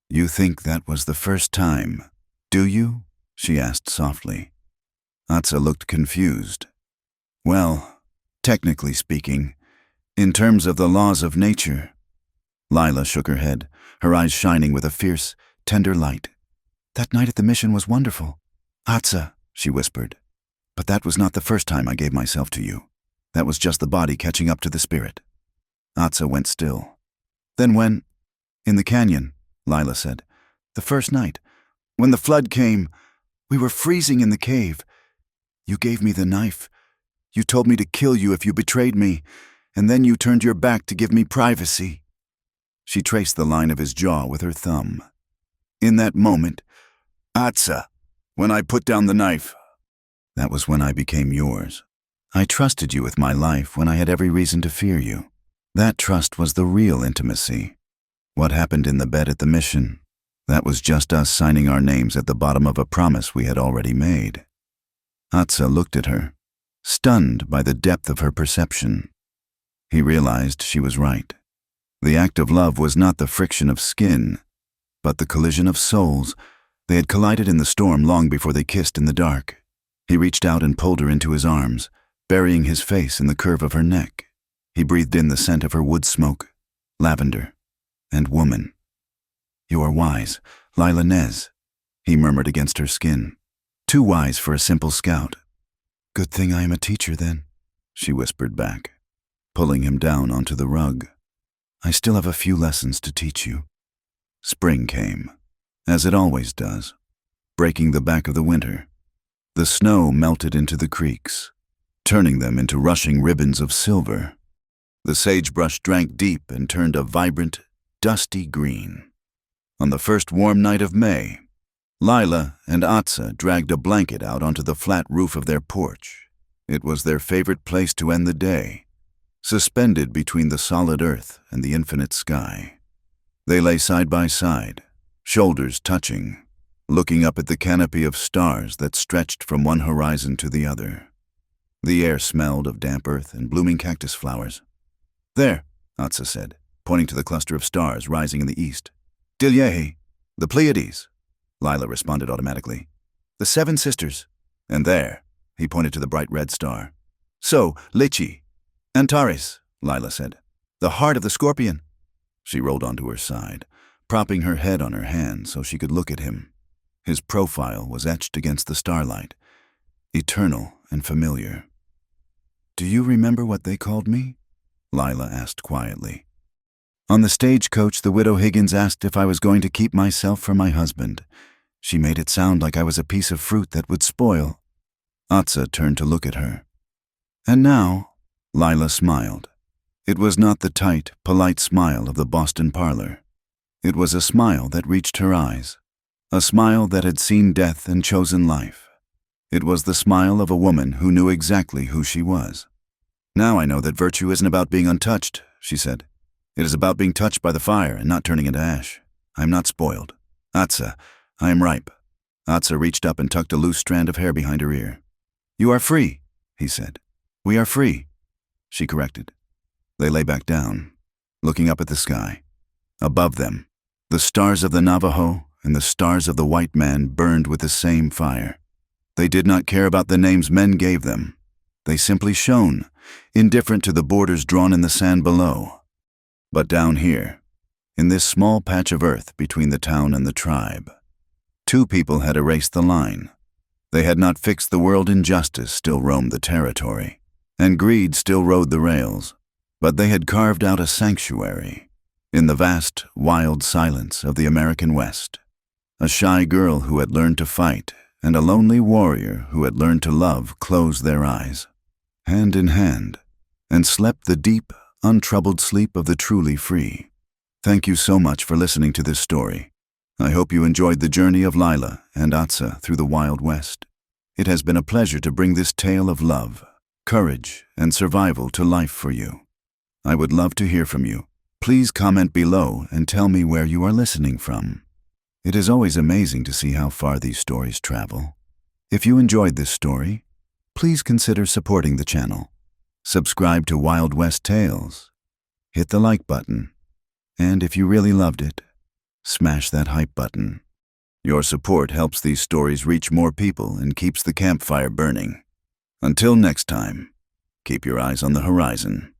"You think that was the first time, do you?" she asked softly. Atsa looked confused. "Well, technically speaking, in terms of the laws of nature." Lila shook her head, her eyes shining with a fierce, tender light. "That night at the mission was wonderful. Atsa," she whispered. "But that was not the first time I gave myself to you. That was just the body catching up to the spirit. Atsa went still. Then when— In the canyon, Lila said. The first night. When the flood came, we were freezing in the cave. You gave me the knife. You told me to kill you if you betrayed me, and then you turned your back to give me privacy. She traced the line of his jaw with her thumb. In that moment, Atsa, when I put down the knife, that was when I became yours. I trusted you with my life when I had every reason to fear you. That trust was the real intimacy. What happened in the bed at the mission, that was just us signing our names at the bottom of a promise we had already made. Atsa looked at her, stunned by the depth of her perception. He realized she was right. The act of love was not the friction of skin, but the collision of souls. They had collided in the storm long before they kissed in the dark. He reached out and pulled her into his arms, burying his face in the curve of her neck. He breathed in the scent of her wood smoke, lavender, and woman. You are wise, Lila Nez, he murmured against her skin. Too wise for a simple scout. Good thing I am a teacher, then, she whispered back, pulling him down onto the rug. I still have a few lessons to teach you. Spring came, as it always does, breaking the back of the winter. The snow melted into the creeks, turning them into rushing ribbons of silver. The sagebrush drank deep and turned a vibrant, dusty green. On the first warm night of May, Lila and Atsa dragged a blanket out onto the flat roof of their porch. It was their favorite place to end the day, suspended between the solid earth and the infinite sky. They lay side by side, shoulders touching, looking up at the canopy of stars that stretched from one horizon to the other. The air smelled of damp earth and blooming cactus flowers. There, Atsa said, pointing to the cluster of stars rising in the east. Dilyehi, the Pleiades, Lila responded automatically. The Seven Sisters. And there, he pointed to the bright red star. So, Lichi. Antares, Lila said. The heart of the scorpion. She rolled onto her side, propping her head on her hand so she could look at him. His profile was etched against the starlight, eternal and familiar. Do you remember what they called me? Lila asked quietly. On the stagecoach, the widow Higgins asked if I was going to keep myself for my husband. She made it sound like I was a piece of fruit that would spoil. Atsa turned to look at her. And now, Lila smiled. It was not the tight, polite smile of the Boston parlor. It was a smile that reached her eyes, a smile that had seen death and chosen life. It was the smile of a woman who knew exactly who she was. Now I know that virtue isn't about being untouched, she said. It is about being touched by the fire and not turning into ash. I am not spoiled. Atsa, I am ripe. Atsa reached up and tucked a loose strand of hair behind her ear. You are free, he said. We are free, she corrected. They lay back down, looking up at the sky. Above them, the stars of the Navajo and the stars of the white man burned with the same fire. They did not care about the names men gave them. They simply shone, indifferent to the borders drawn in the sand below. But down here, in this small patch of earth between the town and the tribe, two people had erased the line. They had not fixed the world. Injustice still roamed the territory, and greed still rode the rails. But they had carved out a sanctuary in the vast, wild silence of the American West. A shy girl who had learned to fight and a lonely warrior who had learned to love closed their eyes, hand in hand, and slept the deep, untroubled sleep of the truly free. Thank you so much for listening to this story. I hope you enjoyed the journey of Lila and Atsa through the Wild West. It has been a pleasure to bring this tale of love, courage, and survival to life for you. I would love to hear from you. Please comment below and tell me where you are listening from. It is always amazing to see how far these stories travel. If you enjoyed this story, please consider supporting the channel. Subscribe to Wild West Tales, hit the like button, and if you really loved it, smash that hype button. Your support helps these stories reach more people and keeps the campfire burning. Until next time, keep your eyes on the horizon.